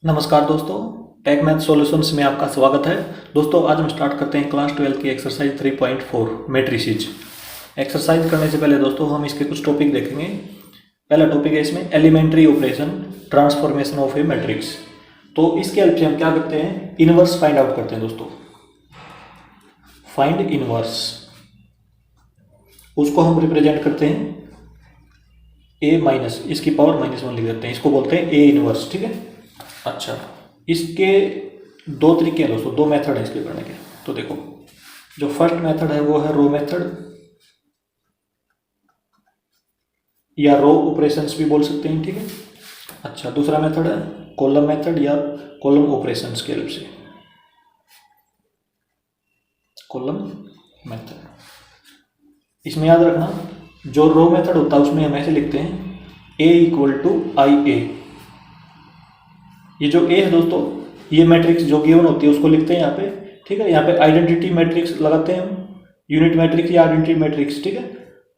नमस्कार दोस्तों, take math solutions में आपका स्वागत है। दोस्तों आज हम स्टार्ट करते हैं क्लास 12 की एक्सरसाइज 3.4 मैट्रिसेस। एक्सरसाइज करने से पहले दोस्तों हम इसके कुछ टॉपिक देखेंगे। पहला टॉपिक है इसमें elementary operation transformation of a matrix. तो इसके हेल्प से हम क्या करते हैं, इनवर्स फाइंड आउट करते हैं दोस्तों। फाइंड इनवर्स, उसको हम रिप्रेजेंट करते हैं ए माइनस, इसकी पावर -1 लिख देते हैं, इसको बोलते हैं ए इनवर्स। ठीक है। अच्छा, इसके दो तरीके हैं दोस्तों, दो मेथड है इसके करने के। तो देखो, जो फर्स्ट मेथड है वो है रो मेथड या रो ऑपरेशंस भी बोल सकते हैं। ठीक है। अच्छा, दूसरा मेथड है कॉलम मेथड या कॉलम ऑपरेशंस के हेल्प से, कॉलम मेथड। इसमें याद रखना, जो रो मेथड होता है उसमें हम ऐसे लिखते हैं a = IA। ये जो a है दोस्तों, ये मैट्रिक्स जो गिवन होती है उसको लिखते हैं यहाँ पे। ठीक है। यहाँ पे आइडेंटिटी मैट्रिक्स लगाते हैं हम, यूनिट मैट्रिक्स या आइडेंटिटी मैट्रिक्स। ठीक है।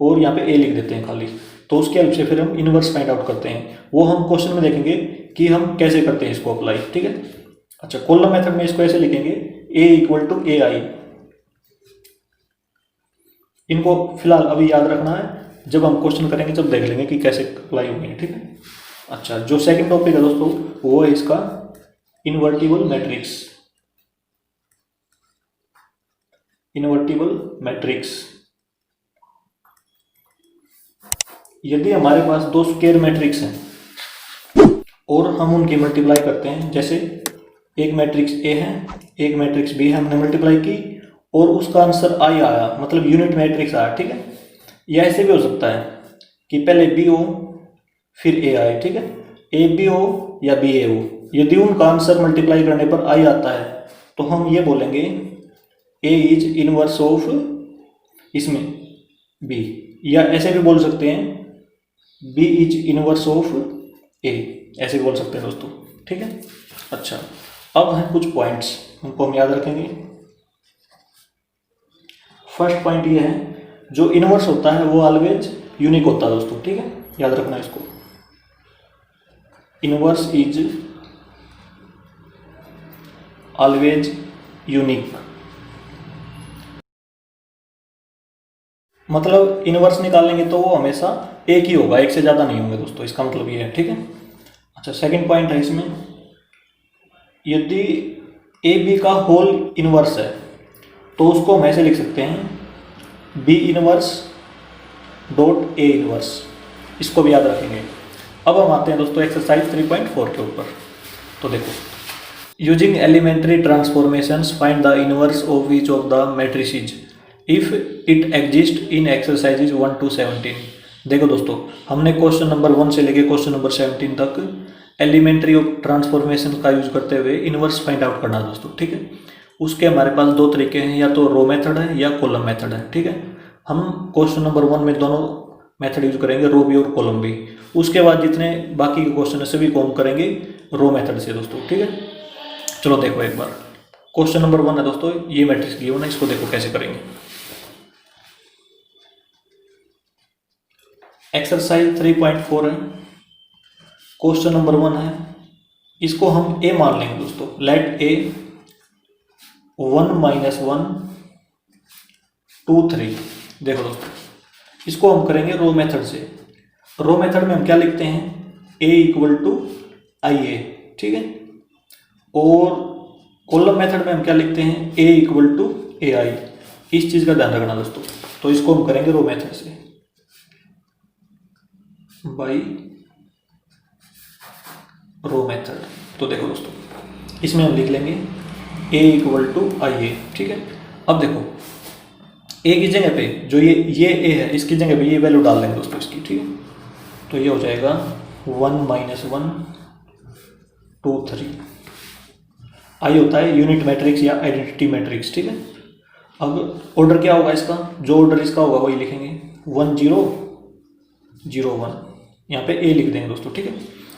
और यहाँ पे a लिख देते हैं खाली। तो उसके हेल्प से फिर हम इनवर्स फाइंड आउट करते हैं। वो हम क्वेश्चन में देखेंगे कि हम कैसे करते हैं इसको अप्लाई। ठीक है। अच्छा, कॉलम मेथड में इसको ऐसे लिखेंगे a = AI। इनको फिलहाल अभी याद रखना है, जब हम क्वेश्चन करेंगे तब देख लेंगे कि कैसे अप्लाई होंगे। ठीक है। अच्छा, जो सेकंड टॉपिक है दोस्तों वो है इसका इन्वर्टिबल मैट्रिक्स। इन्वर्टिबल मैट्रिक्स, यदि हमारे पास दो स्क्वायर मैट्रिक्स हैं और हम उनकी मल्टीप्लाई करते हैं, जैसे एक मैट्रिक्स ए है एक मैट्रिक्स बी है, हमने मल्टीप्लाई की और उसका आंसर आई आया, मतलब यूनिट मैट्रिक्स आया। ठीक है। या ऐसे भी हो सकता है कि पहले बी हो फिर ए आए। ठीक है। ए बी हो या बी ए हो, यदि उनका आंसर मल्टीप्लाई करने पर आई आता है तो हम ये बोलेंगे ए इज इनवर्स ऑफ इसमें बी। या ऐसे भी बोल सकते हैं बी इज इनवर्स ऑफ ए, ऐसे भी बोल सकते हैं दोस्तों। ठीक है। अच्छा, अब हैं कुछ पॉइंट्स, उनको हम याद रखेंगे। फर्स्ट पॉइंट ये है, जो इनवर्स होता है वो ऑलवेज यूनिक होता है दोस्तों। ठीक है, याद रखना इसको। इनवर्स इज ऑलवेज यूनिक, मतलब इनवर्स निकालेंगे तो वो हमेशा एक ही होगा, एक से ज़्यादा नहीं होंगे दोस्तों, इसका मतलब ये है। ठीक है। अच्छा, सेकंड पॉइंट है इसमें, यदि ए बी का होल इनवर्स है तो उसको हम ऐसे लिख सकते हैं B inverse dot A inverse, इसको भी याद रखेंगे। अब हम आते हैं दोस्तों एक्सरसाइज 3.4 के ऊपर। तो देखो, using elementary transformations find the inverse of each of the matrices if it exist in exercises 1 to 17। देखो दोस्तों, हमने क्वेश्चन नंबर 1 से लेके क्वेश्चन नंबर 17 तक एलिमेंट्री ऑफ ट्रांसफॉर्मेशन का यूज करते हुए इनवर्स फाइंड आउट करना है दोस्तों। ठीक है। उसके हमारे पास दो तरीके हैं, या तो रो मेथड है या कॉलम मेथड है। ठीक है। हम क्वेश्चन नंबर 1 में दोनों मेथड यूज करेंगे, रो भी और कॉलम भी। उसके बाद जितने बाकी के क्वेश्चन है सभी को हम करेंगे रो मेथड से दोस्तों। ठीक है। चलो देखो एक बार, क्वेश्चन नंबर 1 है दोस्तों, ये मैट्रिक्स गिवन है, इसको देखो कैसे करेंगे। एक्सरसाइज 3.4 है, क्वेश्चन नंबर 1 है, इसको हम ए मान लेंगे दोस्तों। लेट ए 1 - 1 2 3। देखो दोस्तों, इसको हम करेंगे रो मेथड से। रो मेथड में हम क्या लिखते हैं, a = IA। ठीक है। और कॉलम मेथड में हम क्या लिखते हैं, a = AI। इस चीज का ध्यान रखना दोस्तों। तो इसको हम करेंगे रो मेथड से बाई रो मेथड। तो देखो दोस्तों, इसमें हम लिख लेंगे a = IA। ठीक है। अब देखो, a की जगह पे जो ये a है, इसकी जगह पे ये वैल्यू डाल देंगे दोस्तों इसकी। ठीक है। तो ये हो जाएगा 1 - 1 2 3। आई होता है यूनिट मैट्रिक्स या आइडेंटिटी मैट्रिक्स। ठीक है। अब ऑर्डर क्या होगा इसका, जो ऑर्डर इसका होगा वही लिखेंगे, 1 0 0 1। यहाँ पे a लिख देंगे दोस्तों। ठीक है।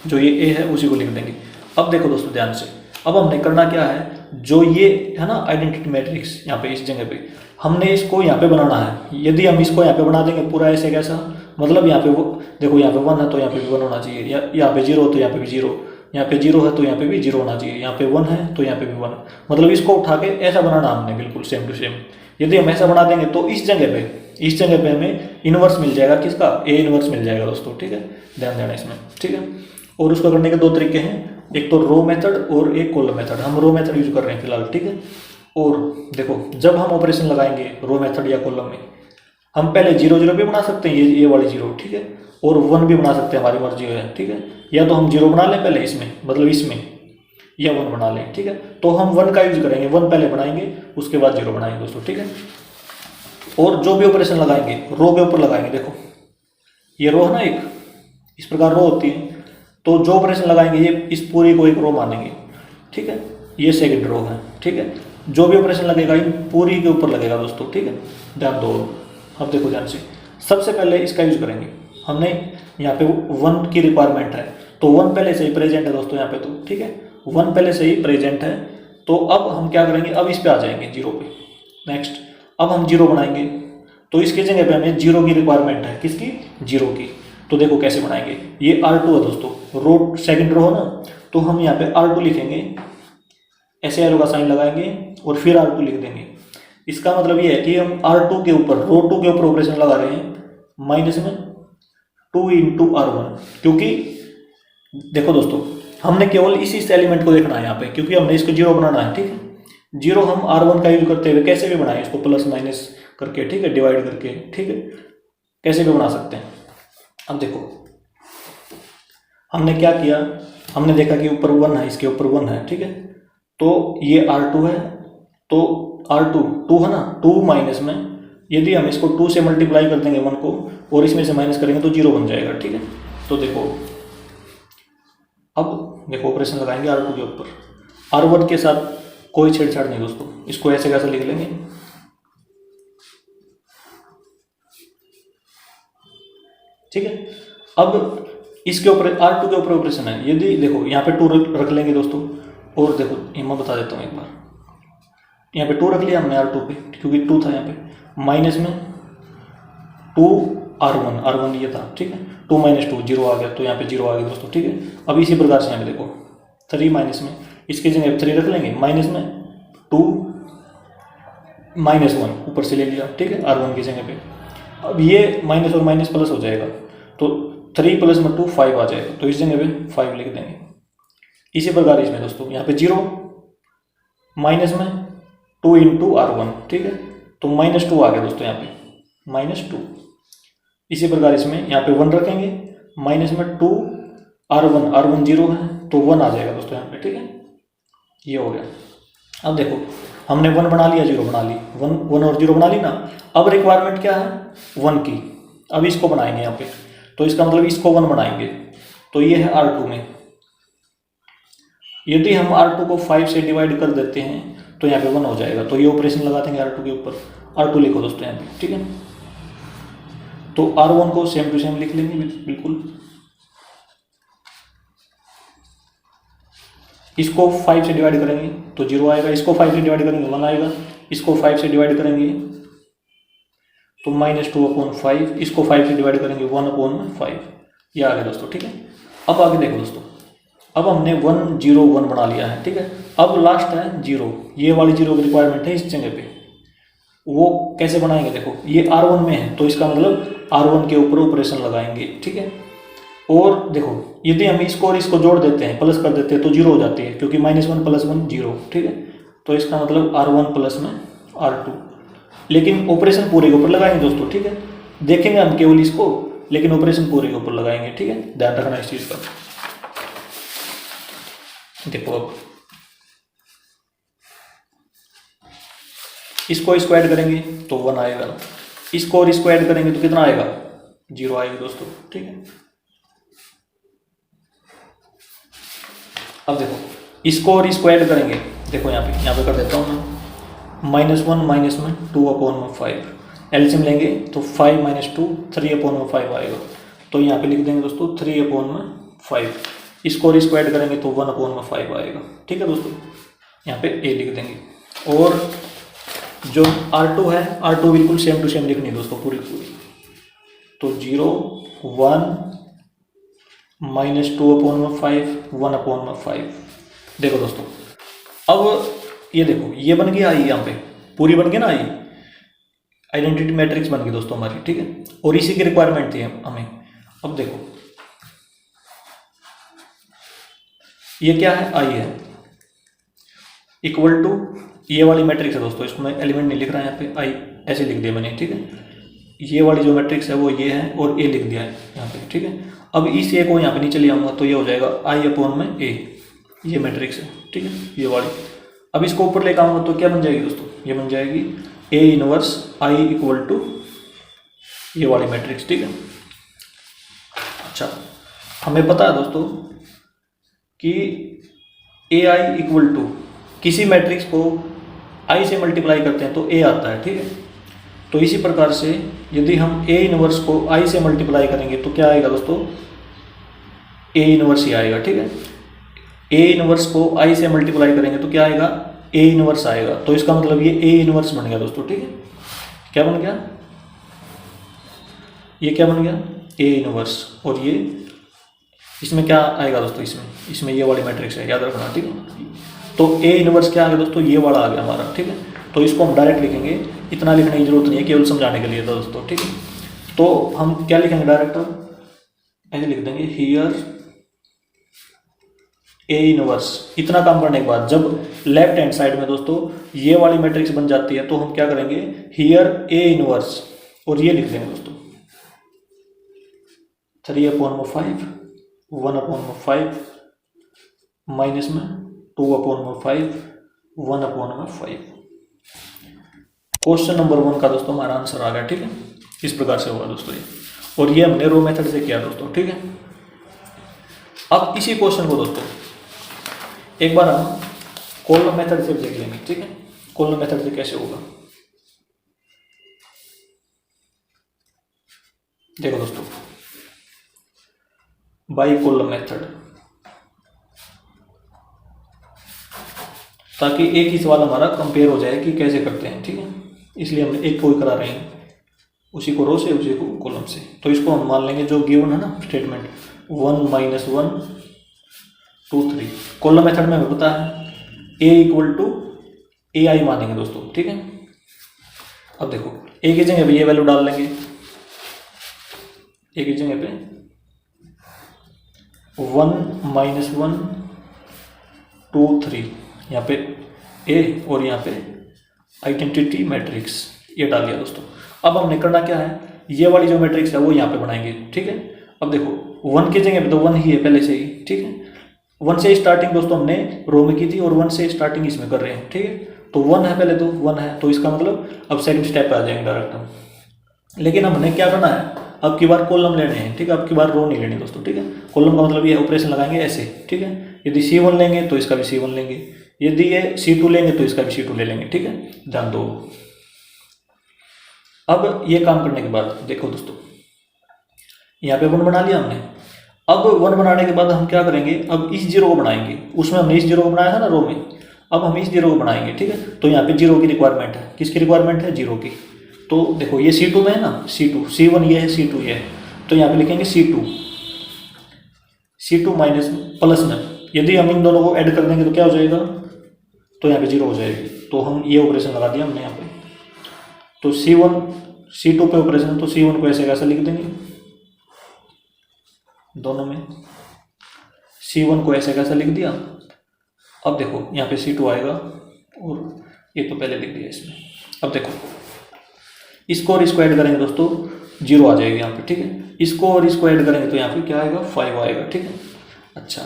जो ये a है उसी को लिख देंगे। अब देखो दोस्तों ध्यान से, अब हमने करना क्या है, जो ये है ना आइडेंटिटी मैट्रिक्स, यहाँ पे इस जगह पे हमने इसको यहाँ पे बनाना है। यदि हम इसको यहाँ पे बना देंगे पूरा ऐसे कैसा, मतलब यहाँ पे वो देखो, यहाँ पे 1 है तो यहाँ पे भी 1 होना चाहिए, या यहाँ पे 0 तो यहाँ पे भी 0। यहाँ पे 0 है तो यहाँ पे भी 0 होना चाहिए, यहाँ पे 1 है तो यहाँ पे भी 1 है। मतलब इसको उठा के ऐसा बनाना हमने बिल्कुल सेम टू सेम। यदि हम ऐसा बना देंगे तो इस जगह पे हमें इन्वर्स मिल जाएगा, किसका, ए इन्वर्स मिल जाएगा दोस्तों, ठीक है, ध्यान देना इसमें, ठीक है। और उसको करने के दो तरीके हैं, एक तो रो मेथड और एक कॉलम मेथड। हम रो मेथड यूज कर रहे हैं फिलहाल, ठीक है। और देखो जब हम ऑपरेशन लगाएंगे रो मेथड या कॉलम में, हम पहले 0 0 भी बना सकते हैं, ये वाली 0, ठीक है, और 1 भी बना सकते हैं, हमारी मर्जी है, ठीक है। या तो हम 0 बना लें पहले इसमें, मतलब इसमें, या 1 बना लें, ठीक है। तो हम 1 का यूज करेंगे, 1 पहले बनाएंगे उसके बाद 0 बनाएंगे दोस्तों, ठीक है। और जो भी ऑपरेशन लगाएंगे रो के ऊपर लगाएंगे। देखो ये रो है ना, एक इस प्रकार रो होती है, तो जो ऑपरेशन लगाएंगे ये इस पूरी को एक रो मानेंगे, ठीक है। ये सेकंड रो है, ठीक है। जो भी ऑपरेशन लगेगा इन पूरी के ऊपर लगेगा दोस्तों, ठीक है, ध्यान दो। अब देखो ध्यान से, सबसे पहले इसका यूज करेंगे हमने, यहाँ पे 1 की रिक्वायरमेंट है तो 1 पहले से ही प्रेजेंट है दोस्तों यहाँ पे, तो ठीक है 1 पहले से ही प्रेजेंट है। तो अब हम क्या करेंगे, अब इस पे आ जाएंगे 0 पे। नेक्स्ट अब हम 0 बनाएंगे, तो इसके जगह पे हमें 0 की रिक्वायरमेंट है, किसकी, 0 की। तो देखो कैसे बनाएंगे, ये R2 है दोस्तों, रो सेकंड रो है ना, तो हम यहाँ पे R2 लिखेंगे, ऐसे एरो का साइन लगाएंगे और फिर R2 लिख देंगे। इसका मतलब ये है कि हम R2 के ऊपर, रो 2 के ऊपर ऑपरेशन लगा रहे हैं माइनस में 2 इंटू R1, क्योंकि देखो दोस्तों हमने केवल इसी एलिमेंट को देखना है यहाँ पे, क्योंकि हमने इसको 0 बनाना है, ठीक है। 0 हम R1 का यूज करते हुए कैसे भी बनाए, इसको प्लस माइनस करके, ठीक है, डिवाइड करके, ठीक है, कैसे भी बना सकते हैं। अब देखो हमने क्या किया, हमने देखा कि ऊपर 1 है, इसके ऊपर 1 है, ठीक है, तो ये R2 है, तो R2 2 है ना, 2 माइनस में यदि हम इसको 2 से मल्टीप्लाई कर देंगे 1 को और इसमें से माइनस करेंगे तो 0 बन जाएगा, ठीक है। तो देखो अब देखो ऑपरेशन लगाएंगे R2 के ऊपर, R1 के साथ कोई छेड़छाड़ नहीं दोस्तों, इसको ऐसे कैसे लिख लेंगे, ठीक है। अब इसके ऊपर R2 के ऊपर ऑपरेशन है, यदि देखो यहाँ पे 2 रख लेंगे दोस्तों, और देखो ये मैं बता देता हूँ एक बार, यहाँ पे 2 रख लिया हमने R2 पे, क्योंकि 2 था यहाँ पे, माइनस में 2 R1 ये था, ठीक है, 2 माइनस 2 0 आ गया, तो यहाँ पे 0 आ गया दोस्तों, ठीक है। अब इसी प्रकार से यहाँ पे देखो 3 माइनस में, इसके जगह 3 रख लेंगे, माइनस में 2 माइनस 1 ऊपर से ले लिया, ठीक है, R1 की जगह पे। अब ये माइनस और माइनस प्लस हो जाएगा, तो 3 प्लस में 2 5 आ जाएगा, तो इस जगह पे 5 लिख देंगे। इसी प्रकार इसमें दोस्तों यहाँ पे 0 माइनस में 2 इंटू R1, ठीक है, तो -2 आ गया दोस्तों यहाँ पे, -2। इसी प्रकार इसमें यहाँ पे 1 रखेंगे, माइनस में 2 R1 0 है तो 1 आ जाएगा दोस्तों यहाँ पे, ठीक है, ये हो गया। अब देखो हमने 1 बना लिया, 0 बना ली, 1 और 0 बना ली ना। अब रिक्वायरमेंट क्या है, 1 की। अब इसको बनाएंगे यहाँ पे, तो इसका मतलब इसको 1 बनाएंगे, तो ये है R2 में। यदि हम R2 को 5 से डिवाइड कर देते हैं तो यहाँ पे 1 हो जाएगा, तो ये ऑपरेशन लगा देंगे R2 के ऊपर। R2 लिखो दोस्तों यहाँ पे, ठीक है। तो R1 को सेम टू सेम लिख लेंगे बिल्कुल, इसको 5 से डिवाइड करेंगे तो 0 आएगा, इसको 5 से डिवाइड करेंगे 1 आएगा, इसको 5 से डिवाइड करेंगे तो -2/5, इसको 5 से डिवाइड करेंगे 1/5, ये आ गया दोस्तों, ठीक है। अब आगे देखो दोस्तों, अब हमने 1 0 1 बना लिया है, ठीक है। अब लास्ट है 0, ये वाली 0 की रिक्वायरमेंट है इस जगह पे, वो कैसे बनाएंगे, देखो ये R1 में है तो इसका मतलब R1 के ऊपर ऑपरेशन लगाएंगे, ठीक है। और देखो यदि हम इसको और इसको जोड़ देते हैं, प्लस कर देते हैं तो 0 हो जाती है, क्योंकि -1 + 1 0, ठीक है। तो इसका मतलब R1 प्लस में R2, लेकिन ऑपरेशन पूरे के ऊपर लगाएंगे दोस्तों, ठीक है। देखेंगे हम केवल इसको, लेकिन ऑपरेशन पूरे के ऊपर लगाएंगे, ठीक है, ध्यान रखना इस चीज़ का। देखो अब इसको इसको ऐड करेंगे तो 1 आएगा, इसको और इसको ऐड करेंगे तो कितना आएगा, 0 आएगा दोस्तों, ठीक है। अब देखो इसको और इसको ऐड करेंगे, देखो यहाँ पे कर देता हूँ मैं, -1 माइनस में 2/5, एलसीएम लेंगे तो 5 - 2 3/5 आएगा, तो यहाँ पे लिख देंगे दोस्तों 3/5। इसको और इसको ऐड करेंगे तो 1/5 आएगा, ठीक है दोस्तों, यहाँ पे a लिख देंगे। और जो R2 है, R2 बिल्कुल सेम टू सेम लिखनी है दोस्तों, पूरी, तो 0 1 -2/5 1/5। देखो दोस्तों, अब ये देखो, ये बन गया आई, यहाँ पे पूरी बन गई ना आई, आइडेंटिटी मैट्रिक्स बन गई दोस्तों हमारी, ठीक है। और इसी की रिक्वायरमेंट थी हमें। अब देखो ये क्या है, आई है, इक्वल टू ये वाली मैट्रिक्स है दोस्तों, इसको मैं एलिमेंट नहीं लिख रहा है यहाँ पे, आई ऐसे लिख दिया मैंने, ठीक है। ये वाली जो मैट्रिक्स है वो ये है और ए लिख दिया है यहाँ पे, ठीक है। अब इस ए को यहाँ पे नीचे ले आऊँगा तो ये हो जाएगा I/A, ये मैट्रिक्स है, ठीक है, ये वाली। अब इसको ऊपर लेकर आऊँगा तो क्या बन जाएगी दोस्तों, ये बन जाएगी A inverse I equal to ये वाली मैट्रिक्स, ठीक है। अच्छा, हमें पता है दोस्तों कि AI इक्वल टू किसी मैट्रिक्स को I से मल्टीप्लाई करते हैं तो A आता है, ठीक है। तो इसी प्रकार से यदि हम A इनवर्स को I से मल्टीप्लाई करेंगे तो क्या आएगा दोस्तों, A इनवर्स ही आएगा, ठीक है। A इनवर्स को I से मल्टीप्लाई करेंगे तो क्या आएगा, A इनवर्स आएगा। तो इसका मतलब ये A इनवर्स बन गया दोस्तों, ठीक है। क्या बन गया, ये क्या बन गया, A इनवर्स। और ये इसमें क्या आएगा दोस्तों, इसमें ये वाली मैट्रिक्स है, याद रखना, ठीक है। तो A इनवर्स क्या आ गया दोस्तों, ये वाला आ गया हमारा, ठीक है। तो इसको हम डायरेक्ट लिखेंगे, इतना लिखने की जरूरत नहीं है, केवल समझाने के लिए था दोस्तों, ठीक है। तो हम क्या लिखेंगे, डायरेक्ट ऐसे लिख देंगे, हियर A इनवर्स। इतना काम करने के बाद जब लेफ्ट हैंड साइड में दोस्तों ये वाली मैट्रिक्स बन जाती है तो हम क्या करेंगे, हियर A इनवर्स, और ये लिख देंगे दोस्तों 3/5 1/5 माइनस में 2/5 1/5। क्वेश्चन नंबर 1 का दोस्तों हमारा आंसर आ गया, ठीक है। इस प्रकार से होगा दोस्तों ये, और ये हमने रो मेथड से किया दोस्तों, ठीक है। अब इसी क्वेश्चन को दोस्तों एक बार हम कॉलम मेथड से देख लेंगे, ठीक है। कॉलम मेथड से कैसे होगा, देखो दोस्तों, बाई कॉलम मेथड, ताकि एक ही सवाल हमारा कंपेयर हो जाए कि कैसे करते हैं, ठीक है। इसलिए हम एक को ही करा रहे हैं, उसी को रो से उसी को कॉलम से। तो इसको हम मान लेंगे जो गिवन है ना स्टेटमेंट, 1 - 1 2 3। कॉलम मेथड में हमें पता है A इक्वल टू AI मानेंगे दोस्तों, ठीक है। अब देखो A की जगह पे ये वैल्यू डाल लेंगे, A की जगह पे 1 - 1 2 3, यहाँ पे A और यहाँ पे आइडेंटिटी मैट्रिक्स ये डाल दिया दोस्तों। अब हमने करना क्या है, ये वाली जो मैट्रिक्स है वो यहाँ पे बनाएंगे, ठीक है। अब देखो 1 की जगह पे तो 1 ही है पहले से ही, ठीक है। 1 से स्टार्टिंग दोस्तों हमने रो में की थी और 1 से स्टार्टिंग इसमें कर रहे हैं, ठीक है। तो 1 है पहले, तो 1 है, तो इसका मतलब अब सेकंड स्टेप पे आ जाएंगे डायरेक्ट हम। लेकिन हमने क्या करना है, अब की बार कॉलम लेने हैं, ठीक है। अब की बार रो नहीं लेनी दोस्तों, ठीक है। कॉलम का मतलब ये ऑपरेशन लगाएंगे ऐसे, ठीक है। यदि C1 लेंगे तो इसका भी C1 लेंगे, यदि ये C2 लेंगे तो इसका भी C2 ले लेंगे, ठीक है। ध्यान दो। अब ये काम करने के बाद देखो दोस्तों, यहाँ पे 1 बना लिया हमने। अब 1 बनाने के बाद हम क्या करेंगे, अब इस 0 को बनाएंगे। उसमें हमने इस 0 को बनाया है ना रो में, अब हम इस 0 को बनाएंगे, ठीक है। तो यहाँ पे 0 की रिक्वायरमेंट है, किसकी रिक्वायरमेंट है, 0 की। तो देखो ये C2 में है ना, C2 C1 ये है, C2 ये है, तो यहाँ पे लिखेंगे C2 माइनस प्लस में, यदि हम इन दोनों को ऐड कर देंगे तो क्या हो जाएगा, तो यहाँ पे 0 हो जाएगी। तो हम ये ऑपरेशन लगा दिया हमने यहाँ पे। तो C2 पे ऑपरेशन, तो C1 को ऐसे कैसे लिख देंगे दोनों में, C1 को ऐसे कैसे लिख दिया। अब देखो यहाँ पे C2 आएगा और ये तो पहले लिख दिया इसमें। अब देखो इसको और इसको ऐड करेंगे दोस्तों, 0 आ जाएगा यहाँ पे, ठीक है। इसको और इसको ऐड करेंगे तो यहाँ पे क्या आएगा, 5 आएगा, ठीक है। अच्छा,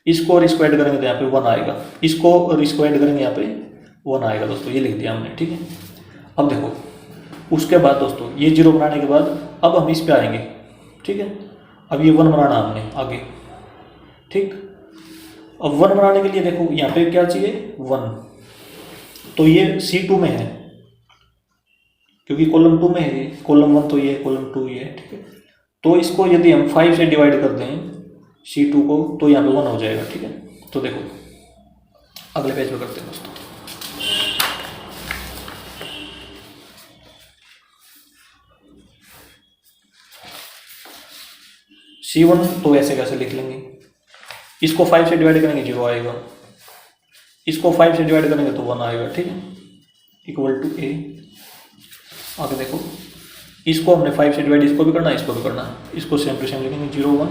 इसको और इसको ऐड करेंगे तो यहाँ पे 1 आएगा, इसको और इसको ऐड करेंगे यहाँ पे 1 आएगा दोस्तों, ये लिख दिया हमने, ठीक है। अब देखो उसके बाद दोस्तों ये 0 बनाने के बाद अब हम इस पे आएंगे, ठीक है। अब ये 1 बनाना हमने आगे, ठीक। अब 1 बनाने के लिए देखो यहाँ पे क्या चाहिए, 1, तो ये C2 में है क्योंकि कॉलम 2 में है, कॉलम 1 तो ये कॉलम 2 ये है, ठीक है। तो इसको यदि हम 5 से डिवाइड कर दें C2 को तो यहाँ पे 1 हो जाएगा, ठीक है। तो देखो अगले पेज पे करते हैं दोस्तों। C1 तो ऐसे कैसे लिख लेंगे, इसको 5 से डिवाइड करेंगे 0 आएगा, इसको 5 से डिवाइड करेंगे तो 1 आएगा, ठीक है, इक्वल टू A। आगे देखो, इसको हमने 5 से डिवाइड इसको भी करना है, इसको भी करना है, इसको सेम टू सेम लिखेंगे 0 1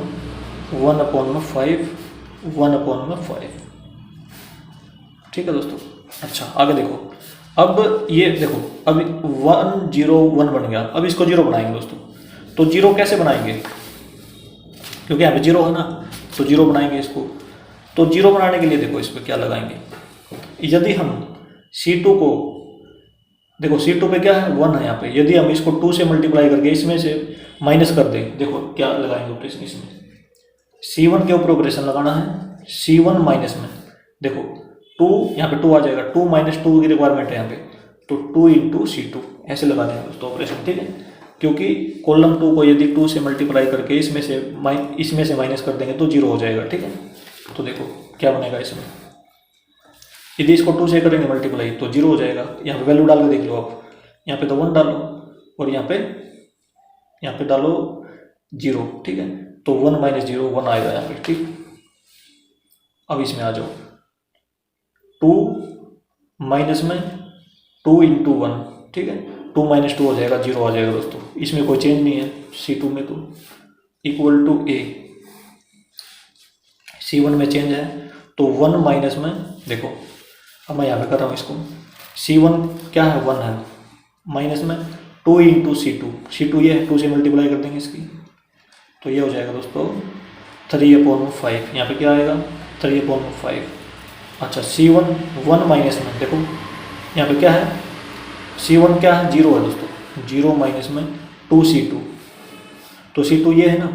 1/5 1/5, ठीक है दोस्तों। अच्छा आगे देखो, अब ये देखो, अब 1 0 1 बन गया, अब इसको 0 बनाएंगे दोस्तों। तो 0 कैसे बनाएंगे, क्योंकि यहाँ पे 0 है ना, तो 0 बनाएंगे इसको। तो 0 बनाने के लिए देखो इस पर क्या लगाएंगे, यदि हम C2 को देखो, C2 पे क्या है 1 है यहाँ पे, यदि हम इसको 2 से मल्टीप्लाई करके इसमें से माइनस कर दें, देखो क्या लगाएंगे ऑपरेशन इसमें, C1 के ऊपर ऑपरेशन लगाना है, C1 माइनस में देखो 2, यहाँ पे 2 आ जाएगा, 2 - 2 की रिक्वायरमेंट है यहाँ पे, तो 2 × C2 ऐसे लगा देंगे दोस्तों ऑपरेशन, ठीक है, क्योंकि कॉलम 2 को यदि 2 से मल्टीप्लाई करके इसमें से माइनस कर देंगे तो 0 हो जाएगा, ठीक है। तो देखो क्या बनेगा इसमें, यदि इसको 2 से करेंगे मल्टीप्लाई तो 0 हो जाएगा, यहाँ पे वैल्यू डाल के देख लो आप, यहाँ पे तो 1 डालो और यहाँ पे डालो 0, ठीक है, तो 1 - 0 1 आएगा यहाँ पे, ठीक। अब इसमें आ जाओ, 2 माइनस में 2 × 1, ठीक है, 2 - 2 हो जाएगा, 0 आ जाएगा दोस्तों, इसमें कोई चेंज नहीं है C2 में, तो इक्वल टू A। C1 में चेंज है तो 1 माइनस में देखो, अब मैं यहाँ पे कर रहा हूँ इसको, C1 क्या है 1 है, माइनस में 2 × C2 ये है, 2 से मल्टीप्लाई कर देंगे इसकी, तो ये हो जाएगा दोस्तों 3/5, यहाँ पे क्या आएगा 3/5। अच्छा C1 1 माइनस में देखो, यहाँ पे क्या है, C1 क्या है 0 है दोस्तों, 0 माइनस में 2C2, तो C2 ये है ना,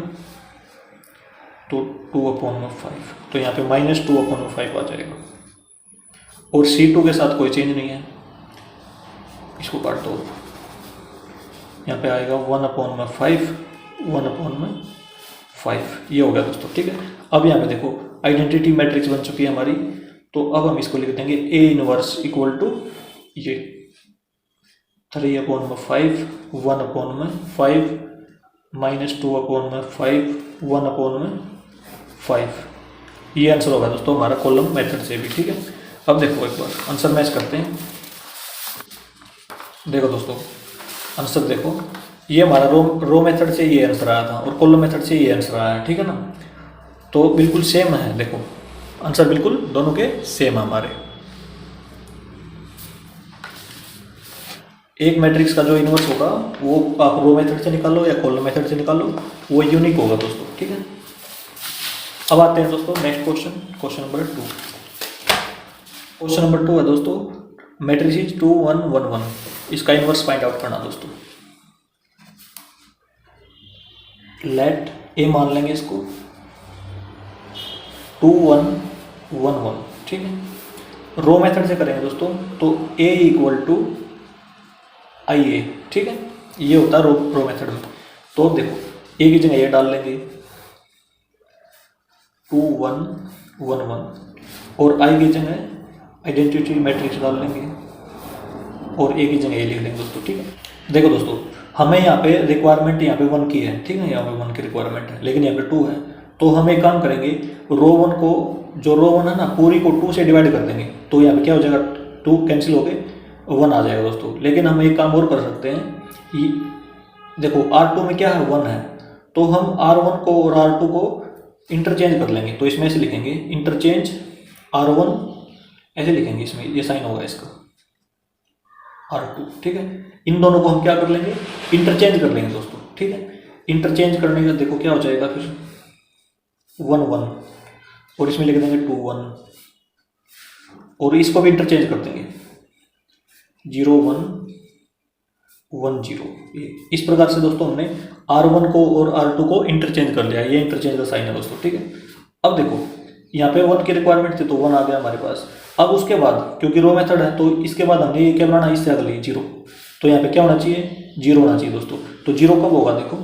तो 2/5, तो यहाँ पे -2/5 आ जाएगा, और C2 के साथ कोई चेंज नहीं है, इसको काट दो, यहाँ पे आएगा 1/5 1/5, ये हो गया दोस्तों, ठीक है। अब यहाँ पे देखो आइडेंटिटी मैट्रिक्स बन चुकी है हमारी, तो अब हम इसको लिख देंगे A इनवर्स इक्वल टू ये 3/5 1/5 -2/5 1/5, ये आंसर होगा दोस्तों हमारा कॉलम मेथड से भी, ठीक है। अब देखो एक बार आंसर मैच करते हैं, देखो दोस्तों आंसर देखो, ये हमारा रो मेथड से ये आंसर आया था और कॉलम मेथड से ये आंसर आया है, ठीक है ना, तो बिल्कुल सेम है, देखो आंसर बिल्कुल दोनों के सेम है हमारे। एक मैट्रिक्स का जो इनवर्स होगा वो आप रो मेथड से निकालो या कॉलम मेथड से निकालो, वो यूनिक होगा दोस्तों, ठीक है। अब आते हैं दोस्तों next question, question number 2। Question number 2 है दोस्तों, मैट्रिसेस 2 1 1 1, इसका इनवर्स फाइंड आउट करना दोस्तों। लेट ए मान लेंगे इसको 2 1 1 1, ठीक है। रो मेथड से करेंगे दोस्तों, तो A इक्वल टू IA, ठीक है, ये होता है रो मेथड में। तो देखो A की जगह ये डाल लेंगे 2 1 1 1, और I की जगह आइडेंटिटी मैट्रिक्स डाल लेंगे और A की जगह ये लिख लेंगे दोस्तों, ठीक है। देखो दोस्तों हमें यहाँ पे रिक्वायरमेंट यहाँ पे 1 की है, ठीक है, यहाँ पे 1 की रिक्वायरमेंट है, लेकिन यहाँ पे 2 है, तो हम एक काम करेंगे, रो 1 को, जो रो 1 है ना पूरी को 2 से डिवाइड कर देंगे, तो यहाँ पे क्या हो जाएगा 2 कैंसिल हो गए 1 आ जाएगा दोस्तों। लेकिन हम एक काम और कर सकते हैं, देखो R2 में क्या है 1 है, तो हम R1 को और R2 को इंटरचेंज कर लेंगे, तो इसमें ऐसे लिखेंगे इंटरचेंज R1, ऐसे लिखेंगे, इसमें ये साइन होगा इसका R2, ठीक है। इन दोनों को हम क्या कर लेंगे, इंटरचेंज कर लेंगे दोस्तों, ठीक है। इंटरचेंज करने का देखो क्या हो जाएगा फिर 1 1, और इसमें लिख देंगे 2 1, और इसको भी इंटरचेंज कर देंगे 0 1 1 0। इस प्रकार से दोस्तों हमने R1 को और R2 को इंटरचेंज कर लिया, ये इंटरचेंज का साइन है दोस्तों, ठीक है। अब देखो यहाँ पे 1 की रिक्वायरमेंट थी तो 1 आ गया हमारे पास। अब उसके बाद क्योंकि रो मेथड है तो इसके बाद हमने ये क्या बनाना, इससे अगले 0, तो यहाँ पे क्या होना चाहिए 0 होना चाहिए दोस्तों। तो 0 कब होगा देखो,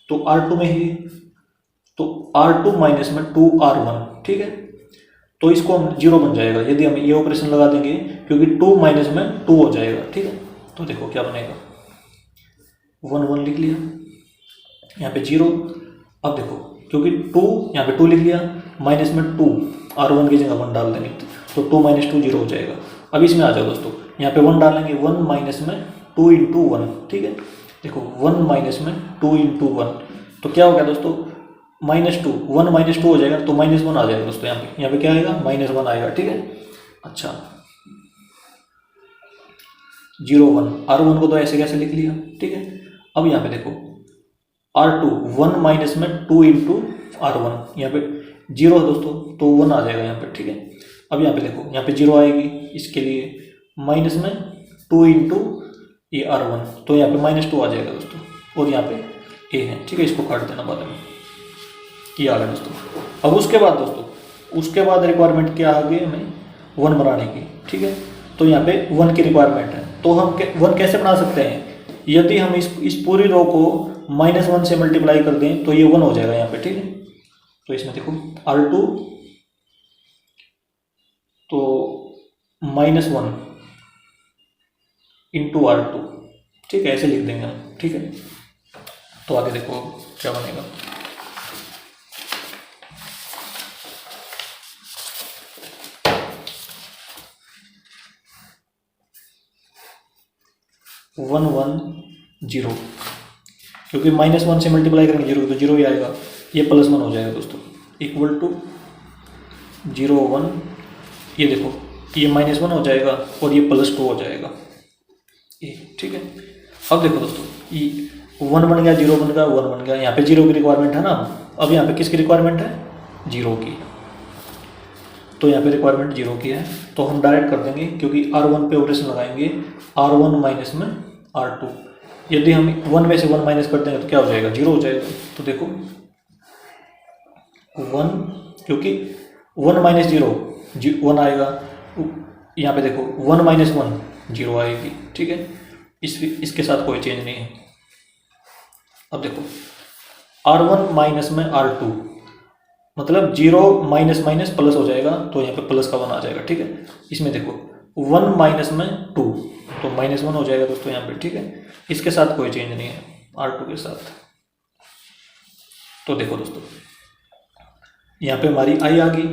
तो R2 में ही, तो R2 माइनस में 2 R1, ठीक है, तो इसको हम 0 बन जाएगा यदि हम ये ऑपरेशन लगा देंगे, क्योंकि 2 माइनस में 2 हो जाएगा, ठीक है। तो देखो क्या बनेगा 1 1 लिख लिया यहाँ पे 0। अब देखो क्योंकि 2 यहाँ पे 2 लिख लिया, माइनस में 2 R1 की जगह 1 डाल देंगे तो 2 - 2 0 हो जाएगा। अब इसमें आ जाओ दोस्तों, यहाँ पे 1 डालेंगे, 1 माइनस में 2 × 1, ठीक है। देखो 1 माइनस में 2 × 1 तो क्या हो गया दोस्तों, -2, 1 - 2 हो जाएगा तो -1 आ जाएगा दोस्तों। यहाँ पे क्या आएगा, -1 आएगा, ठीक है। अच्छा 0 1 R1 को तो ऐसे कैसे लिख लिया, ठीक है। अब यहाँ पे देखो R2 1 माइनस में 2 × R1, यहाँ पे 0 है दोस्तों तो 1 आ जाएगा यहाँ पे, ठीक है। अब यहाँ पे देखो, यहाँ पे 0 आएगी, इसके लिए माइनस में 2 × ये R1 तो यहाँ पे -2 आ जाएगा दोस्तों, और यहाँ पे A है, ठीक है। इसको काट देना बाद में, ये आ गया दोस्तों। अब उसके बाद दोस्तों, उसके बाद रिक्वायरमेंट क्या आ गई हमें, 1 बनाने की, ठीक है। तो यहाँ पे 1 की रिक्वायरमेंट है, तो हम 1 कैसे बना सकते हैं, यदि हम इस पूरी रो को -1 से मल्टीप्लाई कर दें तो ये 1 हो जाएगा यहाँ पे, ठीक है। तो इसमें देखो R2 तो -1 × R2, ठीक है, ऐसे लिख देंगे हम, ठीक है। तो आगे देखो क्या बनेगा, वन 1 0, क्योंकि -1 से मल्टीप्लाई करेंगे 0 तो 0 ही आएगा, ये +1 हो जाएगा दोस्तों, इक्वल टू 0 1, ये देखो ये -1 हो जाएगा और ये +2 हो जाएगा, ये ठीक है। अब देखो दोस्तों, ये 1 बन गया, 0 बन गया, 1 बन गया, यहाँ पे 0 की रिक्वायरमेंट है ना। अब यहाँ पे किसकी रिक्वायरमेंट है, 0 की, तो यहाँ पे रिक्वायरमेंट 0 की है, तो हम डायरेक्ट कर देंगे, क्योंकि R1 पे ऑपरेशन लगाएंगे, R1 माइनस में R2, यदि हम 1 में से 1 माइनस कर देंगे तो क्या हो जाएगा, 0 हो जाएगा। तो देखो 1, क्योंकि 1 - 0 1 आएगा, यहाँ पे देखो 1 - 1 0 आएगी, ठीक है। इसके साथ कोई चेंज नहीं है। अब देखो R1 माइनस में R2 मतलब 0 माइनस माइनस प्लस हो जाएगा, तो यहाँ पे प्लस का 1 आ जाएगा, ठीक है। इसमें देखो 1 माइनस में 2 तो -1 हो जाएगा दोस्तों यहाँ पे, ठीक है। इसके साथ कोई चेंज नहीं है R2 के साथ। तो देखो दोस्तों, यहाँ पे हमारी I आ गई,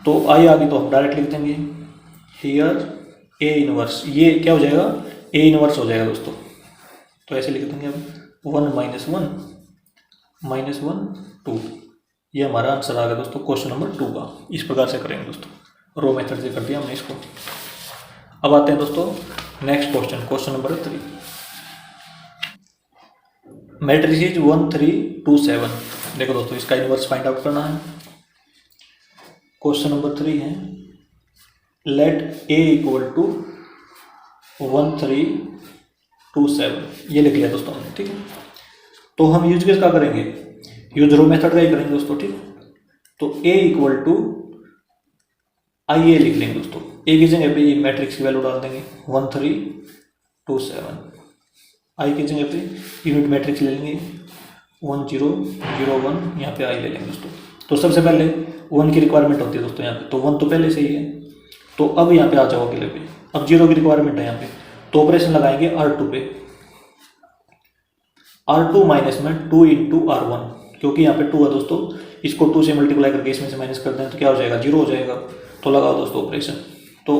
तो I आ गई तो हम डायरेक्ट लिख देंगे हियर A इनवर्स, ये क्या हो जाएगा, A इनवर्स हो जाएगा दोस्तों। तो ऐसे लिख देंगे अब 1 - 1 2, ये हमारा आंसर आ गया दोस्तों क्वेश्चन नंबर 2 का। इस प्रकार से करेंगे दोस्तों, रो मेथड से कर दिया हमने इसको। अब आते हैं दोस्तों next question, question number 3, matrices 1 3 2 7। देखो दोस्तों, इसका इनवर्स फाइंड आउट करना है। क्वेश्चन नंबर 3 है, लेट A = 1 3 2 7, ये लिख लिया दोस्तों हमने, ठीक है। तो हम यूज किसका करेंगे, यूज रो मेथड का ही करेंगे दोस्तों, ठीक है। तो A = IA लिख लेंगे दोस्तों, A की जगह पे ये मैट्रिक्स की वैल्यू डाल देंगे 1 3 2 7, I की जगह पे यूनिट मैट्रिक्स ले लेंगे 1 0 0 1, यहाँ पे I ले लेंगे दोस्तों। तो सबसे पहले 1 की रिक्वायरमेंट होती है दोस्तों यहाँ पे, तो 1 तो पहले से ही है। तो अब यहाँ पे आ जाओ अगले पे, अब 0 की रिक्वायरमेंट है यहाँ पे, तो ऑपरेशन लगाएंगे R2 पे, R2 माइनस में 2 × R1, क्योंकि यहाँ पे 2 है दोस्तों, इसको 2 से मल्टीप्लाई करके इसमें से माइनस कर दें तो क्या हो जाएगा, 0 हो जाएगा। तो लगाओ दोस्तों ऑपरेशन, तो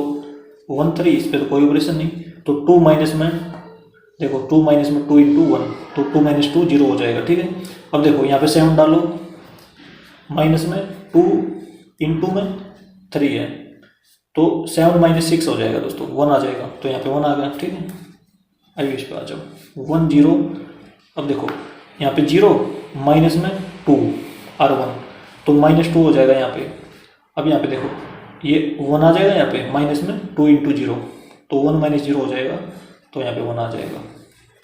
1 3, इस पर तो कोई ऑपरेशन नहीं, तो 2 माइनस में देखो 2 माइनस में 2 × 1, तो 2 - 2 0 हो जाएगा, ठीक है। अब देखो यहाँ पे 7 डालो, माइनस में 2 × में 3 है, तो 7 - 6 हो जाएगा दोस्तों, 1 आ जाएगा, तो यहाँ पे 1 आ गया, ठीक है। आइए इस पे आ जाओ 1 0, अब देखो यहाँ पे 0 माइनस में 2 R1, तो -2 हो जाएगा यहाँ पे। अब यहाँ पे देखो ये 1 आ जाएगा यहाँ पे, माइनस में 2 × 0, तो 1 - 0 हो जाएगा, तो यहाँ पे 1 आ जाएगा,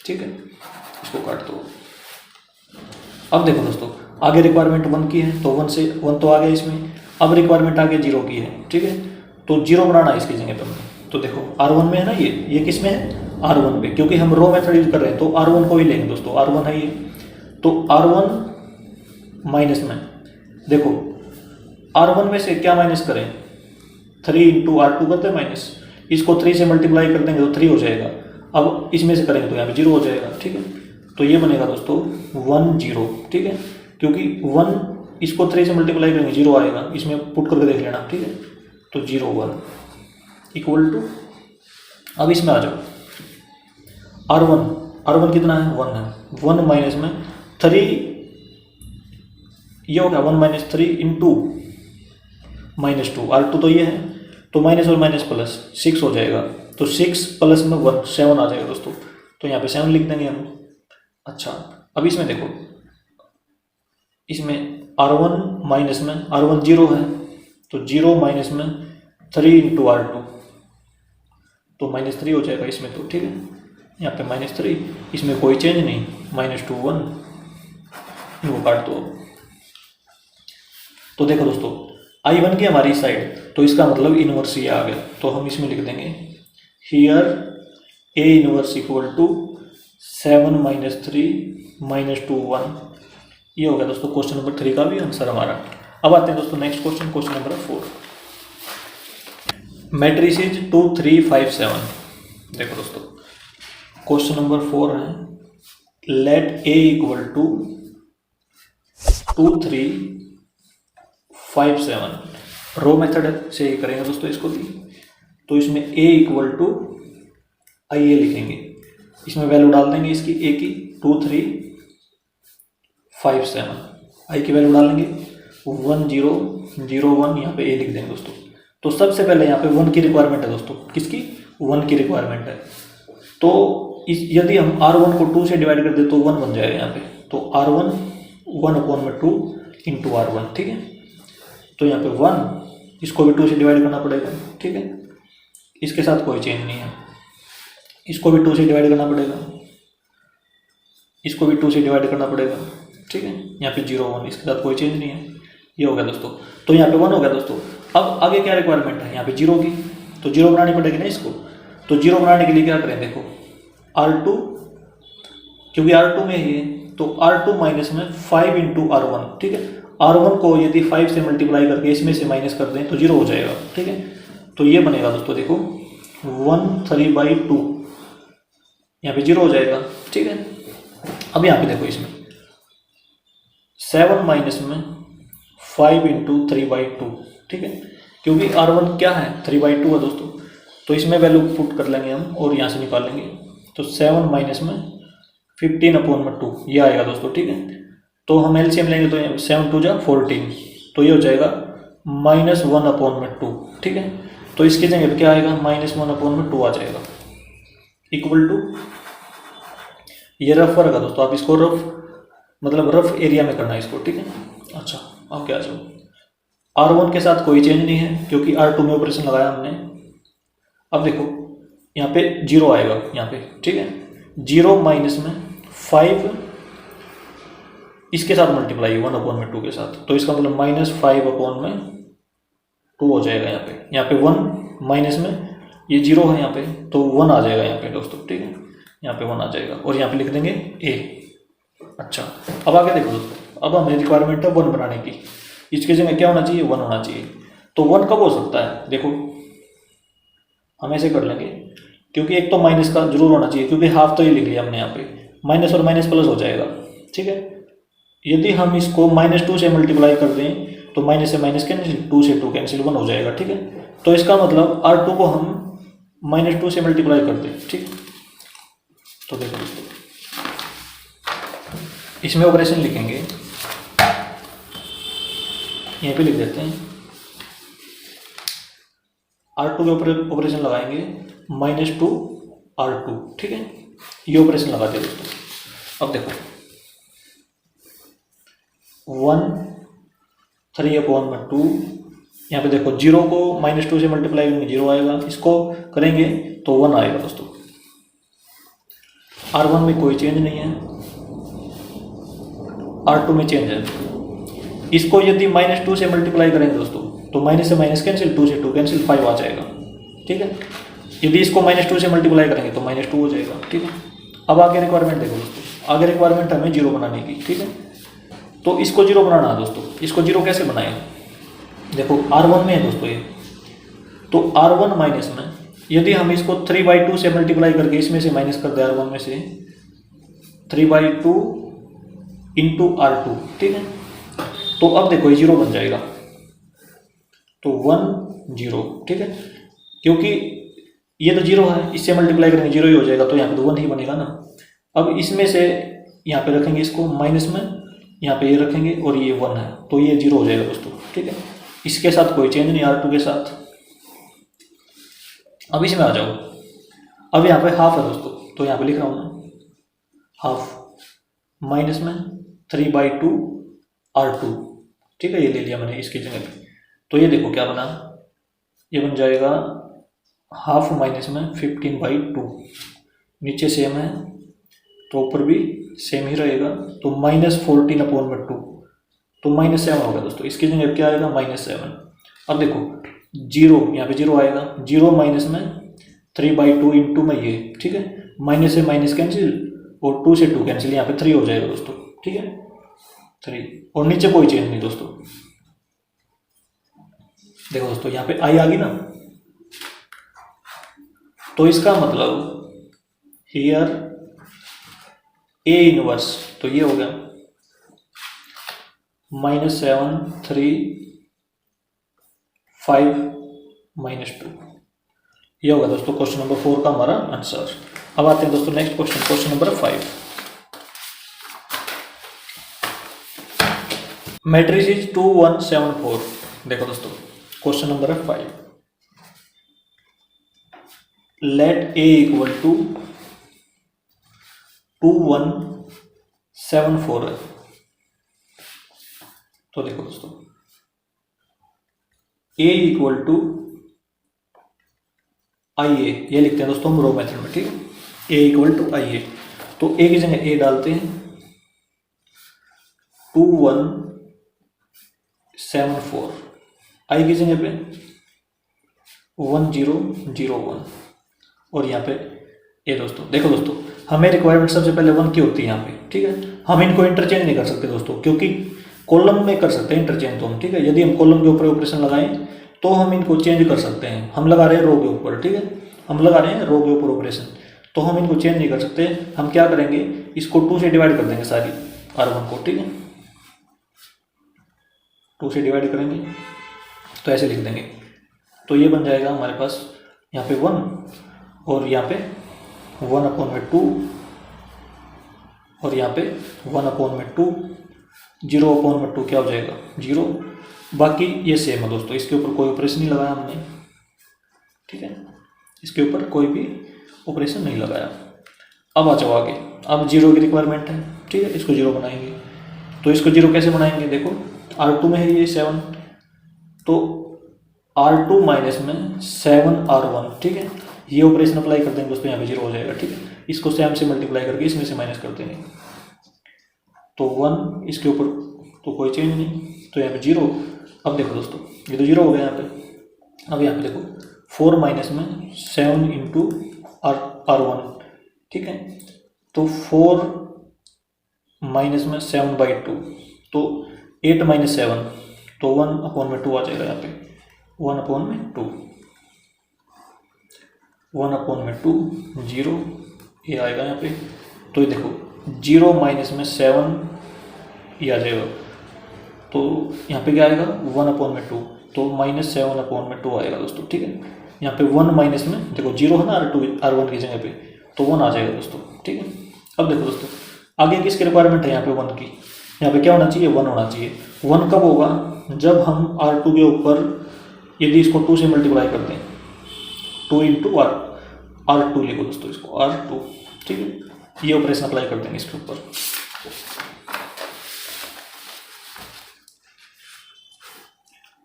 ठीक है। इसको काट दो। अब देखो दोस्तों, आगे रिक्वायरमेंट 1 की है, तो 1 से 1 तो आ गया इसमें, अब रिक्वायरमेंट आगे 0 की है, ठीक है। तो 0 बनाना है इसकी जगह पे हमने, तो देखो R1 में है ना, ये किस में है, R1 पे, क्योंकि हम रो मेथड यूज कर रहे हैं तो R1 को ही लेंगे दोस्तों, R1 है ये। तो R1 माइनस में देखो, R1 में से क्या माइनस करें, 3 × R2 करते हैं माइनस, इसको 3 से मल्टीप्लाई कर देंगे तो 3 हो जाएगा। अब इसमें से करेंगे तो यहाँ पे 0 हो जाएगा, ठीक है। तो ये बनेगा दोस्तों 1 0, ठीक है। क्योंकि 1 इसको 3 से मल्टीप्लाई करेंगे 0 आएगा, इसमें पुट करके देख लेना, ठीक है। तो 0 1 इक्वल टू, अब इसमें आ जाओ R1 कितना है 1 है, 1 माइनस में 3, ये हो गया 1 माइनस 3 इंटू -2, R2 तो ये है, तो माइनस और माइनस प्लस 6 हो जाएगा, तो 6 प्लस में 1 7 आ जाएगा दोस्तों, तो यहाँ पे 7 लिख देंगे हम। अच्छा अब इसमें देखो, इसमें R1 माइनस में R1 0 है, तो 0 माइनस में 3 इंटू R2, तो -3 हो जाएगा इसमें, तो ठीक है, यहाँ पे -3, इसमें कोई चेंज नहीं, -2 1, इनको काट दो। तो देखो दोस्तों I1 की हमारी साइड, तो इसका मतलब इनवर्स ये आ गया, तो हम इसमें लिख देंगे here A inverse equal to 7 - 3 -2 1। ये हो गया दोस्तों क्वेश्चन नंबर 3 का भी आंसर हमारा। अब आते हैं दोस्तों next question, question number 4, matrices 2 3 5 7। देखो दोस्तों क्वेश्चन नंबर 4 है, let A equal to 2 3 5 7। Row method से करेंगे दोस्तों इसको भी, तो इसमें A इक्वल टू IA लिखेंगे, इसमें वैल्यू डाल देंगे इसकी A की 2 3 5 7, I की वैल्यू डालेंगे 1 0 0 1, यहाँ पे A लिख देंगे दोस्तों। तो सबसे पहले यहाँ पे 1 की रिक्वायरमेंट है दोस्तों, किसकी 1 की रिक्वायरमेंट है, तो यदि हम R1 को 2 से डिवाइड कर दे तो 1 बन जाएगा यहाँ पे, तो R1 1/2 इंटू R1, ठीक है। तो यहाँ पे 1, इसको भी 2 से डिवाइड करना पड़ेगा, ठीक है, इसके साथ कोई चेंज नहीं है, इसको भी 2 से डिवाइड करना पड़ेगा, इसको भी 2 से डिवाइड करना पड़ेगा, ठीक है। यहाँ पे 0 1, इसके साथ कोई चेंज नहीं है, ये हो गया दोस्तों। तो यहाँ पे 1 हो गया दोस्तों। अब आगे क्या रिक्वायरमेंट है यहाँ पे 0 की, तो 0 बनानी पड़ेगी ना इसको, तो 0 बनाने के लिए क्या करें, देखो R2, क्योंकि R2 में ही है, तो R2 माइनस में 5 इंटू R1, ठीक है। R1 को यदि 5 से मल्टीप्लाई करके इसमें से माइनस कर दें तो 0 हो जाएगा, ठीक है। तो ये बनेगा दोस्तों, देखो 1 3/2, यहाँ पे 0 हो जाएगा, ठीक है। अब यहाँ पे देखो इसमें 7 माइनस में 5 इंटू 3/2, ठीक है, क्योंकि R1 क्या है 3/2 है दोस्तों, तो इसमें वैल्यू पुट कर लेंगे हम और यहाँ से निकाल लेंगे, तो 7 माइनस में 15/2 ये आएगा दोस्तों, ठीक है। तो हम एलसीएम लेंगे तो 7 2 जा 14, तो ये हो जाएगा -1/2, ठीक है। तो इसकी जगह पे क्या आएगा -1/2 आ जाएगा, इक्वल टू, ये रफ वर्क है दोस्तों, आप इसको रफ मतलब रफ एरिया में करना है इसको, ठीक है। अच्छा अब क्या जाओ, R1 के साथ कोई चेंज नहीं है क्योंकि R2 में ऑपरेशन लगाया हमने। अब देखो यहाँ पे 0 आएगा यहाँ पे, ठीक है, 0 माइनस में 5 इसके साथ मल्टीप्लाई 1/2 के साथ, तो इसका मतलब -5/2 हो जाएगा यहाँ पे 1 माइनस में ये 0 है यहाँ पे, तो 1 आ जाएगा यहाँ पे दोस्तों, ठीक है, यहाँ पे 1 आ जाएगा और यहाँ पे लिख देंगे A। अच्छा अब आगे देखो दोस्तों, अब हमें रिक्वायरमेंट है 1 बनाने की, इसके जगह क्या होना चाहिए 1 होना चाहिए। तो 1 कब हो सकता है, देखो हम ऐसे कर लेंगे, क्योंकि एक तो माइनस का जरूर होना चाहिए, क्योंकि हाफ तो ये लिख लिया हमने यहाँ पे, माइनस और माइनस प्लस हो जाएगा, ठीक है। यदि हम इसको -2 से मल्टीप्लाई कर दें तो माइनस से माइनस कैंसिल, 2 से 2 कैंसिल, 1 हो जाएगा, ठीक है। तो इसका मतलब R2 को हम -2 से मल्टीप्लाई कर दें, ठीक। तो देखो दोस्तों इसमें ऑपरेशन लिखेंगे, यहीं पे लिख देते हैं, R2 के ऊपर ऑपरेशन लगाएंगे -2 R2, ठीक है, ये ऑपरेशन लगाते हैं दोस्तों। अब देखो 1 3/2, यहाँ पे देखो 0 को -2 से मल्टीप्लाई करेंगे 0 आएगा, इसको करेंगे तो 1 आएगा दोस्तों। R1 में कोई चेंज नहीं है, R2 में चेंज है। इसको यदि -2 से मल्टीप्लाई करेंगे दोस्तों तो माइनस से माइनस कैंसिल, 2 से 2 कैंसिल, 5 आ जाएगा, ठीक है। यदि इसको -2 से मल्टीप्लाई करेंगे तो -2 हो जाएगा, ठीक है। अब आगे रिक्वायरमेंट देखो दोस्तों, आगे रिक्वायरमेंट हमें 0 बनाने की, ठीक है। तो इसको 0 बनाना है दोस्तों, इसको 0 कैसे बनाएं, देखो R1 में है दोस्तों ये, तो R1 माइनस में यदि हम इसको 3/2 से मल्टीप्लाई करके इसमें से माइनस कर दें R1 में से 3/2 इंटू R2, ठीक है। तो अब देखो ये 0 बन जाएगा, तो 1 0, ठीक है, क्योंकि ये तो 0 है, इससे मल्टीप्लाई करेंगे 0 ही हो जाएगा, तो यहाँ पे तो 1 ही बनेगा ना। अब इसमें से यहाँ पे रखेंगे इसको माइनस में, यहाँ पे ये रखेंगे और ये 1 है, तो ये 0 हो जाएगा दोस्तों, ठीक है। इसके साथ कोई चेंज नहीं, R2 के साथ। अब इसमें आ जाओ, अब यहाँ पे हाफ है दोस्तों, तो यहाँ पे लिख रहा हूँ मैं हाफ, माइनस में 3/2 R2, ठीक है, ये ले लिया मैंने इसकी जगह पे। तो ये देखो क्या बना, ये बन जाएगा हाफ माइनस में 15/2, नीचे सेम है तो ऊपर भी सेम ही रहेगा, तो -14/2, तो -7 होगा दोस्तों। इसकी जगह क्या आएगा -7। अब देखो 0, यहाँ पे 0 आएगा, 0 माइनस में 3/2 इंटू में ये, ठीक है, माइनस से माइनस कैंसिल और 2 से 2 कैंसिल, यहाँ पे 3 हो जाएगा दोस्तों, ठीक है, 3, और नीचे कोई चेंज नहीं दोस्तों। देखो दोस्तों यहाँ पे आई आ गई ना, तो इसका मतलब हियर A इनवर्स, तो ये हो गया -7 3 5 -2, ये होगा दोस्तों क्वेश्चन नंबर 4 का हमारा आंसर। अब आते हैं दोस्तों next question, question number 5। Matrix is 2 1 7 4। देखो दोस्तों क्वेश्चन नंबर है 5, लेट A इक्वल टू 2 1 7 4 है। तो देखो दोस्तों A इक्वल टू IA, ये लिखते हैं दोस्तों हम रो मेथड में, ठीक है, A इक्वल टू IA, तो A की जगह A डालते हैं, 2 1 7 4, I की जगह पे 1 0 0 1, और यहाँ पे A दोस्तों। देखो दोस्तों हमें रिक्वायरमेंट सबसे पहले 1 की होती है यहाँ पे, ठीक है, हम इनको इंटरचेंज नहीं कर सकते दोस्तों, क्योंकि कॉलम में कर सकते हैं इंटरचेंज तो हम, ठीक है, यदि हम कॉलम के ऊपर ऑपरेशन लगाएं तो हम इनको चेंज कर सकते हैं। हम लगा रहे हैं रो के ऊपर, ठीक है, हम लगा रहे हैं रो के ऊपर ऑपरेशन, तो हम इनको चेंज नहीं कर सकते। हम क्या करेंगे, इसको 2 से डिवाइड कर देंगे सारी R1 को, ठीक है, 2 से डिवाइड करेंगे तो ऐसे लिख देंगे, तो ये बन जाएगा हमारे पास यहाँ पे 1 और यहाँ पे 1/2 और यहाँ पे 1/2, 0/2 क्या हो जाएगा 0। बाकी ये सेम है दोस्तों, इसके ऊपर कोई ऑपरेशन नहीं लगाया हमने, ठीक है, इसके ऊपर कोई भी ऑपरेशन नहीं लगाया। अब आ जाओ आगे, अब 0 की रिक्वायरमेंट है, ठीक है, इसको 0 बनाएंगे, तो इसको 0 कैसे बनाएंगे, देखो R2 में है ये 7, तो R2 माइनस में 7R1, ठीक है, ये ऑपरेशन अप्लाई कर देंगे दोस्तों, यहाँ पे 0 हो जाएगा, ठीक है, इसको 7 से मल्टीप्लाई करके इसमें से माइनस कर देंगे, तो 1, इसके ऊपर तो कोई चेंज नहीं, तो यहाँ पे 0। अब देखो दोस्तों ये तो 0 हो गया यहाँ पे। अब यहाँ पे देखो 4 माइनस में 7 इंटू R1, ठीक है, तो 4 माइनस में 7/2, तो 8 माइनस 7, तो 1/2 आ जाएगा यहाँ पे, 1/2, 1/2 0, ये आएगा यहाँ पे। तो ये देखो 0 माइनस में 7 ये आ जाएगा, तो यहाँ पे क्या आएगा 1/2, तो -7/2 आएगा दोस्तों, ठीक है। यहाँ पे 1 माइनस में देखो 0 है ना R1 की जगह पे, तो 1 आ जाएगा दोस्तों, ठीक है। अब देखो दोस्तों आगे किसकी रिक्वायरमेंट है यहाँ पे 1 की, यहाँ पे क्या होना चाहिए 1 होना चाहिए। 1 कब होगा, जब हम R2 के ऊपर यदि इसको 2 से मल्टीप्लाई कर दें, 2 इंटू R2 लिखो दोस्तों इसको R2, ठीक है, ये ऑपरेशन अप्लाई कर देंगे इसके ऊपर।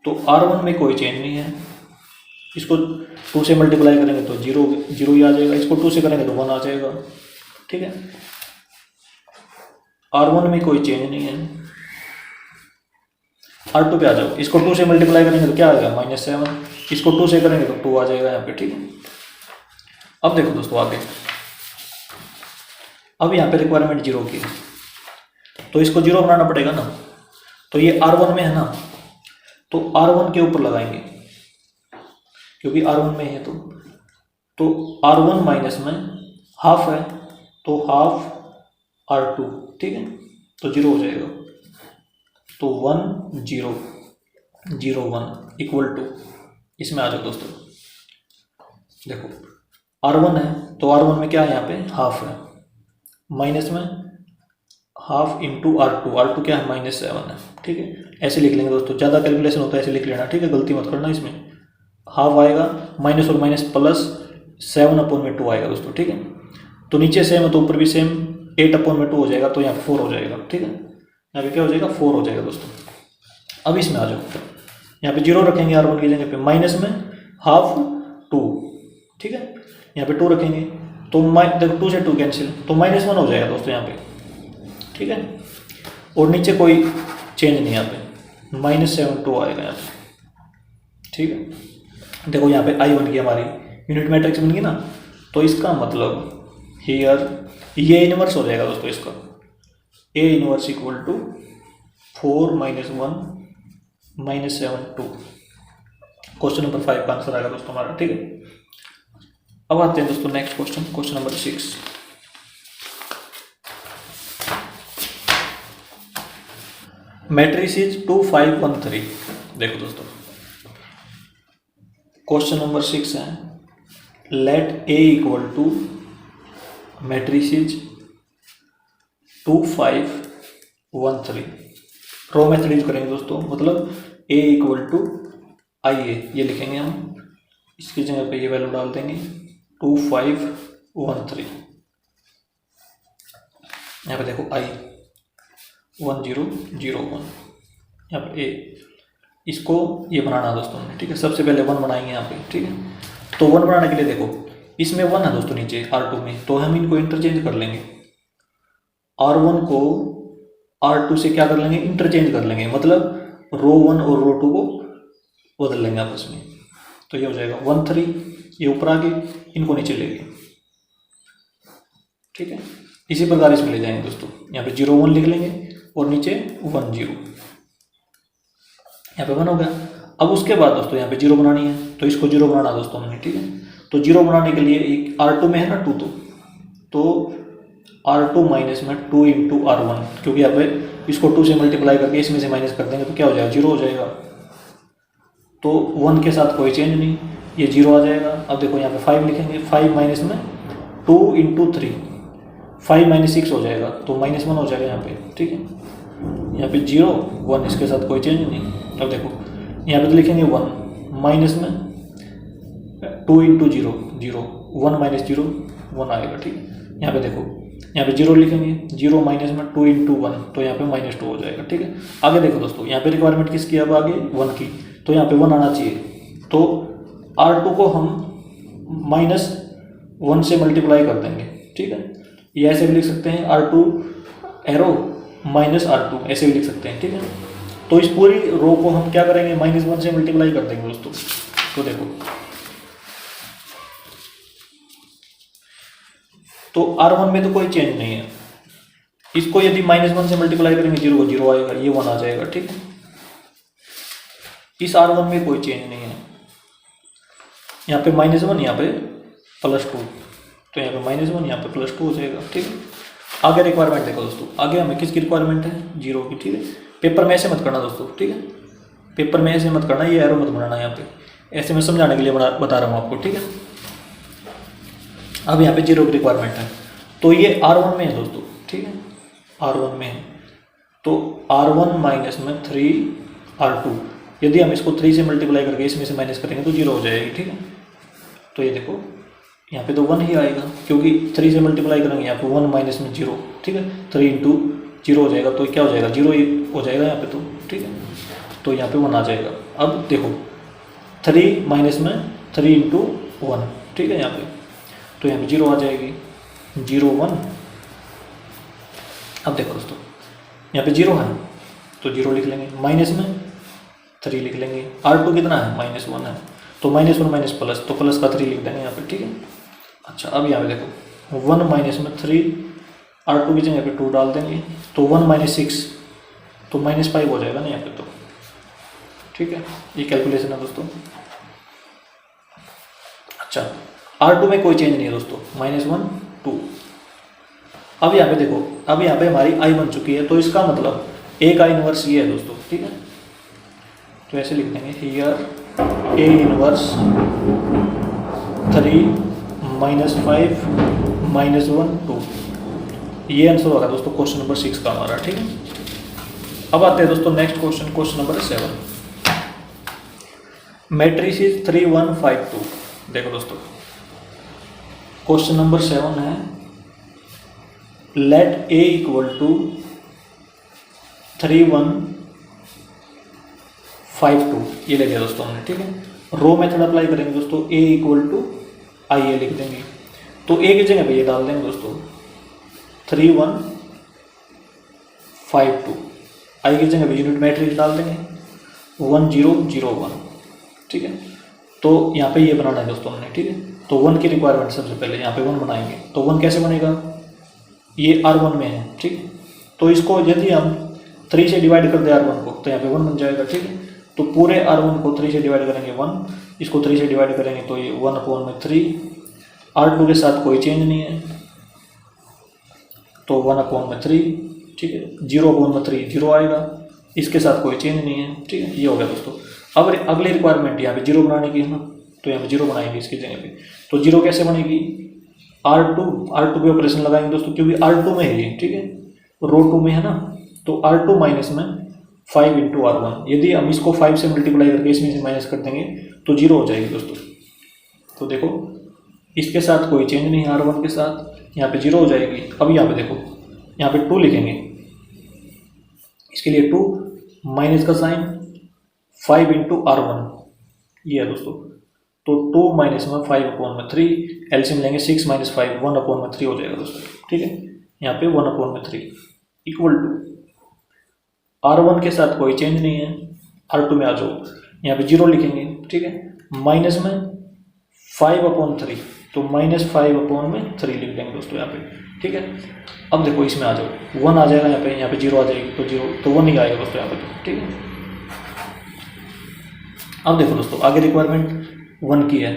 तो R1 में कोई चेंज नहीं है, इसको 2 से मल्टीप्लाई करेंगे तो 0 ही आ जाएगा, इसको 2 से करेंगे तो 1 आ जाएगा, ठीक है। R1 में कोई चेंज नहीं है। R2 पे आ जाओ, इसको 2 से मल्टीप्लाई करेंगे तो क्या आएगा -7, इसको 2 से करेंगे तो 2 आ जाएगा यहाँ पे, ठीक है। अब देखो दोस्तों आगे, अब यहाँ पे रिक्वायरमेंट 0 की, तो इसको 0 बनाना पड़ेगा ना, तो ये R1 में है ना, तो R1 के ऊपर लगाएंगे क्योंकि R1 में है, तो R1 माइनस में हाफ है, तो हाफ R2, ठीक है, तो 0 हो जाएगा। तो 1 0 0 1 इक्वल टू, इसमें आ जाओ दोस्तों। देखो R1 है तो R1 में क्या है, यहाँ पे हाफ है, माइनस में हाफ इंटू R2 क्या है -7 है, ठीक है। ऐसे लिख लेंगे दोस्तों, ज़्यादा कैलकुलेशन होता है ऐसे लिख लेना, ठीक है, गलती मत करना। इसमें हाफ आएगा, माइनस और माइनस प्लस 7/2 आएगा दोस्तों, ठीक है। तो नीचे सेम है तो ऊपर भी सेम, 8/2 हो जाएगा, तो यहाँ पे 4 हो जाएगा, ठीक है। यहाँ पे क्या हो जाएगा, 4 हो जाएगा दोस्तों। अब इसमें आ जाओ, यहाँ पे 0 रखेंगे R1 की जगह पे, माइनस में हाफ 2, ठीक है। यहाँ पे 2 रखेंगे तो देखो 2 से 2 कैंसिल, तो -1 हो जाएगा दोस्तों यहाँ पे, ठीक है। और नीचे कोई चेंज नहीं, यहाँ पे -7/2 आएगा यहाँ पे, ठीक है। देखो यहाँ पे I1 की हमारी यूनिट मैट्रिक्स बन गई ना, तो इसका मतलब हियर ये इनवर्स हो जाएगा दोस्तों इसका, A inverse equal to 4 - 1 -7 2। Question number 5 का आंसर आएगा दोस्तों हमारा, ठीक है। अब आते हैं दोस्तों next question, question number 6। Matrices 2 5 1 3। देखो दोस्तों क्वेश्चन नंबर 6 है, let A equal to matrices 2 5 1 3। Row method use करेंगे दोस्तों, मतलब A इक्वल टू IA ये लिखेंगे हम, इसकी जगह पे ये वैल्यू डाल देंगे 2 5 1 3। यहाँ पे देखो I 1 0 0 1, यहाँ पे A, इसको ये बनाना है दोस्तों, ठीक है। सबसे पहले 1 बनाएंगे यहाँ पे, ठीक है। तो 1 बनाने के लिए देखो इसमें 1 है दोस्तों नीचे R2 में, तो हम इनको इंटरचेंज कर लेंगे। R1 को R2 से क्या कर लेंगे, इंटरचेंज कर लेंगे, मतलब रो 1 और रो 2 को बदल लेंगे आपस में। तो ये हो जाएगा 1 3, ये ऊपर आ गए, इनको नीचे ले गए, ठीक है। इसी प्रकार इसमें ले जाएंगे दोस्तों, यहाँ पे 0 1 लिख लेंगे और नीचे 1 0, यहाँ पे 1 हो गया। अब उसके बाद दोस्तों यहाँ पे 0 बनानी है, तो इसको 0 बनाना है दोस्तों हमने, ठीक है। तो 0 बनाने के लिए एक R2 में है ना 2, तो R2 माइनस में 2 इंटू R1, क्योंकि यहाँ पे इसको 2 से मल्टीप्लाई करके इसमें से माइनस कर देंगे तो क्या हो जाएगा, 0 हो जाएगा। तो 1 के साथ कोई चेंज नहीं, ये 0 आ जाएगा। अब देखो यहाँ पे 5 लिखेंगे, 5 माइनस में 2 इंटू 3, 5 - 6 हो जाएगा, तो -1 हो जाएगा यहाँ पे, ठीक है। यहाँ पे 0 1, इसके साथ कोई चेंज नहीं। अब देखो यहाँ पे तो लिखेंगे 1, माइनस में 2 इंटू 0 0, 1 - 0 1 आएगा, ठीक है। यहाँ पे देखो यहाँ पे 0 लिखेंगे, 0 माइनस में 2 इंटू 1, तो यहाँ पे -2 हो जाएगा, ठीक है। आगे देखो दोस्तों यहाँ पे रिक्वायरमेंट किसकी, अब आगे 1 की, तो यहाँ पे 1 आना चाहिए। तो R2 को हम -1 से मल्टीप्लाई कर देंगे, ठीक है। ये ऐसे भी लिख सकते हैं, R2 एरो -R2 ऐसे भी लिख सकते हैं, ठीक है। तो इस पूरी रो को हम क्या करेंगे, -1 से मल्टीप्लाई कर देंगे दोस्तों। तो देखो तो R1 में तो कोई चेंज नहीं है, इसको यदि -1 से मल्टीप्लाई करेंगे 0 को 0 आएगा, ये 1 आ जाएगा, ठीक है। इस R1 में कोई चेंज नहीं है, यहाँ पे -1 यहाँ पे +2, तो यहाँ पे -1 यहाँ पे +2 हो जाएगा, ठीक है। आगे रिक्वायरमेंट देखो दोस्तों, आगे हमें किसकी रिक्वायरमेंट है, 0 की, ठीक है। पेपर में ऐसे मत करना दोस्तों, ठीक है, पेपर में ऐसे मत करना, ये एरो मत बनाना यहाँ पे, ऐसे मैं समझाने के लिए बता रहा हूँ आपको, ठीक है। अब यहाँ पे 0 की रिक्वायरमेंट है, तो ये R1 में है दोस्तों, ठीक है, R1 में है। तो R1 माइनस में 3 R2, यदि हम इसको 3 से मल्टीप्लाई करके इसमें से माइनस करेंगे तो 0 हो जाएगी, ठीक है। तो ये देखो यहाँ पे तो 1 ही आएगा, क्योंकि 3 से मल्टीप्लाई करेंगे यहाँ पे 1 माइनस में 0, ठीक है। 3 इंटू 0 हो जाएगा, तो क्या हो जाएगा, 0 ही हो जाएगा यहाँ पे, तो ठीक है। तो यहाँ पे 1 आ जाएगा। अब देखो 3 माइनस में 3 इंटू 1, ठीक है, यहाँ पे तो यहाँ पे 0 आ जाएगी, 0 1। अब देखो दोस्तों यहाँ पे 0 है तो 0 लिख लेंगे, माइनस में 3 लिख लेंगे, R2 कितना है, -1 है, तो -1 माइनस प्लस, तो प्लस का 3 लिख देंगे यहाँ पे, ठीक है। अच्छा अब यहाँ पे देखो 1 माइनस में 3, R2 की जगह पे 2 डाल देंगे, तो 1 - 6, तो -5 हो जाएगा ना यहाँ पे, तो ठीक है, ये कैलकुलेशन है दोस्तों। अच्छा R2 में कोई चेंज नहीं है दोस्तों, -1 2, अब यहाँ पे देखो, अब यहाँ पे हमारी आई बन चुकी है, तो इसका मतलब ए का इनवर्स ये है दोस्तों, ठीक है। तो ऐसे लिख देंगे हियर ए इनवर्स 3 -5 -1 2। ये आंसर होगा दोस्तों क्वेश्चन नंबर 6 का हमारा, ठीक है। अब आते हैं दोस्तों next question, question number 7। Matrices 3 1 5 2। देखो दोस्तों क्वेश्चन नंबर 7 है, लेट ए इक्वल टू 3 1 5 2, ये ले लिया दोस्तों हमने, ठीक है। रो मेथड अप्लाई करेंगे दोस्तों, ए इक्वल टू आई ए लिख देंगे, तो ए की जगह पे ये डाल देंगे दोस्तों 3 1 5 2, आई की जगह पे यूनिट मैट्रिक्स डाल देंगे 1 0 0 1, ठीक है। तो यहाँ पे ये बनाना है दोस्तों हमने, ठीक है। तो 1 की रिक्वायरमेंट सबसे पहले यहाँ पे 1 बनाएंगे, तो 1 कैसे बनेगा, ये R1 में है, ठीक है। तो इसको यदि हम 3 से डिवाइड कर दें R1 को, तो यहाँ पे 1 बन जाएगा, ठीक है। तो पूरे R1 को 3 से डिवाइड करेंगे 1, इसको 3 से डिवाइड करेंगे तो ये 1/3। R2 के साथ कोई चेंज नहीं है, तो 1/3, ठीक है। 0/3 0 आएगा, इसके साथ कोई चेंज नहीं है, ठीक है। ये हो गया दोस्तों। अब अगली रिक्वायरमेंट यहाँ पे 0 बनाने की है ना, तो यहाँ पे 0 बनाएंगे इसकी जगह पे। तो 0 कैसे बनेगी, R2 पे ऑपरेशन लगाएंगे दोस्तों, क्योंकि R2 में है ये, ठीक है, रो 2 में है ना। तो R2 माइनस में 5 × R1, यदि हम इसको 5 से मल्टीप्लाई करके इसमें से माइनस कर देंगे तो 0 हो जाएगी दोस्तों। तो देखो इसके साथ कोई चेंज नहीं है, R1 के साथ यहाँ पे 0 हो जाएगी। अब यहाँ पे देखो, यहाँ पे 2 लिखेंगे, इसके लिए 2 माइनस का साइन 5 × R1, ये है दोस्तों। तो 2 माइनस में 5/3, एलसीएम लेंगे 6 - 5 1/3 हो जाएगा दोस्तों, ठीक है। यहाँ पे 1/3 इक्वल टू R1 के साथ कोई चेंज नहीं है, R2 में आ जाओ, यहाँ पे 0 लिखेंगे, ठीक है। माइनस में 5/3, तो -5/3 लिख देंगे दोस्तों यहाँ पे, ठीक है। अब देखो इसमें आ जाओ, 1 आ जाएगा यहाँ पे 0 आ जाएगी, तो 0 तो 1 ही आएगा दोस्तों यहाँ पे, तो ठीक है। अब देखो दोस्तों आगे रिक्वायरमेंट 1 की है,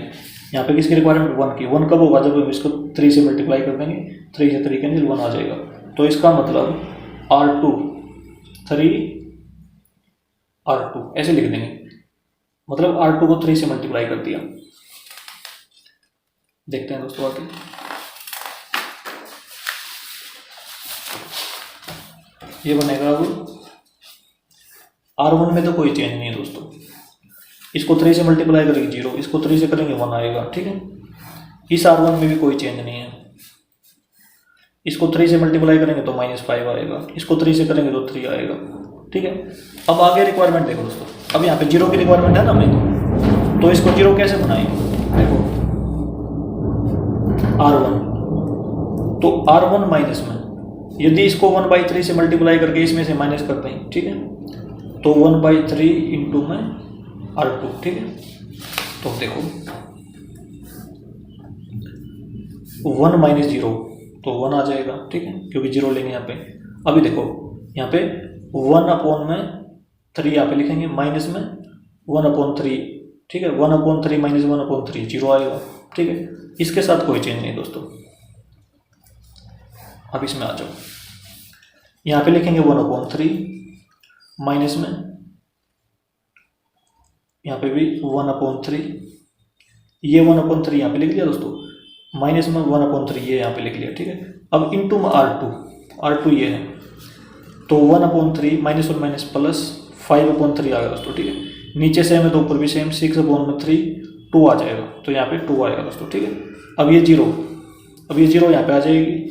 यहाँ पे किसकी रिक्वायरमेंट 1 की। 1 कब होगा, जब हम इसको 3 से मल्टीप्लाई कर देंगे, 3 से 3 कैंसिल 1 आ जाएगा। तो इसका मतलब R2 3 R2 ऐसे लिख देंगे, मतलब R2 को 3 से मल्टीप्लाई कर दिया। देखते हैं दोस्तों आगे, ये बनेगा। अब R1 में तो कोई चेंज नहीं है दोस्तों, इसको 3 से मल्टीप्लाई करेंगे 0, इसको 3 से करेंगे 1 आएगा, ठीक है। इस R1 में भी कोई चेंज नहीं है, इसको 3 से मल्टीप्लाई करेंगे तो -5 आएगा, इसको 3 से करेंगे तो 3 आएगा, ठीक है। अब आगे रिक्वायरमेंट देखो दोस्तों, अब यहाँ पे 0 की रिक्वायरमेंट है ना हमें, तो इसको 0 कैसे बनाएंगे, देखो R1, तो R1 माइनस में यदि इसको 1/3 से मल्टीप्लाई करके इसमें से माइनस करते हैं, ठीक है, तो 1/3 इंटू में R2, ठीक है। तो देखो 1 - 0 तो 1 आ जाएगा, ठीक है, क्योंकि 0 लेंगे यहाँ पे। अभी देखो यहाँ पे 1/3 यहाँ पे लिखेंगे, माइनस में 1/3, ठीक है। 1/3 - 1/3 0 आएगा, ठीक है। इसके साथ कोई चेंज नहीं दोस्तों। अब इसमें आ जाओ, यहाँ पे लिखेंगे 1/3, माइनस में यहाँ पे भी 1/3, ये 1/3 यहाँ पे लिख लिया दोस्तों, माइनस में 1/3 ये यहाँ पे लिख लिया, ठीक है। अब इंटू में R2 ये है, तो 1/3 -1 प्लस 5/3 आ गया दोस्तों, ठीक है। नीचे सेम है तो ऊपर भी सेम, 6/3 2 आ जाएगा, तो यहाँ पे 2 आएगा दोस्तों, ठीक है। अब ये 0 यहाँ पे आ जाएगी,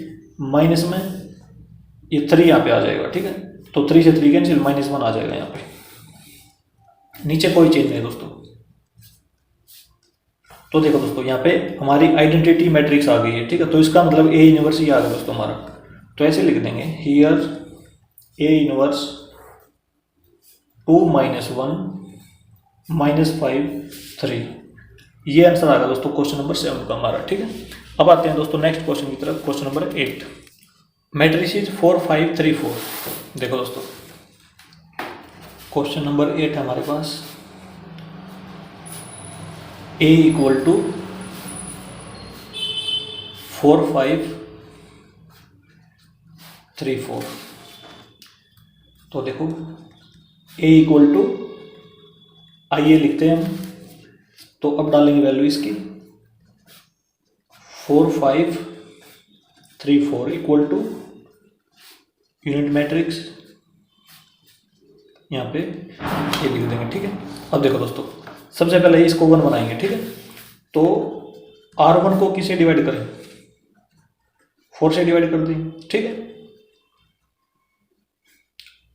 माइनस में ये 3 यहाँ पे आ जाएगा, ठीक है। तो 3 से 3 कैंसिल, -1 आ जाएगा यहाँ पे, नीचे कोई चेंज नहीं दोस्तों। तो देखो दोस्तों यहाँ पे हमारी आइडेंटिटी मैट्रिक्स आ गई है, ठीक है। तो इसका मतलब ए इनवर्स ही आ गया दोस्तों हमारा, तो ऐसे लिख देंगे हियर ए इनवर्स 2 - 1 -5 3। ये आंसर आ गया दोस्तों क्वेश्चन नंबर 7 का हमारा, ठीक है। अब आते हैं दोस्तों नेक्स्ट क्वेश्चन की तरफ, क्वेश्चन नंबर 8, मैट्रिसेस 4 5 3 4। देखो दोस्तों क्वेश्चन नंबर 8 है हमारे पास, A इक्वल टू 4 5 3 4। तो देखो A इक्वल टू आइए लिखते हैं हम, तो अब डालेंगे वैल्यू इसकी 4 5 3 4 इक्वल टू यूनिट मैट्रिक्स यहाँ पे ये लिख देंगे। ठीक है, अब देखो दोस्तों सबसे पहले इसको 1 बनाएंगे। ठीक है, तो R1 को किससे डिवाइड करें, 4 से डिवाइड कर दें। ठीक है,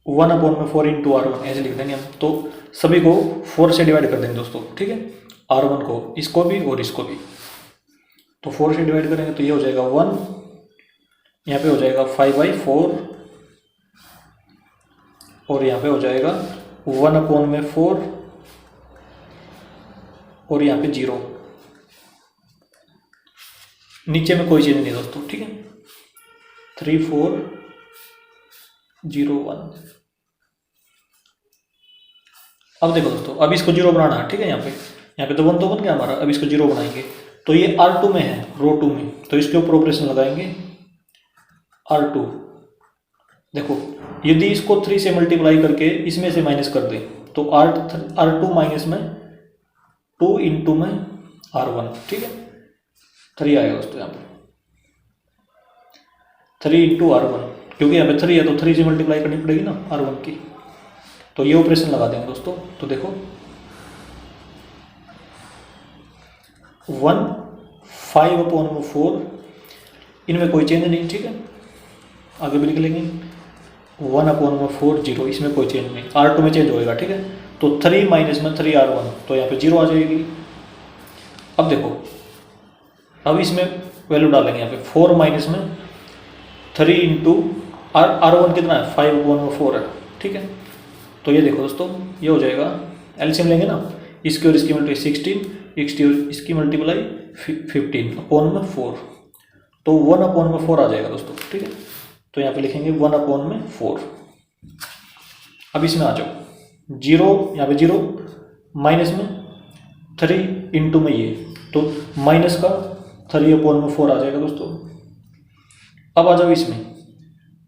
1/4 इंटू R1 ऐसे लिख देंगे हम। तो सभी को 4 से डिवाइड कर देंगे दोस्तों। ठीक है, R1 को, इसको भी और इसको भी। तो 4 से डिवाइड करेंगे तो ये हो जाएगा 1, यहाँ पे हो जाएगा 5/4 और यहाँ पे हो जाएगा 1/4 और यहाँ पे 0। नीचे में कोई चीज़ नहीं दोस्तों। ठीक है, 3 4 0 1। अब देखो दोस्तों, अब इसको 0 बनाना है। ठीक है, यहाँ पे तो 1 तो बन गया हमारा। अब इसको 0 बनाएंगे तो ये R2 में है, रो 2 में, तो इसके ऊपर ऑपरेशन लगाएंगे R2। देखो यदि इसको 3 से मल्टीप्लाई करके इसमें से माइनस कर दें तो R2 माइनस में 2 इंटू में R1। ठीक है, 3 आएगा दोस्तों यहाँ पे 3 इंटू R1, क्योंकि यहाँ पे 3 है तो 3 से मल्टीप्लाई करनी पड़ेगी ना R1 की। तो ये ऑपरेशन लगा देंगे दोस्तों। तो देखो 1 5/4, इनमें कोई चेंज नहीं। ठीक है, आगे भी लिख लेंगे 1/4 0, इसमें कोई चेंज नहीं, R2 में चेंज होएगा। ठीक है, तो 3 माइनस में 3 R1, तो यहाँ पे 0 आ जाएगी। अब देखो, अब इसमें वैल्यू डालेंगे यहाँ पे 4 माइनस में 3 इंटू R1 कितना है 5/4 है। ठीक है, तो ये देखो दोस्तों ये हो जाएगा, एलसीएम लेंगे ना, इसकी और इसकी मल्टीप्लाई 16, इसकी और इसकी मल्टीप्लाई 15/4, तो 1/4 आ जाएगा दोस्तों। ठीक है, तो यहाँ पे लिखेंगे 1/4। अब इसमें आ जाओ 0, यहाँ पे 0 माइनस में 3 इंटू में ये, तो माइनस का 3/4 आ जाएगा दोस्तों। अब आ जाओ इसमें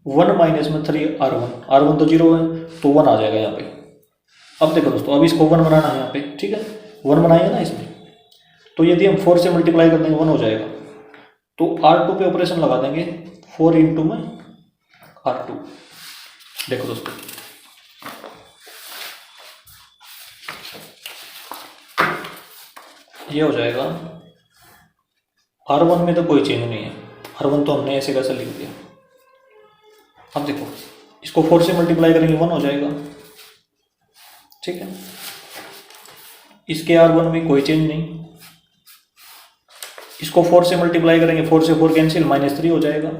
1 माइनस में 3 R1 तो 0 है तो 1 आ जाएगा यहाँ पे। अब देखो दोस्तों, अब इसको 1 बनाना है यहाँ पे। ठीक है, 1 बनाएंगे ना इसमें, तो यदि हम 4 से मल्टीप्लाई कर देंगे 1 हो जाएगा। तो R2 पे ऑपरेशन लगा देंगे 4 इंटू में R2। देखो दोस्तों ये हो जाएगा, R1 में तो कोई चेंज नहीं है, R1 तो हमने ऐसे कैसे लिख दिया। अब देखो इसको 4 से मल्टीप्लाई करेंगे 1 हो जाएगा। ठीक है, इसके R1 में कोई चेंज नहीं, इसको 4 से मल्टीप्लाई करेंगे, 4 से 4 कैंसिल, -3 हो जाएगा।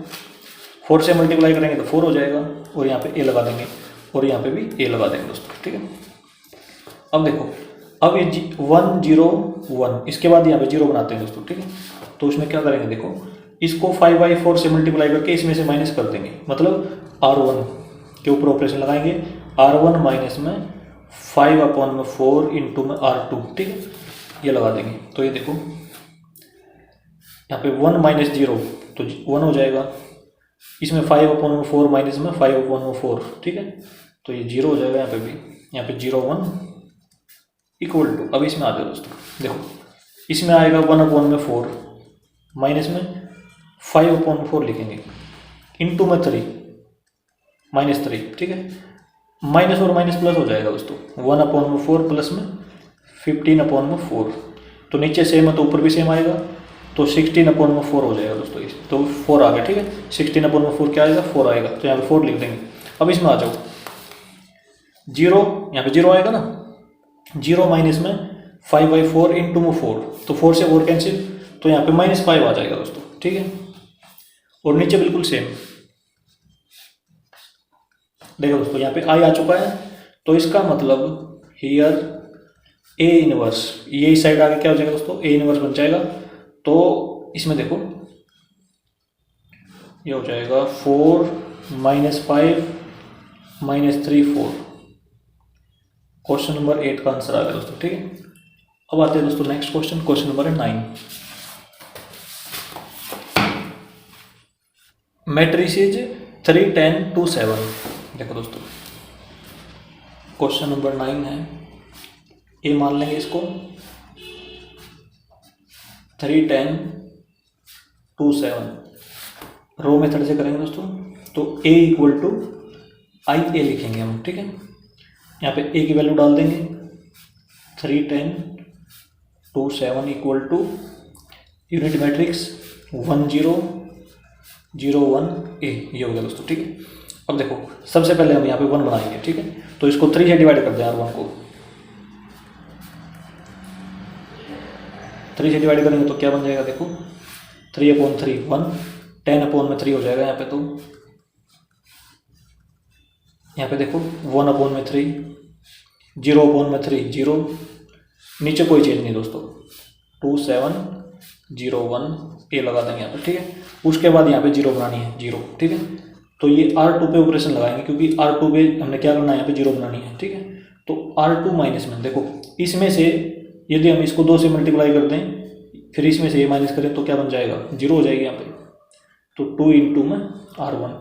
4 से मल्टीप्लाई करेंगे तो 4 हो जाएगा, और यहाँ पे A लगा देंगे और यहाँ पे भी A लगा देंगे दोस्तों। ठीक है, अब देखो, अब ये 1 0 1, इसके बाद यहाँ पे 0 बनाते हैं दोस्तों। ठीक है, तो उसमें क्या करेंगे, देखो इसको 5/4 से मल्टीप्लाई करके इसमें से माइनस कर देंगे, मतलब R1 के ऊपर ऑपरेशन लगाएंगे, R1 माइनस में 5/4 इंटू में R2। ठीक है, ये लगा देंगे। तो ये देखो यहाँ पे 1 माइनस 0 तो 1 हो जाएगा, इसमें 5/4 माइनस में 5/4। ठीक है, तो ये 0 हो जाएगा यहाँ पे भी, यहाँ पे 0 1 इक्वल टू, अब इसमें आ जाओ दोस्तों, देखो इसमें आएगा 1/4 माइनस में 5/4 लिखेंगे, इंटू में 3 -3। ठीक है, माइनस और माइनस प्लस हो जाएगा दोस्तों, 1/4 प्लस में 15/4, तो नीचे सेम है तो ऊपर भी सेम आएगा, तो 16/4 हो जाएगा दोस्तों। तो 4 आ गया। ठीक है, 16/4 क्या आएगा 4 आएगा, तो यहाँ पे 4 लिख देंगे। अब इसमें आ जाओ 0, यहाँ पे 0 आएगा ना, 0 माइनस में 5/4 इंटू में 4, तो 4 से 4 कैंसिल, तो यहाँ पे -5 आ जाएगा दोस्तों। ठीक है, और नीचे बिल्कुल सेम, देखो दोस्तों यहाँ पे I आ चुका है, तो इसका मतलब हियर A इनवर्स, ये इस साइड आगे क्या हो जाएगा दोस्तों, A इनवर्स बन जाएगा। तो इसमें देखो ये हो जाएगा 4 -5 -3 4, क्वेश्चन नंबर 8 का आंसर आ गया दोस्तों। ठीक है, अब आते हैं दोस्तों next question, question number 9। Matrices 3, 10, 2, 7। देखो दोस्तों, क्वेश्चन नंबर 9 है, ए मान लेंगे इसको 3, 10, 2, 7। रो मेथड से करेंगे दोस्तों, तो ए इक्वल टू आई ए लिखेंगे हम, ठीक है। यहाँ पे ए की वैल्यू डाल देंगे 3, 10, 2, 7 इक्वल टू यूनिट मैट्रिक्स 1, 0, 0, 1 ए, ये हो गया दोस्तों, ठीक है। अब देखो, सबसे पहले हम यहाँ पे 1 बनाएंगे, ठीक है। तो इसको 3 से डिवाइड कर दें, R1 को 3 से डिवाइड करेंगे तो क्या बन जाएगा, देखो 3/3 1, 10/3 हो जाएगा यहाँ पे। तो यहाँ पे देखो 1/3, 0/3 0, नीचे कोई चेंज नहीं दोस्तों, 2, 7, 0, 1 ए लगा देंगे यहाँ पे, ठीक है। उसके बाद यहाँ पे 0 बनानी है, 0, ठीक है। तो ये R2 पे ऑपरेशन लगाएंगे, क्योंकि R2 पे हमने क्या करना है, यहाँ पे 0 बनानी है, ठीक है। तो R2 माइनस में देखो, इसमें से यदि हम इसको 2 से मल्टीप्लाई कर दें, फिर इसमें से ये माइनस करें तो क्या बन जाएगा, 0 हो जाएगी यहाँ पे। तो 2 इंटू में R1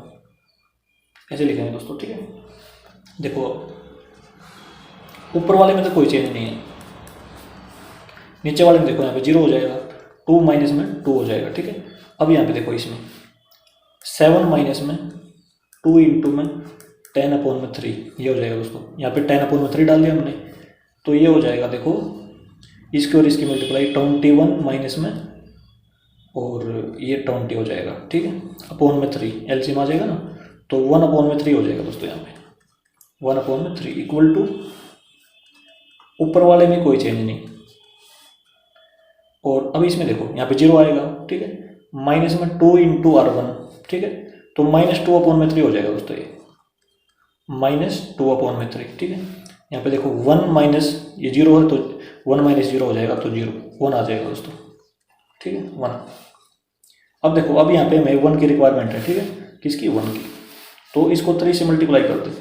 ऐसे लिखेंगे दोस्तों, ठीक है। देखो ऊपर वाले में तो कोई चेंज नहीं है, नीचे वाले में देखो यहाँ पे 0 हो जाएगा, 2 माइनस में 2 हो जाएगा, ठीक है। अब यहाँ पे देखो, इसमें 7 माइनस में 2 इंटू में 10/3 ये हो जाएगा दोस्तों। यहाँ पे 10/3 डाल दिया हमने, तो ये हो जाएगा, देखो इसकी और इसकी मल्टीप्लाई 21 माइनस में, और ये 20 हो जाएगा, ठीक है। /3 एलसीएम आ जाएगा ना, तो 1/3 हो जाएगा दोस्तों। यहाँ पे 1/3 इक्वल टू, ऊपर वाले में कोई चेंज नहीं, और अब इसमें देखो यहाँ पे 0 आएगा, ठीक है। माइनस में 2 इंटू R1, ठीक है। तो -2/3 हो जाएगा दोस्तों, ये -2/3, ठीक है। यहाँ पे देखो 1 माइनस ये 0 है, तो 1 माइनस 0 हो जाएगा, तो 0 1 आ जाएगा दोस्तों, ठीक है, 1। अब देखो, अब यहाँ पे हमें 1 की रिक्वायरमेंट है, ठीक है, किसकी, 1 की। तो इसको 3 से मल्टीप्लाई कर दे,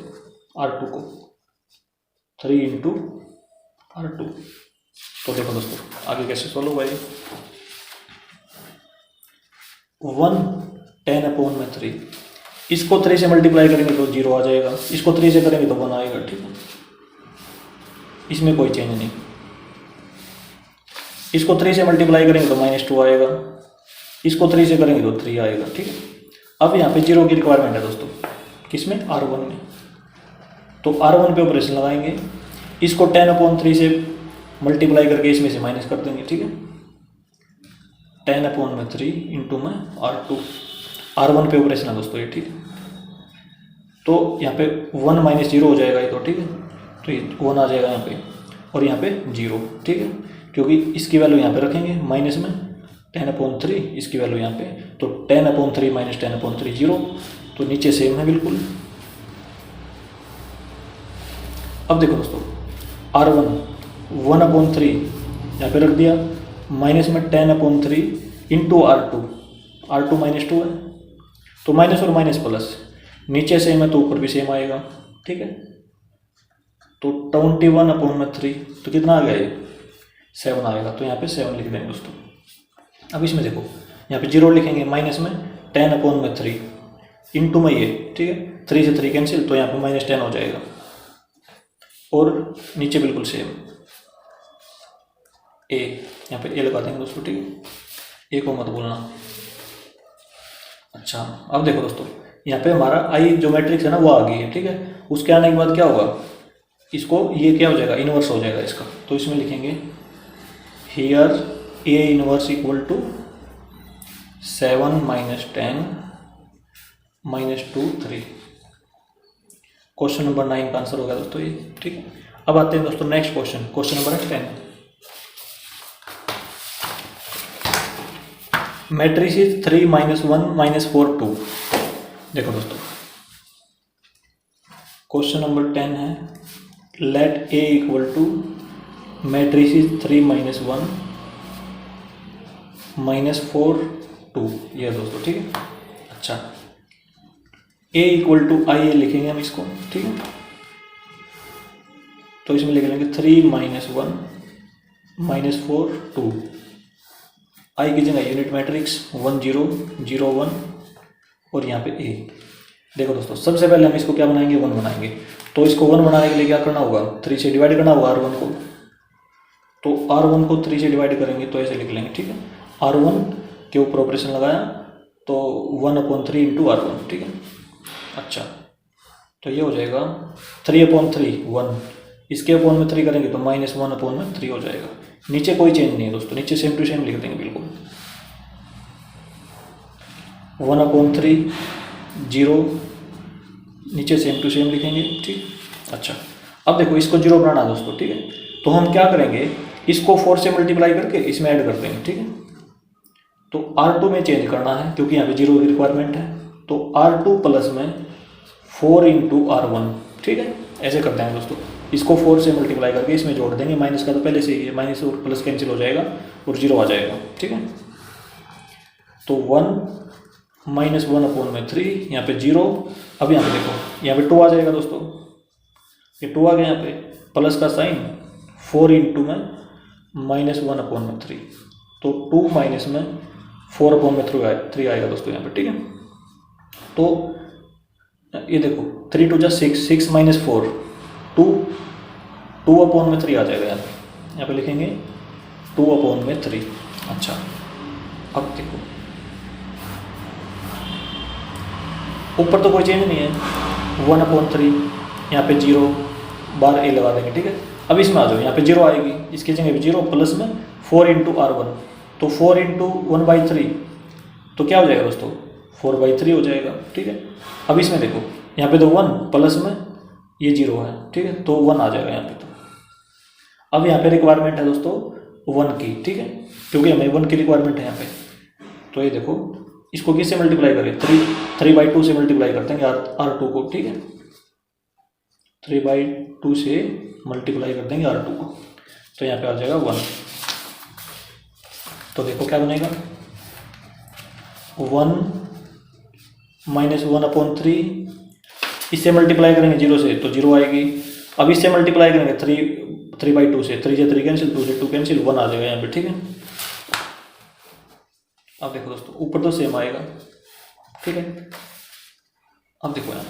R2 को 3 इंटू R2। तो देखो दोस्तों, आगे कैसे सॉल्व होगा ये, 1 10/3, इसको 3 से मल्टीप्लाई करेंगे तो 0 आ जाएगा, इसको 3 से करेंगे तो 1 आएगा, ठीक है। इसमें कोई चेंज नहीं। इसको 3 से मल्टीप्लाई करेंगे तो -2 आएगा, इसको 3 से करेंगे तो 3 आएगा, ठीक है। अब यहाँ पे 0 की रिक्वायरमेंट है दोस्तों, किसमें, R1 में। तो R1 पे ऑपरेशन लगाएंगे, इसको 10/3 से मल्टीप्लाई करके इसमें से माइनस कर देंगे, ठीक है। 10/3 इंटू में R2, R1 पे ऑपरेशन है दोस्तों ये, ठीक है। तो यहाँ पे 1 माइनस 0 हो जाएगा ये, तो ठीक है। तो ये 1 आ जाएगा यहाँ पे, और यहाँ पे 0, ठीक है, क्योंकि इसकी वैल्यू यहाँ पे रखेंगे माइनस में 10/3, इसकी वैल्यू यहाँ पे, तो 10/3 माइनस 10/3 0, तो नीचे सेम है बिल्कुल। अब देखो दोस्तों, R1 1/3 यहाँ पे रख दिया, माइनस में 10/3 इंटू R2 -2 है, तो माइनस और माइनस प्लस, नीचे सेम है तो ऊपर भी सेम आएगा, ठीक है। तो 21/3, तो कितना आ गया ये, 7 आएगा, तो यहाँ पे 7 लिख देंगे दोस्तों। अब इसमें देखो, यहाँ पे 0 लिखेंगे, माइनस में 10/3 इंटू में ये, ठीक है, 3 से 3 कैंसिल, तो यहाँ पे -10 हो जाएगा, और नीचे बिल्कुल सेम ए, यहाँ पे ए लगा देंगे दोस्तों, ठीक है, ए को मत बोलना। अच्छा, अब देखो दोस्तों, यहाँ पे हमारा आई जो मैट्रिक्स है ना, वो आ गई है, ठीक है। उसके आने के बाद क्या होगा, इसको ये क्या हो जाएगा, इनवर्स हो जाएगा इसका। तो इसमें लिखेंगे here A inverse equal to 7 - 10 - 2 3। Question number 9 का आंसर होगा दोस्तों ये, ठीक है। अब आते हैं दोस्तों next question, question number 10। Matrices 3 - 1 - 4 2। देखो दोस्तों, क्वेश्चन नंबर 10 है, late A equal to matrices 3 - 1 - 4 2, ये दोस्तों, ठीक है। अच्छा, ए इक्वल टू आई ए लिखेंगे हम इसको, ठीक है। तो इसमें लिख लेंगे 3 - 1 - 4 2। आई की जगह यूनिट मैट्रिक्स 1 0 0 1, और यहाँ पे ए। देखो दोस्तों, सबसे पहले हम इसको क्या बनाएंगे, 1 बनाएंगे। तो इसको 1 बनाने के लिए क्या करना होगा, 3 से डिवाइड करना होगा R1 को। तो R1 को 3 से डिवाइड करेंगे तो ऐसे लिख लेंगे, ठीक है। R1 के ऊपर ऑपरेशन लगाया तो 1/3 इंटू R1, ठीक है। अच्छा, तो ये हो जाएगा 3/3 1, इसके अपॉन में 3 करेंगे तो -1/3 हो जाएगा। नीचे कोई चेंज नहीं है दोस्तों, नीचे सेम टू सेम लिख देंगे बिल्कुल। 1/3 0, नीचे सेम टू सेम लिखेंगे, ठीक। अच्छा, अब देखो इसको 0 बनाना दोस्तों, ठीक है। तो हम क्या करेंगे, इसको 4 से मल्टीप्लाई करके इसमें ऐड कर देंगे, ठीक है। तो R2 में चेंज करना है क्योंकि यहाँ पे 0 की रिक्वायरमेंट है। तो R2 प्लस में 4 इंटू R1, ठीक है। ऐसे करते हैं दोस्तों, इसको 4 से मल्टीप्लाई करके इसमें जोड़ देंगे। माइनस का तो पहले से ही है, माइनस और प्लस कैंसिल हो जाएगा और 0 आ जाएगा, ठीक है। तो 1 -1/3, यहाँ पे 0। अब यहाँ पे देखो, यहाँ पे 2 आ जाएगा दोस्तों, ये 2 आ गया। यहाँ पे प्लस का साइन, 4 इंटू में -1/3, तो 2 माइनस में 4/3 आएगा दोस्तों यहाँ पे, ठीक है। तो ये देखो 3 2 जा 6, 6 - 4 2/3 आ जाएगा। यहाँ पे लिखेंगे 2/3। अच्छा, अब देखो ऊपर तो कोई चेंज नहीं है, 1/3, यहाँ पे 0 बार ए लगा देंगे, ठीक है। अब इसमें आ जाओ, यहाँ पे 0 आएगी, इसकी जगह पे 0 प्लस में 4 इंटू R1, तो 4 इंटू 1/3 तो क्या हो जाएगा दोस्तों, 4/3 हो जाएगा, ठीक है। अब इसमें देखो, यहाँ पे तो 1 प्लस में ये 0 है, ठीक है, तो 1 आ जाएगा यहाँ पे। तो अब यहाँ पे रिक्वायरमेंट है दोस्तों 1 की, ठीक है, क्योंकि हमें 1 की रिक्वायरमेंट है यहाँ पे। तो ये देखो, इसको किससे मल्टीप्लाई करें, 3/2 से मल्टीप्लाई करते हैं R2 को, ठीक है। 3/2 से मल्टीप्लाई कर देंगे R2 को, तो यहाँ पे आ जाएगा 1। तो देखो क्या बनेगा, 1 -1/3, इससे मल्टीप्लाई करेंगे 0 से तो 0 आएगी। अब इससे मल्टीप्लाई करेंगे 3/2 से, 3 से 3 कैंसिल, 2 से 2 कैंसिल, 1 आ जाएगा यहाँ पे, ठीक है। अब देखो दोस्तों, ऊपर तो सेम आएगा, ठीक है। अब देखो यहाँ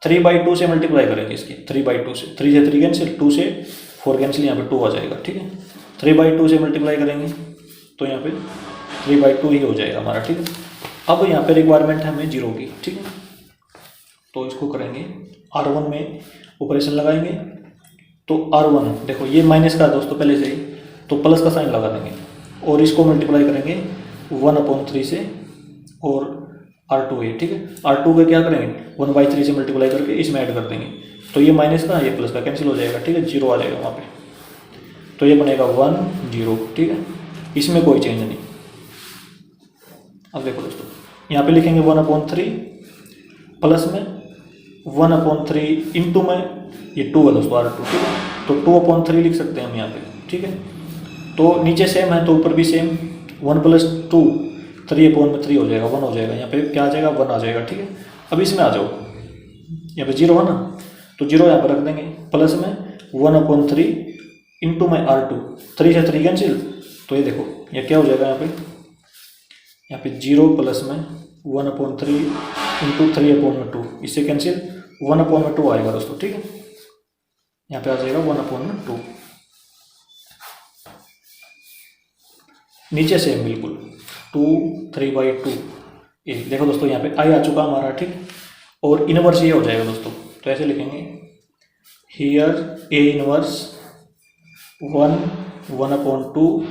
3/2 से मल्टीप्लाई करेंगे इसकी, 3/2 से, 3 से 3 कैंसिल, 2 से 4 कैंसिल, यहाँ पे 2 आ जाएगा, ठीक है। 3/2 से मल्टीप्लाई करेंगे तो यहाँ पे 3/2 ही हो जाएगा हमारा, ठीक है। अब यहाँ पे रिक्वायरमेंट है हमें 0 की, ठीक है। तो इसको करेंगे, R1 में ऑपरेशन लगाएंगे। तो R1 देखो, ये माइनस का दोस्तों पहले से ही, तो प्लस का साइन लगा देंगे और इसको मल्टीप्लाई करेंगे 1/3 से और R2 है, ठीक है। R2 का क्या करेंगे, 1/3 से मल्टीप्लाई करके इसमें ऐड कर देंगे। तो ये माइनस का, ये प्लस का कैंसिल हो जाएगा, ठीक है, 0 आ जाएगा वहाँ पे। तो ये बनेगा 1 0, ठीक है, इसमें कोई चेंज नहीं। अब देखो दोस्तों, यहाँ पे लिखेंगे 1/3 प्लस में 1/3 इंटू में ये 2 है दोस्तों, R2, ठीक है। तो 2/3 लिख सकते हैं हम यहाँ पे, ठीक है। तो नीचे सेम है तो ऊपर भी सेम, 1 + 2 3/3 हो जाएगा, 1 हो जाएगा। यहाँ पे क्या आ जाएगा, 1 आ जाएगा, ठीक है। अब इसमें आ जाओ, यहाँ पे 0 है ना, तो 0 यहाँ पर रख देंगे, प्लस में 1/3 इंटू में R2, 3 से 3 कैंसिल, तो ये देखो ये क्या हो जाएगा यहाँ पे 0 प्लस में 1/3 इंटू 3/2, इससे कैंसिल 1/2 आएगा दोस्तों, ठीक है। यहाँ पे आ जाएगा 1/2, नीचे सेम बिल्कुल 2 3/2। ये देखो दोस्तों, यहाँ पे आई आ चुका हमारा, ठीक। और इनवर्स ये हो जाएगा दोस्तों, तो ऐसे लिखेंगे, हियर A इनवर्स 1 1/2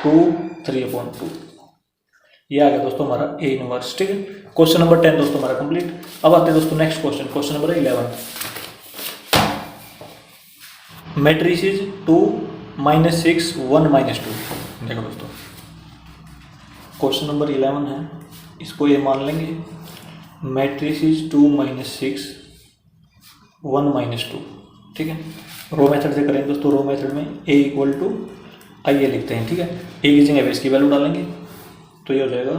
2 3/2। ये आ गया दोस्तों हमारा A इनवर्स, ठीक है। क्वेश्चन नंबर 10 दोस्तों हमारा कंप्लीट। अब आते हैं दोस्तों next question, question number 11। Matrices 2 -6 1 -2। देखो दोस्तों, क्वेश्चन नंबर 11 है, इसको ये मान लेंगे, मैट्रिसेस 2 -6 1 -2, ठीक है। रो मेथड से करेंगे दोस्तों, रो मेथड में A = आइए लिखते हैं, ठीक है। A की जगह पे इसकी वैल्यू डालेंगे तो ये हो जाएगा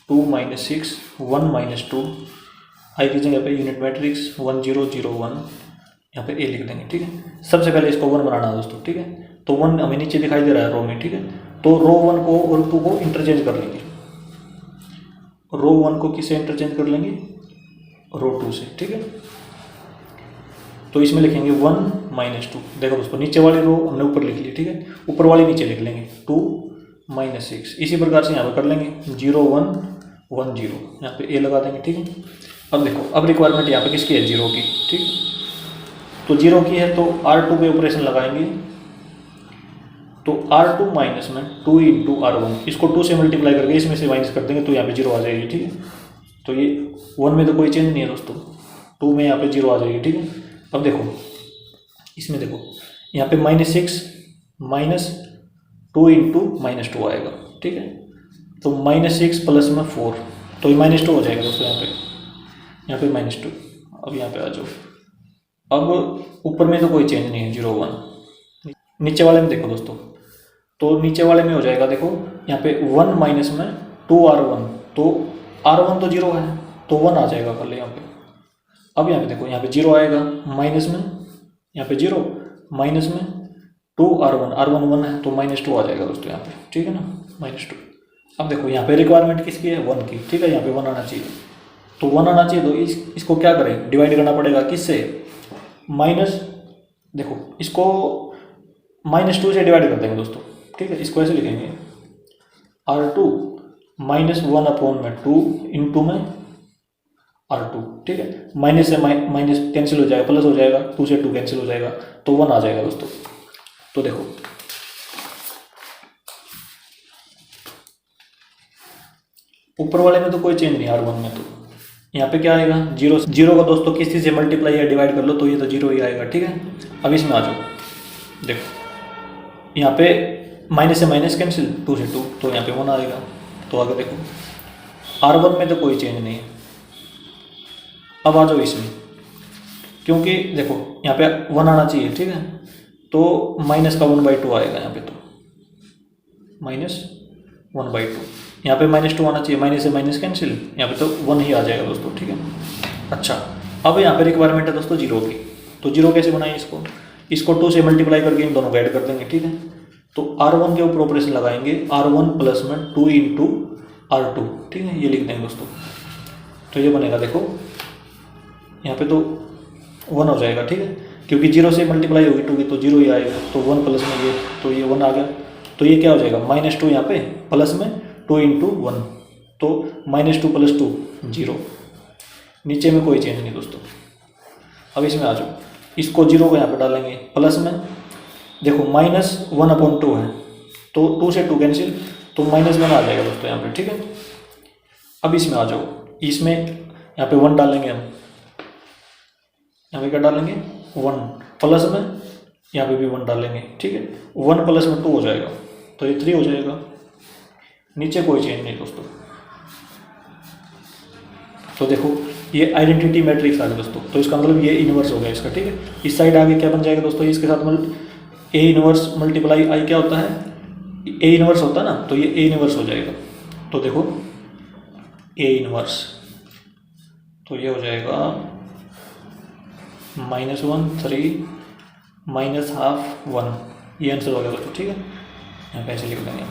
2 -6 1 -2, आई की जगह पे यूनिट मैट्रिक्स 1 0 0 1, यहाँ पे A लिख देंगे, ठीक है। सबसे पहले इसको 1 बनाना है दोस्तों, ठीक है। तो 1 हमें नीचे दिखाई दे रहा है रो में, ठीक है। तो रो 1 को और 2 को इंटरचेंज कर लेंगे। रो 1 को किससे इंटरचेंज कर लेंगे, रो 2 से, ठीक है। तो इसमें लिखेंगे 1 माइनस 2। देखो दोस्तों नीचे वाली रो हमने ऊपर लिख ली, ठीक है, ऊपर वाली नीचे लिख लेंगे 2 माइनस 6। इसी प्रकार से यहाँ पर कर लेंगे 0 1 1 0, यहाँ पे ए लगा देंगे, ठीक है। अब देखो, अब रिक्वायरमेंट यहाँ पे किसकी है, 0 की, ठीक। तो 0 की है तो R2 पे ऑपरेशन लगाएंगे, तो R2 माइनस में 2 इंटू R1, इसको 2 से मल्टीप्लाई करके इसमें से माइनस कर देंगे तो यहाँ पे 0 आ जाएगी, ठीक है। तो ये 1 में तो कोई चेंज नहीं है दोस्तों, 2 में यहाँ पे 0 आ जाएगी, ठीक है। अब देखो इसमें, देखो यहाँ पे -6 माइनस 2 इंटू -2 आएगा, ठीक है। तो -6 प्लस में 4, तो ये -2 हो जाएगा दोस्तों यहाँ पे -2। अब यहाँ पे आ जाओ, अब ऊपर में तो कोई चेंज नहीं है 0 1, नीचे वाले में देखो दोस्तों, तो नीचे वाले में हो जाएगा, देखो यहाँ पे 1 माइनस में 2R1, तो R1 तो 0 है तो 1 आ जाएगा कल यहाँ पे। अब यहाँ पे देखो, यहाँ पे 0 आएगा, माइनस में यहाँ पे 0 माइनस में 2R1, R1 1 है तो -2 आ जाएगा दोस्तों यहाँ पे, ठीक है ना, -2। अब देखो यहाँ पे रिक्वायरमेंट किसकी है, 1 की, ठीक है। यहाँ पे 1 आना चाहिए, तो 1 आना चाहिए, तो इसको क्या करें, डिवाइड करना पड़ेगा किससे, माइनस, देखो इसको -2 से डिवाइड कर देंगे दोस्तों, ठीक है। इसको ऐसे लिखेंगे R2 माइनस 1/2 इंटू में R2, ठीक है। माइनस से माइनस कैंसिल हो जाएगा, प्लस हो जाएगा, 2 से 2 कैंसिल हो जाएगा, तो 1 आ जाएगा दोस्तों। तो देखो ऊपर वाले में तो कोई चेंज नहीं, R1 में तो यहाँ पे क्या आएगा, 0 का दोस्तों किसी से मल्टीप्लाई या डिवाइड कर लो तो ये तो 0 ही आएगा, ठीक है। अब इसमें आ जाओ, देखो यहाँ पे माइनस से माइनस कैंसिल, 2 से 2, तो यहाँ पे 1 आएगा। तो आगे देखो R1 में तो कोई चेंज नहीं है। अब आ जाओ इसमें, क्योंकि देखो यहाँ पे 1 आना चाहिए, ठीक है, तो माइनस का 1/2 आएगा यहाँ पे, तो -1/2, यहाँ पे -2 आना चाहिए, माइनस से माइनस कैंसिल, यहाँ पे तो 1 ही आ जाएगा दोस्तों, ठीक है। अच्छा, अब यहाँ पे रिक्वायरमेंट है दोस्तों 0 की, तो 0 कैसे बनाएं, इसको 2 से मल्टीप्लाई करके इन दोनों को ऐड कर देंगे, ठीक है। तो R1 के ऊपर ऑपरेशन लगाएंगे, R1 प्लस में 2 इंटू R2, ठीक है, ये लिख देंगे दोस्तों। तो ये बनेगा, देखो यहाँ पे तो 1 हो जाएगा, ठीक है, क्योंकि 0 से मल्टीप्लाई होगी 2 की तो 0 ही आएगा, तो 1 प्लस में ये, तो ये 1 आ गया। तो ये क्या हो जाएगा, -2 यहाँ पे प्लस में 2 इंटू 1, तो -2 + 2 0, नीचे में कोई चेंज नहीं दोस्तों। अब इसमें आ जाओ, इसको 0 को यहाँ पे डालेंगे, प्लस में देखो -1/2 है, तो 2 से 2 कैंसिल, तो -1 आ जाएगा दोस्तों यहाँ पे, ठीक है। अब इसमें आ जाओ, इसमें यहाँ पे 1 डालेंगे हम, यहाँ पे क्या डालेंगे 1, प्लस में यहाँ पे भी 1 डालेंगे, ठीक है। 1 प्लस में 2 हो जाएगा, तो ये 3 हो जाएगा, नीचे कोई चेंज नहीं दोस्तों। तो देखो ये आइडेंटिटी मैट्रिक्स आ गया दोस्तों, तो इसका मतलब ये इनवर्स हो गया इसका, ठीक है। इस साइड आगे क्या बन जाएगा दोस्तों, इसके साथ ए इनवर्स मल्टीप्लाई आई क्या होता है, ए इनवर्स होता है ना, तो ये ए इनवर्स हो जाएगा। तो देखो ए इनवर्स, तो ये हो जाएगा -1 3 -½ 1, ये आंसर हो गया दोस्तों, ठीक है। यहाँ पे ऐसे लिख देंगे।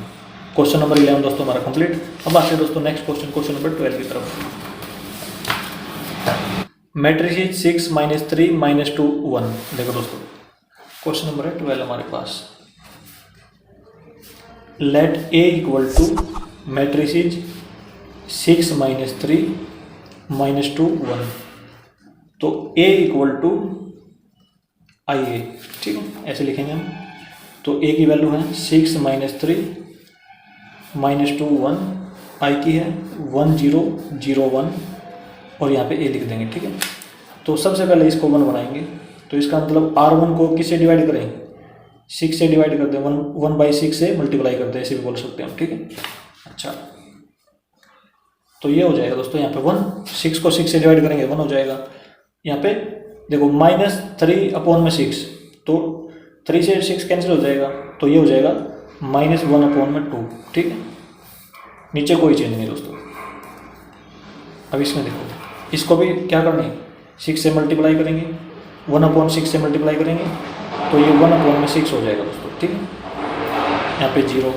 क्वेश्चन नंबर 11 दोस्तों हमारा कंप्लीट। अब आते हैं दोस्तों नेक्स्ट क्वेश्चन नंबर 12 की तरफ। मैट्रिक्स 6 -3 -2 1। देखो दोस्तों क्वेश्चन नंबर है 12 हमारे पास। Late A = matrix 6 -3 -2 1। तो A = IA, ठीक है, ऐसे लिखेंगे हम। तो A की वैल्यू है 6 -3 -2 1, I की है 1 0 0 1, और यहाँ पे A लिख देंगे, ठीक है। तो सबसे पहले इसको 1 बनाएंगे, तो इसका मतलब R1 को किससे डिवाइड करें, 6 से डिवाइड कर दें, 1/6 से मल्टीप्लाई कर दें, ऐसे भी बोल सकते हैं हम, ठीक है। अच्छा, तो ये हो जाएगा दोस्तों यहाँ पे 1, 6 को 6 से डिवाइड करेंगे 1 हो जाएगा। यहाँ पे देखो -3/6, तो 3 से 6 कैंसिल हो जाएगा, तो ये हो जाएगा -1/2, ठीक है। नीचे कोई चेंज नहीं दोस्तों। अब इसमें देखो, इसको भी क्या करना है, 6 से मल्टीप्लाई करेंगे, 1/6 से मल्टीप्लाई करेंगे, तो ये 1/6 हो जाएगा दोस्तों, ठीक है। यहाँ पे 0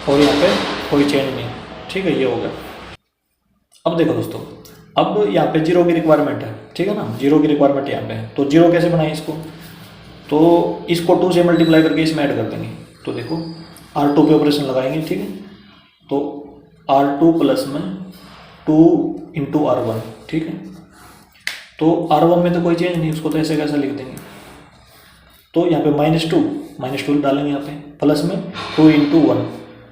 और यहाँ पे कोई चेंज नहीं, ठीक है, ये हो गया। अब देखो दोस्तों अब यहाँ पे जीरो की रिक्वायरमेंट है, ठीक है ना, जीरो की रिक्वायरमेंट यहाँ पे है, तो जीरो कैसे बनाए इसको, तो इसको 2 से मल्टीप्लाई करके इसमें ऐड कर देंगे। तो देखो R2 पे ऑपरेशन लगाएंगे, ठीक है, तो R2 प्लस में 2 इंटू R1, ठीक है, तो R1 में तो कोई चेंज नहीं, उसको तो ऐसे कैसे लिख देंगे, तो यहाँ पे -2 डालेंगे यहाँ पे, प्लस में 2 इंटू 1,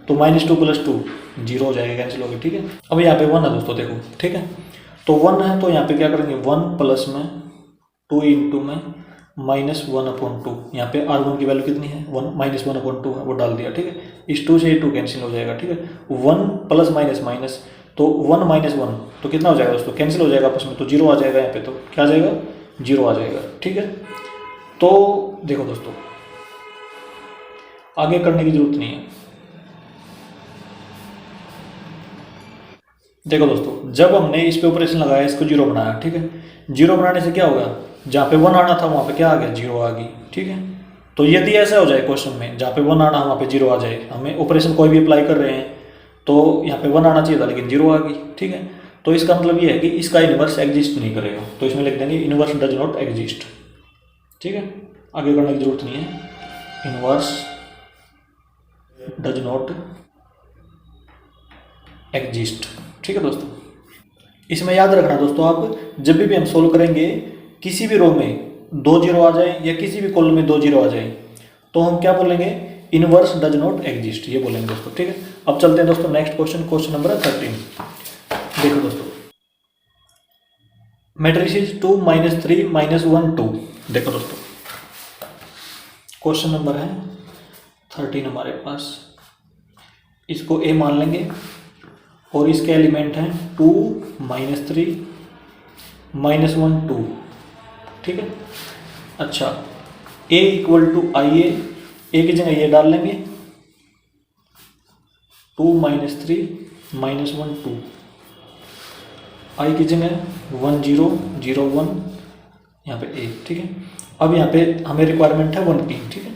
तो -2 प्लस 2 जीरो हो जाएगा, कैंसिल हो गया, ठीक है। अब यहाँ पे 1 है दोस्तों, देखो, ठीक है, तो 1 है तो यहाँ पे क्या करेंगे, 1 प्लस में 2 इंटू में -1/2, यहाँ पे R1 की वैल्यू कितनी है, 1 है, वो डाल दिया, ठीक है, इस 2 से ये 2 कैंसिल हो जाएगा, ठीक है, 1 प्लस माइनस माइनस, तो 1 - 1 तो कितना हो जाएगा दोस्तों, कैंसिल हो जाएगा आपस में, तो जीरो आ जाएगा यहाँ पे, तो क्या आ जाएगा, जीरो आ जाएगा, ठीक है। तो देखो दोस्तों, आगे करने की जरूरत नहीं है। देखो दोस्तों, जब हमने इस पे ऑपरेशन लगाया, इसको जीरो बनाया, ठीक है, जीरो बनाने से क्या होगा, जहाँ पे 1 आना था वहाँ पे क्या आ गया, जीरो आ गई, ठीक है। तो यदि ऐसा हो जाए क्वेश्चन में, जहाँ पे 1 आना वहाँ पे जीरो आ जाए, हमें ऑपरेशन कोई भी अप्लाई कर रहे हैं, तो यहाँ पे 1 आना चाहिए था लेकिन जीरो आ गई, ठीक है, तो इसका मतलब ये है कि इसका इन्वर्स एग्जिस्ट नहीं करेगा, तो इसमें लिख देंगे इन्वर्स डज नॉट एग्जिस्ट, ठीक है, आगे करने की जरूरत नहीं है, इन्वर्स डज नॉट एग्जिस्ट, ठीक है दोस्तों। इसमें याद रखना दोस्तों, आप जब भी हम सोल्व करेंगे, किसी भी रो में 2 जीरो आ जाए या किसी भी कॉलम में 2 जीरो आ जाए, तो हम क्या बोलेंगे, इनवर्स डज नॉट एग्जिस्ट, ये बोलेंगे दोस्तों, ठीक है। अब चलते हैं दोस्तों नेक्स्ट क्वेश्चन नंबर 13। देखो दोस्तों, मैट्रिसेस 2 -3 -1 2, देखो दोस्तों क्वेश्चन नंबर है 13 हमारे पास, इसको ए मान लेंगे और इसके एलिमेंट हैं 2 -3 -1 2, ठीक है। अच्छा, a = IA, ए की जगह ये डाल लेंगे 2 -3 -1 2, आई की जगह 1 0 0 1, यहाँ पे a, ठीक है। अब यहाँ पे हमें रिक्वायरमेंट है 1 की, ठीक है,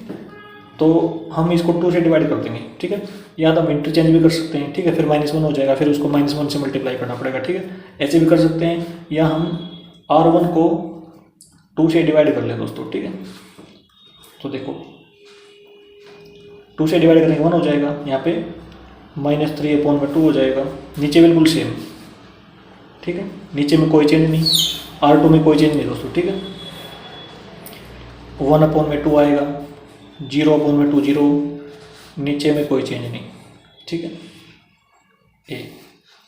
तो हम इसको 2 से डिवाइड कर देंगे, ठीक है, या तो हम इंटरचेंज भी कर सकते हैं, ठीक है, फिर -1 हो जाएगा, फिर उसको -1 से मल्टीप्लाई करना पड़ेगा, ठीक है, ऐसे भी कर सकते हैं, या हम R1 को 2 से डिवाइड कर लें दोस्तों, ठीक है। तो देखो 2 से डिवाइड करेंगे 1 हो जाएगा, यहाँ पे -3/2 हो जाएगा, नीचे बिल्कुल सेम, ठीक है, नीचे में कोई चेंज नहीं, R2 में कोई चेंज नहीं दोस्तों, ठीक है, 1/2 आएगा, 0/2 0, नीचे में कोई चेंज नहीं, ठीक है, ए।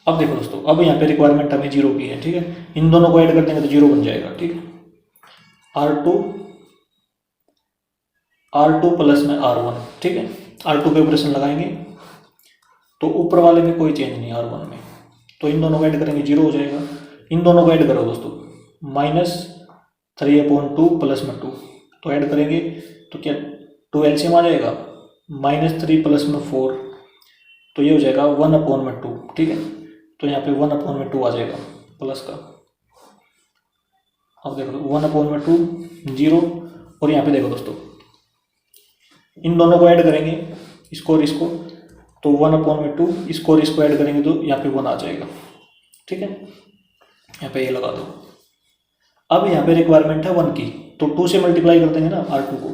अब देखो दोस्तों, अब यहाँ पे रिक्वायरमेंट हमें 0 की है, ठीक है, इन दोनों को ऐड कर देंगे तो 0 बन जाएगा, ठीक है, R2 प्लस में R1, ठीक है, R2 पे ऑपरेशन लगाएंगे तो ऊपर वाले में कोई चेंज नहीं, R1 में, तो इन दोनों को ऐड करेंगे 0 हो जाएगा, इन दोनों को ऐड करो दोस्तों, -3/2 प्लस में 2, तो ऐड करेंगे तो क्या 2 एलसीएम आ जाएगा, -3 प्लस में 4, तो ये हो जाएगा 1/2, ठीक है, तो यहाँ पे 1/2 आ जाएगा प्लस का। अब देखो 1/2 0, और यहाँ पे देखो दोस्तों, इन दोनों को ऐड करेंगे, इसको और इसको, तो 1/2, इसको और इसको ऐड करेंगे तो यहाँ पे 1 आ जाएगा, ठीक है, यहाँ पे ये लगा दो। अब यहाँ पे रिक्वायरमेंट है 1 की, तो 2 से मल्टीप्लाई कर देंगे ना R2 को,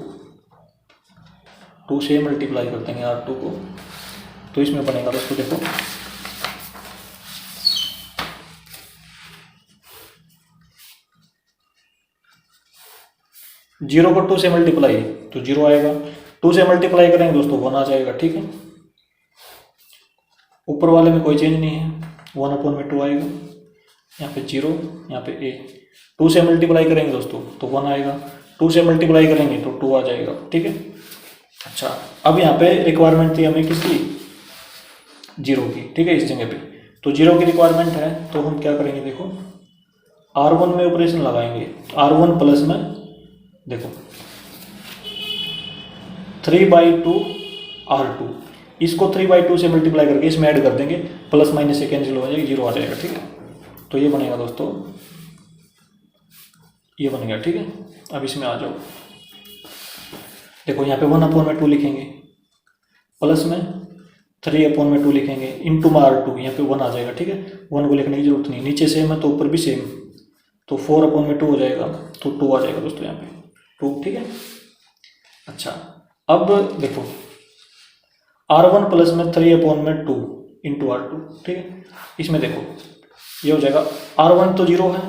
2 से मल्टीप्लाई कर देंगे R2 को, तो इसमें बनेगा दोस्तों, देखो 0 को 2 से मल्टीप्लाई तो 0 आएगा, 2 से मल्टीप्लाई करेंगे दोस्तों 1 आ जाएगा, ठीक है, ऊपर वाले में कोई चेंज नहीं है, 1/2 आएगा, यहाँ पे 0, यहाँ पे a, 2 से मल्टीप्लाई करेंगे दोस्तों तो 1 आएगा, 2 से मल्टीप्लाई करेंगे तो 2 आ जाएगा, ठीक है। अच्छा, अब यहाँ पे रिक्वायरमेंट थी हमें किसकी, 0 की, ठीक है, इस जगह पे, तो 0 की रिक्वायरमेंट है, तो हम क्या करेंगे, देखो R1 में ऑपरेशन लगाएंगे, R1 प्लस में देखो 3/2 R2, इसको 3/2 से मल्टीप्लाई करके इसमें ऐड कर देंगे, प्लस माइनस से कैंसिल हो जाएगी, 0 आ जाएगा, ठीक है, तो ये बनेगा दोस्तों, ये बन गया, ठीक है। अब इसमें आ जाओ, देखो यहाँ पे 1/2 लिखेंगे, प्लस में 3/2 लिखेंगे, इंटू में R2, यहाँ पे 1 आ जाएगा, ठीक है। 1 को लिखने की जरूरत नहीं, नीचे सेम है तो ऊपर भी सेम, तो 4/2 हो जाएगा, तो 2 आ जाएगा दोस्तों यहाँ पे 2, ठीक है। अच्छा, अब देखो R1 प्लस में 3/2 इंटू R2, ठीक है। इसमें देखो ये हो जाएगा, R1 तो 0 है,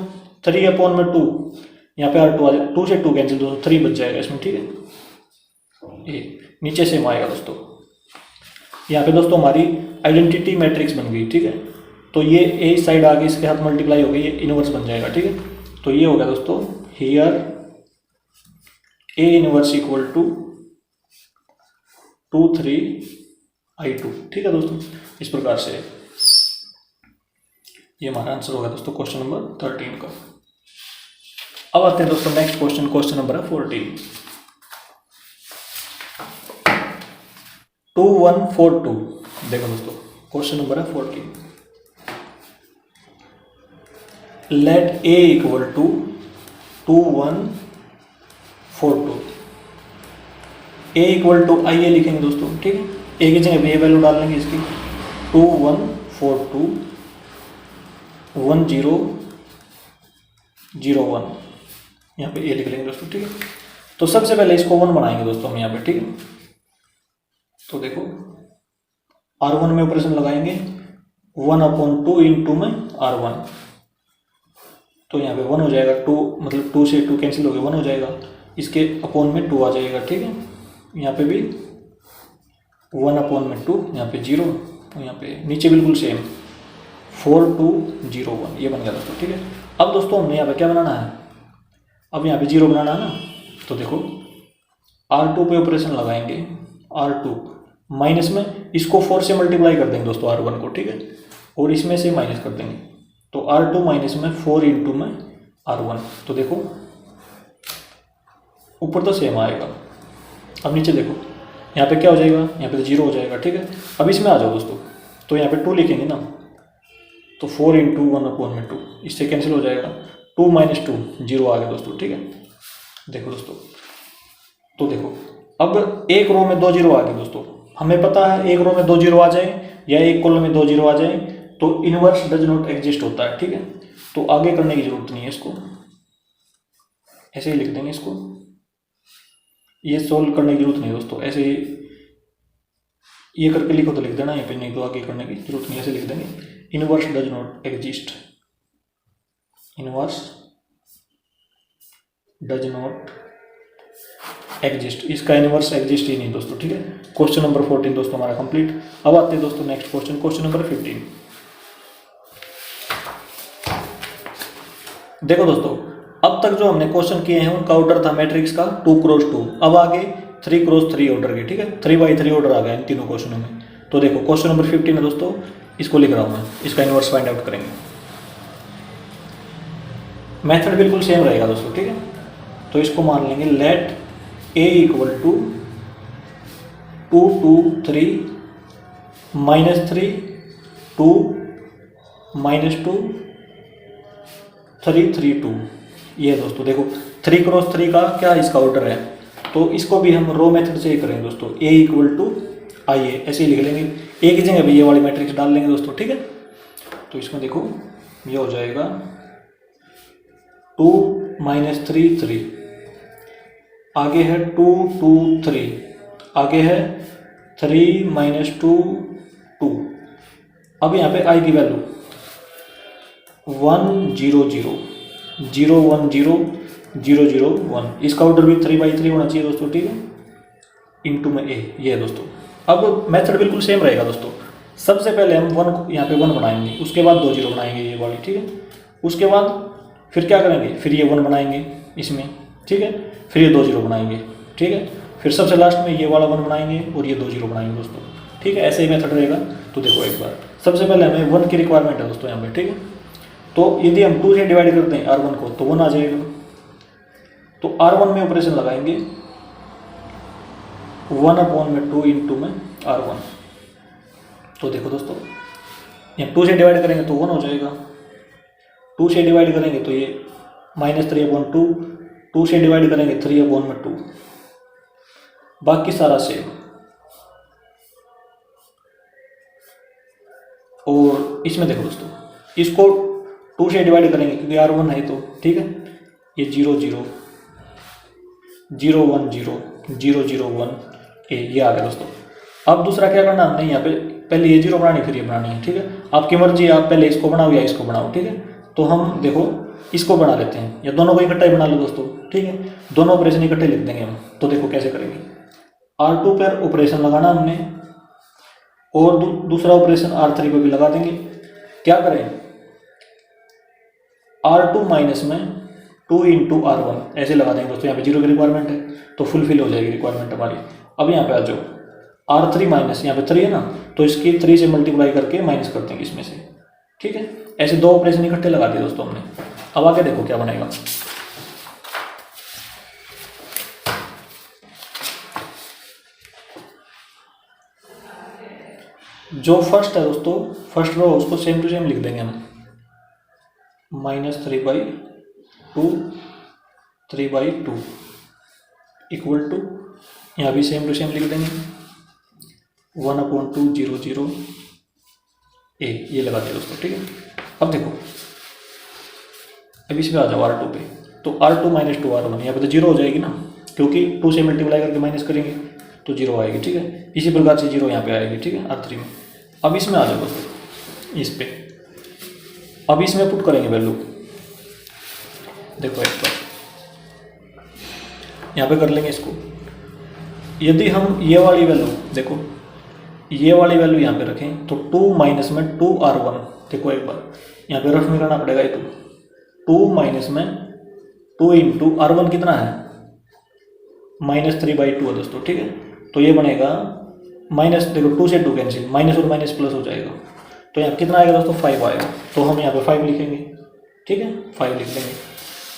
3/2 यहाँ पे R2 आ जाएगा, 2 से 2 कैंसिल, दोस्तों 3 बच जाएगा इसमें, ठीक है। ये नीचे सेम आएगा दोस्तों। यहाँ पे दोस्तों हमारी आइडेंटिटी मैट्रिक्स बन गई, ठीक है। तो ये ए साइड आगे इसके साथ मल्टीप्लाई हो गई, ये इनवर्स बन जाएगा, ठीक है। तो ये हो गया दोस्तों, here A inverse equal to 2 3I2, ठीक है दोस्तों। इस प्रकार से ये हमारा आंसर होगा दोस्तों क्वेश्चन नंबर 13 का। अब आते हैं दोस्तों नेक्स्ट क्वेश्चन, क्वेश्चन नंबर है 14। 2142, देखो दोस्तों क्वेश्चन नंबर है 14। Let A equal to 2142, A equal to I A लिखेंगे दोस्तों, ठीक है। ए की जगह बी वैल्यू डाल लेंगे इसकी, 2142 1001, यहाँ पे ए लिख लेंगे दोस्तों, ठीक है। तो सबसे पहले इसको 1 बनाएंगे दोस्तों हम यहाँ पे, ठीक है। तो देखो R1 में ऑपरेशन लगाएंगे, 1/2 इंटू में R1, तो यहाँ पे 1 हो जाएगा, 2 मतलब 2 से 2 कैंसिल हो गया, 1 हो जाएगा, इसके अपॉन में 2 आ जाएगा, ठीक है। यहाँ पे भी 1/2, यहाँ पे 0, यहाँ पे नीचे बिल्कुल सेम 4201, ये बन गया दोस्तों, ठीक है। अब दोस्तों हमने यहाँ पे क्या बनाना है, अब यहाँ पे 0 बनाना है ना, तो देखो R2 पे ऑपरेशन लगाएंगे, R2 माइनस में इसको 4 से मल्टीप्लाई कर देंगे दोस्तों R1 को, ठीक है, और इसमें से माइनस कर देंगे, तो R2 माइनस में 4 इंटू में R1, तो देखो ऊपर तो सेम आएगा। अब नीचे देखो यहाँ पे क्या हो जाएगा, यहाँ पे तो 0 हो जाएगा, ठीक है। अब इसमें आ जाओ दोस्तों, तो यहाँ पे 2 लिखेंगे ना, तो 4 इंटू 1/2, इससे कैंसिल हो जाएगा, 2 - 2 0 आ गया दोस्तों, ठीक है। देखो दोस्तों, तो देखो अब एक रो में 2 0 आ गए दोस्तों, हमें पता है एक रो में 2 0 आ जाए या एक कॉलम में 2 0 आ जाए तो इनवर्स डज नॉट एग्जिस्ट होता है, ठीक है। तो आगे करने की जरूरत नहीं है, इसको ऐसे ही लिख देंगे, इसको ये सोल्व करने की जरूरत नहीं है दोस्तों, ऐसे ही ये करके लिखो तो लिख देना यहाँ पे, नहीं तो आगे करने की जरूरत नहीं, ऐसे लिख देंगे, inverse does not exist, inverse does not exist, इसका इनवर्स एग्जिस्ट ही नहीं दोस्तों, ठीक है। क्वेश्चन नंबर 14 दोस्तों हमारा कंप्लीट। अब आते हैं दोस्तों नेक्स्ट क्वेश्चन, क्वेश्चन नंबर 15। देखो दोस्तों, अब तक जो हमने क्वेश्चन किए हैं उनका ऑर्डर था मैट्रिक्स का 2x2, अब आगे 3x3 ऑर्डर के, ठीक है, 3x3 ऑर्डर आ गया इन तीनों क्वेश्चनों में। तो देखो क्वेश्चन नंबर 15 है दोस्तों, इसको लिख रहा हूँ मैं, इसका इनवर्स फाइंड आउट करेंगे। मेथड बिल्कुल सेम रहेगा दोस्तों, ठीक है। तो इसको मान लेंगे लेट ए इक्वल टू 2 2 3 -3 2 -2 3 3 2, ये दोस्तों देखो 3x3 का क्या इसका ऑर्डर है, तो इसको भी हम रो मेथड से ही करेंगे दोस्तों, ए इक्वल टू आई ए, ऐसे ही लिख लेंगे, ए की जगह भी ये वाली मैट्रिक्स डाल लेंगे दोस्तों, ठीक है। तो इसमें देखो ये हो जाएगा 2 -3 3, आगे है 2 2 3, आगे है 3 -2 2। अब यहाँ पे आई की वैल्यू 1 0 0 0 1 0 0 0 1, इसका ऑर्डर भी 3x3 होना चाहिए दोस्तों, ठीक है, इंटू में ए, ये है दोस्तों। अब मेथड बिल्कुल सेम रहेगा दोस्तों, सबसे पहले हम 1 यहाँ पे 1 बनाएंगे, उसके बाद 2 0 बनाएंगे ये वाली, ठीक है। उसके बाद फिर क्या करेंगे, फिर ये 1 बनाएंगे इसमें, ठीक है, फिर ये 2 0 बनाएंगे, ठीक है, फिर सबसे लास्ट में ये वाला 1 बनाएंगे और ये 2 0 बनाएंगे दोस्तों, ठीक है, ऐसे ही मेथड रहेगा। तो देखो एक बार सबसे पहले हमें 1 की रिक्वायरमेंट है दोस्तों यहाँ पे, ठीक है। तो यदि हम 2 से डिवाइड करते हैं R1 को तो 1 आ जाएगा, तो R1 में ऑपरेशन लगाएंगे 1/2 इंटू में R1, तो देखो दोस्तों यहाँ 2 से डिवाइड करेंगे तो 1 हो जाएगा, 2 से डिवाइड करेंगे तो ये -3/2, 2 से डिवाइड करेंगे 3/2, बाकी सारा सेम। और इसमें देखो दोस्तों, इसको 2 से डिवाइड करेंगे क्योंकि R1 है तो, ठीक है। ये 0 0 0 1 0 0 0 1 ये आ गया दोस्तों। अब दूसरा क्या करना हमने यहाँ पे, पहले ये 0 बनानी फिर ये बनानी है, ठीक है। आपकी मर्जी, आप पहले इसको बनाओ या इसको बनाओ, ठीक है। तो हम देखो इसको बना लेते हैं, या दोनों को इकट्ठा ही बना लो दोस्तों, ठीक है। दोनों ऑपरेशन इकट्ठे लिख देंगे हम। तो देखो कैसे करेंगे, R2 पर ऑपरेशन लगाना हमने, और दूसरा ऑपरेशन R3 पर भी लगा देंगे। क्या करें, R2 माइनस में 2 इंटू R1 ऐसे लगा देंगे दोस्तों। यहाँ पे 0 की रिक्वायरमेंट है तो फुलफिल हो जाएगी रिक्वायरमेंट हमारी। अब यहाँ पे आ जाओ, R3 माइनस, यहाँ पे 3 है ना, तो इसकी 3 से मल्टीप्लाई करके माइनस कर देंगे इसमें से, ठीक है। ऐसे 2 ऑपरेशन इकट्ठे लगा दिए दोस्तों हमने। अब आगे देखो क्या बनेगा। जो फर्स्ट है दोस्तों, फर्स्ट रो उसको सेम टू सेम लिख देंगे हम, -3/2 3/2 इक्वल टू, यहाँ भी सेम टू सेम लिख देंगे 1/2 0 0 ये लगा दिया दोस्तों, ठीक है। अब देखो, अब इसमें आ जाओ R2 पे, तो R2 माइनस 2 R1, यहाँ पे तो 0 हो जाएगी ना, क्योंकि 2 से मल्टीप्लाई करके माइनस करेंगे तो 0 आएगी, ठीक है। इसी प्रकार से 0 यहाँ पे आएगी, ठीक है, R3 में। अब इसमें आ जाओ दोस्तों, इस पे अब इसमें पुट करेंगे वैल्यू। देखो एक बार यहाँ पे कर लेंगे इसको। यदि हम ये वाली वैल्यू, देखो ये वाली वैल्यू यहाँ पे रखें तो 2 माइनस में 2 R1, देखो एक बार यहाँ पे रफ में करना पड़ेगा ये, 2 माइनस में 2 इंटू R1 कितना है, -3/2 है दोस्तों, ठीक है। तो ये बनेगा माइनस, देखो 2 से 2 कैंसिल, माइनस और माइनस प्लस हो जाएगा, तो यहाँ कितना आएगा दोस्तों, 5 आएगा। तो हम यहाँ पे 5 लिखेंगे, ठीक है, 5 लिख लेंगे।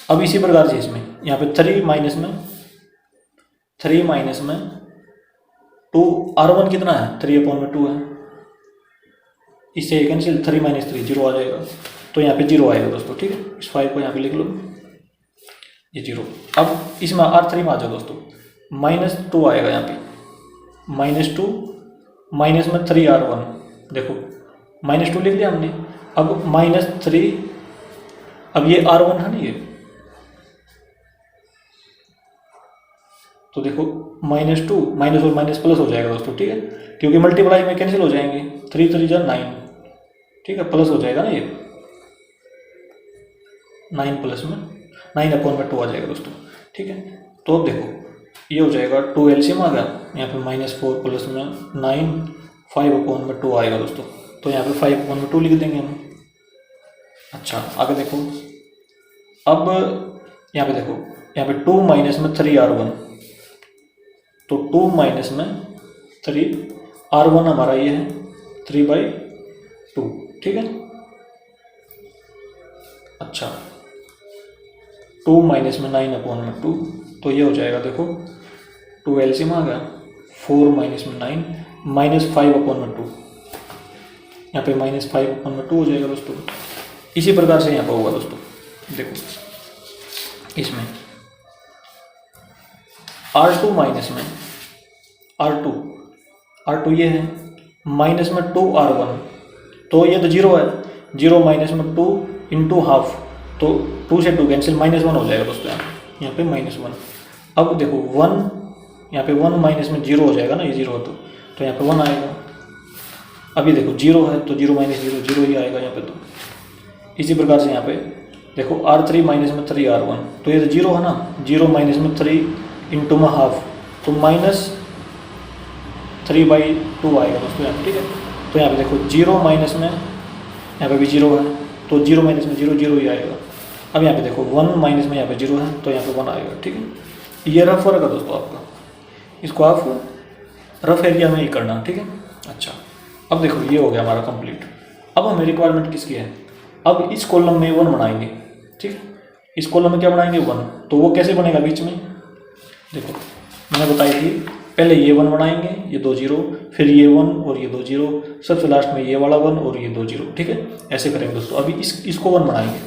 अब इसी प्रकार से इसमें यहाँ पे 3 माइनस में 2 R1 कितना है, 3/2 है, इससे कैंसिल, 3 माइनस 3 0 आ जाएगा, तो यहाँ पे 0 आएगा दोस्तों, ठीक है। इस 5 को यहाँ पे लिख लो, ये 0। अब इसमें R3 में आ जाओ दोस्तों, -2 आएगा यहाँ पे, -2 माइनस में 3 R1, देखो -2 लिख लिया हमने। अब -3, अब ये R1 है ना ये, तो देखो -2 माइनस और माइनस प्लस हो जाएगा दोस्तों, ठीक है, क्योंकि मल्टीप्लाई में कैंसिल हो जाएंगे, 3 3 9, ठीक है, प्लस हो जाएगा ना ये, 9 प्लस में 9/2 आ जाएगा दोस्तों, ठीक है। तो अब देखो ये हो जाएगा 2 एलसीएम आ गया, यहाँ पे -4 प्लस में 9 5/2 आएगा दोस्तों, तो यहाँ पे 5/2 लिख देंगे हम। अच्छा आगे देखो, अब यहाँ पे देखो, यहाँ पे 2 माइनस में 3 R1, तो 2 माइनस में 3 R1 हमारा ये है 3/2, ठीक है। अच्छा 2 माइनस में 9/2, तो ये हो जाएगा, देखो 2 एलसीएम आ गया, 4 माइनस में 9 -5/2, यहाँ पे -5/2 हो जाएगा दोस्तों। इसी प्रकार से यहाँ पर होगा दोस्तों, देखो इसमें R2 माइनस में R2 ये है, माइनस में 2 R1, तो ये तो 0 है, 0 माइनस में 2 इंटू हाफ, तो 2 से 2 कैंसिल, -1 हो जाएगा दोस्तों यहाँ पे -1। अब देखो 1, यहाँ पे 1 माइनस में 0 हो जाएगा ना, ये 0 तो यहाँ पे 1 आएगा। अभी देखो 0 है तो 0 माइनस 0 0 ही आएगा यहाँ पे। तो इसी प्रकार से यहाँ पे देखो R3 माइनस में 3 R1, तो ये तो 0 है ना, 0 माइनस में 3 इंटू में हाफ, तो -3/2 आएगा दोस्तों यहाँ पे, ठीक है। तो यहाँ पे देखो 0 माइनस में, यहाँ पे भी 0 है, तो 0 माइनस में 0 0 ही आएगा। अब यहाँ पे देखो 1 माइनस में यहाँ पे 0 है, तो यहाँ पे 1 आएगा, ठीक है। ये रफ वर्क है दोस्तों आपका, इसको आप रफ एरिया में ही करना, ठीक है। अच्छा अब देखो ये हो गया हमारा कंप्लीट। अब हमें रिक्वायरमेंट किसकी है, अब इस कॉलम में 1 बनाएंगे, ठीक है। इस कॉलम में क्या बनाएंगे, 1, तो वो कैसे बनेगा बीच में, देखो मैंने बताई थी, पहले ये 1 बनाएंगे, ये 2 0, फिर ये 1 और ये 2 0, सबसे लास्ट में ये वाला 1 और ये 2 0, ठीक है। ऐसे करेंगे दोस्तों। अभी इसको 1 बनाएंगे,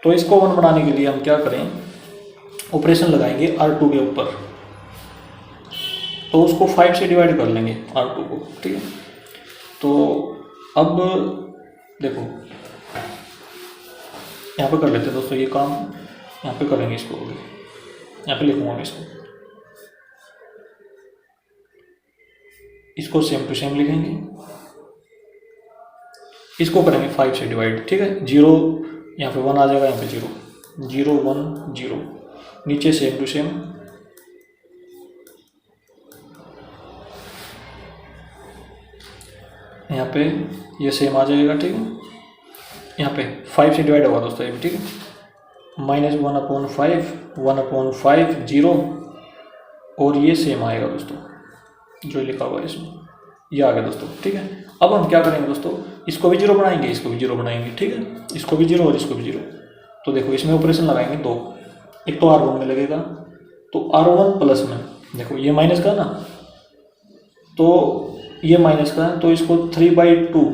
तो इसको 1 बनाने के लिए हम क्या करें, ऑपरेशन लगाएंगे R2 के ऊपर, तो उसको 5 से डिवाइड कर लेंगे R2 को, ठीक है। तो अब देखो यहाँ पे कर लेते हैं दोस्तों ये काम, यहाँ पे करेंगे इसको, यहाँ पे लिखूंगा मैं इसको सेम टू सेम लिखेंगे, इसको करेंगे 5 से डिवाइड, ठीक है। 0 यहाँ पे 1 आ जाएगा, यहाँ पे 0 0 1 0, नीचे सेम टू सेम, यहाँ पे ये सेम आ जाएगा, ठीक है। यहाँ पे 5 से डिवाइड होगा दोस्तों ये भी, ठीक है। -1/5 1/5 0, और ये सेम आएगा दोस्तों जो लिखा हुआ है इसमें, ये आ गया दोस्तों, ठीक है। अब हम क्या करेंगे दोस्तों, इसको भी 0 बनाएंगे, इसको भी 0 बनाएंगे, ठीक है। इसको भी 0 और इसको भी 0। तो देखो इसमें ऑपरेशन लगाएंगे 2, एक तो R1 में लगेगा, तो R1 प्लस में, देखो ये माइनस का ना, तो ये माइनस का है, तो इसको 3/2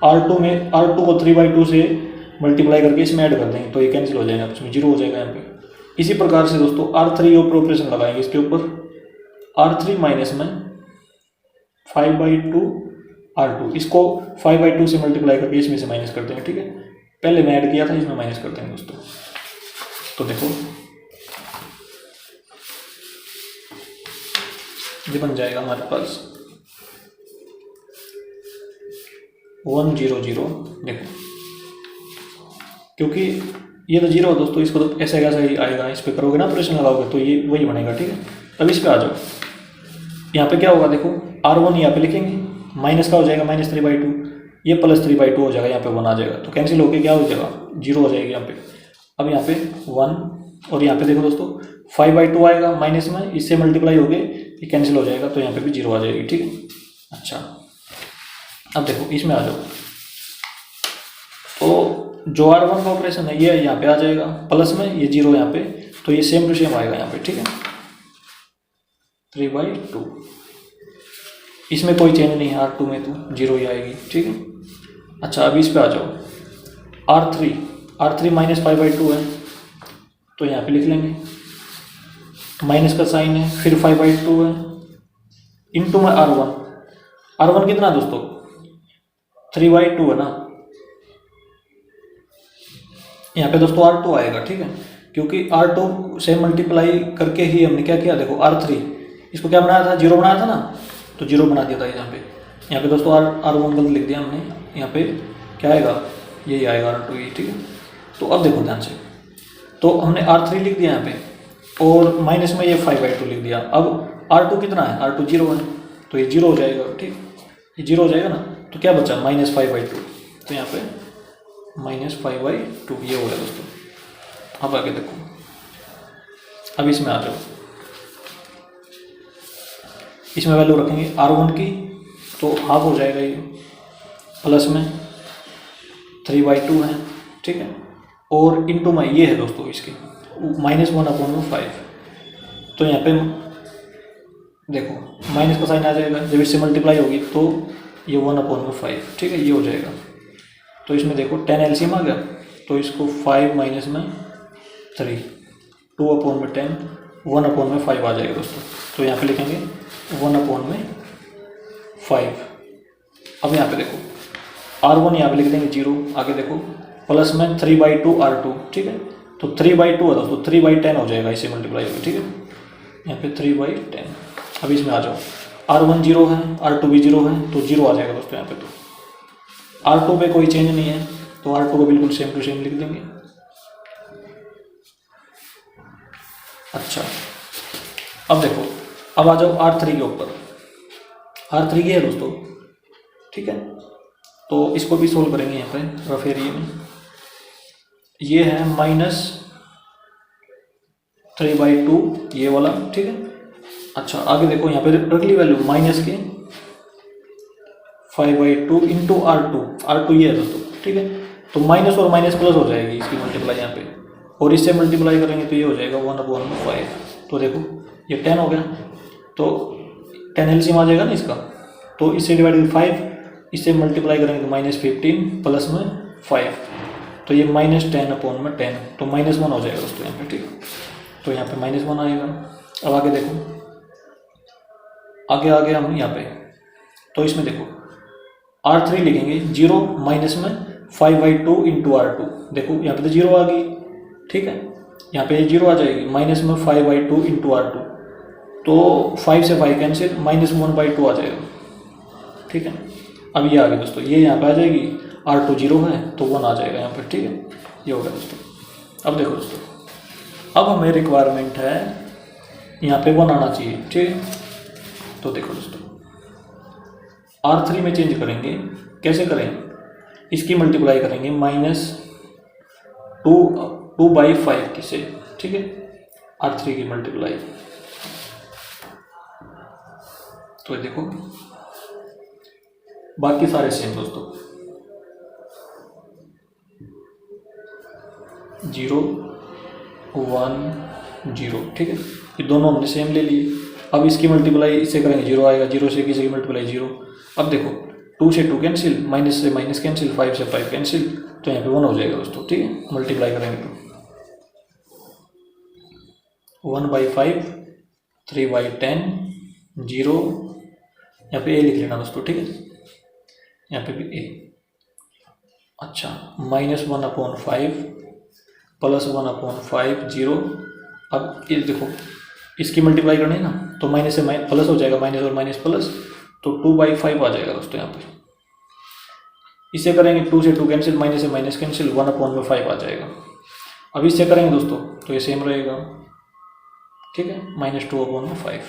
R2 में, R2 को 3/2 से मल्टीप्लाई करके इसमें ऐड कर देंगे, तो ये कैंसिल हो जाएगा, इसमें 0 हो जाएगा यहाँ पे। इसी प्रकार से दोस्तों R3 ऊपर ऑपरेशन लगाएंगे इसके ऊपर, R3 माइनस में 5/2 R2, इसको 5/2 से मल्टीप्लाई करके इसमें से माइनस कर देंगे, ठीक है। पहले मैं ऐड किया था, इसमें माइनस कर देंगे दोस्तों। तो देखो ये बन जाएगा हमारे पास 1 0 0, देखो क्योंकि ये तो 0 है दोस्तों, इसको तो ऐसा कैसा ही आएगा, इस पर करोगे ना ऑपरेशन लगाओगे तो ये वही बनेगा, ठीक है। अब इस पे आ जाओ, यहाँ पे क्या होगा देखो, R1 यहाँ पे लिखेंगे, माइनस का हो जाएगा -3/2, ये +3/2 हो जाएगा, यहाँ पे 1 आ जाएगा, तो कैंसिल होकर क्या हो जाएगा, 0 हो जाएगी यहाँ पे। अब यहाँ पे 1, और यहाँ पे देखो दोस्तों 5/2 आएगा माइनस में, इससे मल्टीप्लाई हो गए, ये कैंसिल हो जाएगा, तो यहाँ पे भी 0 आ जाएगी, ठीक है। अच्छा अब देखो इसमें आ जाओ, तो जो R1 का ऑपरेशन है ये यहाँ पे आ जाएगा प्लस में, ये 0 यहाँ पे, तो ये सेम टू सेम आएगा यहाँ पे, ठीक है। 3/2, इसमें कोई चेंज नहीं है, R2 में तो 0 ही आएगी, ठीक है। अच्छा अब इस पे आ जाओ, R3 -5/2 है, तो यहाँ पे लिख लेंगे, माइनस का साइन है, फिर 5/2 है, इंटू में R1 कितना दोस्तों 3/2 है ना, यहाँ पे दोस्तों R2 आएगा, ठीक है, क्योंकि R2 से मल्टीप्लाई करके ही हमने क्या किया, देखो R3 इसको क्या बनाया था, 0 बनाया था ना, तो 0 बना दिया था यहाँ पे दोस्तों R1 गलत लिख दिया हमने, यहाँ पे क्या आएगा, यही आएगा R2 ही, ठीक है। तो अब देखो ध्यान से, तो हमने R3 लिख दिया यहाँ पे, और माइनस में ये 5/2 लिख दिया। अब R2 कितना है, R2 0 है, तो ये 0 हो जाएगा, ठीक, ये 0 हो जाएगा ना, तो क्या बचा -5/2, तो यहाँ पे -5/2 ये हो गया दोस्तों। अब आगे देखो, अब इसमें आ जाओ, इसमें वैल्यू रखेंगे R1 की, तो हाफ हो जाएगा ये, प्लस में 3/2 है, ठीक है, और इंटू में ये है दोस्तों इसकी -1/5, तो यहाँ पे देखो माइनस का साइन आ जाएगा, जब इससे मल्टीप्लाई होगी तो ये 1/5, ठीक है, ये हो जाएगा। तो इसमें देखो 10 LCM आ गया, तो इसको 5 माइनस में 3, 2/10, 1/5 आ जाएगा दोस्तों। तो यहाँ पे लिखेंगे 1/5। अब यहाँ पे देखो R1 यहाँ पे लिख देंगे 0, आगे देखो प्लस में 3/2 R2, ठीक है, तो 3/2 है दोस्तों, 3/10 हो जाएगा, इसे मल्टीप्लाई होगा, ठीक है, यहाँ पे 3/10। अब इसमें आ जाओ, R1 0 है, R2 भी 0 है, तो 0 आ जाएगा दोस्तों यहाँ पे। तो R2 पे कोई चेंज नहीं है, तो R2 को बिल्कुल सेम टू सेम लिख देंगे। अच्छा अब देखो, अब आ जाओ R3 के ऊपर, R3 ये है दोस्तों, ठीक है, तो इसको भी सोल्व करेंगे यहाँ पे रफ एरिया में। ये है -3/2 ये वाला, ठीक है। अच्छा आगे देखो, यहाँ पे रख ली वैल्यू माइनस के 5/2 इंटू R2 ये है दोस्तों, ठीक है, तो माइनस और माइनस प्लस हो जाएगी इसकी मल्टीप्लाई यहाँ पे, और इससे मल्टीप्लाई करेंगे तो ये हो जाएगा 1/5। तो देखो ये 10 हो गया, तो 10 LCM आ जाएगा ना इसका, तो इससे डिवाइड 5, इससे मल्टीप्लाई करेंगे तो -15 प्लस में 5, तो ये -10/10, तो -1 हो जाएगा दोस्तों यहाँ पे, ठीक है, तो यहाँ पे -1 आएगा। अब आगे देखो, आगे हम यहाँ पे, तो इसमें देखो R3 लिखेंगे 0 माइनस में 5/2 इंटू R2। देखो यहाँ पे तो 0 आ गई, ठीक है, यहाँ पे 0 आ जाएगी, माइनस में 5/2 इंटू R2, तो 5 से 5 कैंसिल, -1/2 आ जाएगा, ठीक है। अब ये आ गया दोस्तों, ये यहाँ पे आ जाएगी, R2 0 है तो 1 आ जाएगा यहाँ पे, ठीक है, ये हो गया दोस्तों। अब देखो दोस्तों, अब हमें रिक्वायरमेंट है यहाँ पे 1 आना चाहिए, ठीक है। तो देखो दोस्तों, R3 में चेंज करेंगे, कैसे करें, इसकी मल्टीप्लाई करेंगे -2/5 की से, ठीक है, R3 की मल्टीप्लाई। तो देखो बाकी सारे सेम दोस्तों, 0 1 0, ठीक है, ये दोनों हमने सेम ले लिए। अब इसकी मल्टीप्लाई इससे करेंगे 0 आएगा, 0 से किसी की मल्टीप्लाई 0। अब देखो 2 से 2 कैंसिल, माइनस से माइनस कैंसिल, 5 से 5 कैंसिल, तो यहाँ पे 1 हो जाएगा दोस्तों, ठीक है। मल्टीप्लाई करेंगे तो 1/5, 3/10, 0, यहाँ पे a लिख लेना दोस्तों, ठीक है, यहाँ पे भी a। अच्छा, -1/5 प्लस 1/5 0। अब ये देखो इसकी मल्टीप्लाई करनी है ना, तो माइनस से प्लस हो जाएगा, माइनस और माइनस प्लस, तो 2/5 आ जाएगा दोस्तों यहाँ पे। इसे करेंगे 2 से 2 कैंसिल, माइनस से माइनस कैंसिल, 1/5 आ जाएगा। अब इससे करेंगे दोस्तों तो ये सेम रहेगा, ठीक है, -2/5।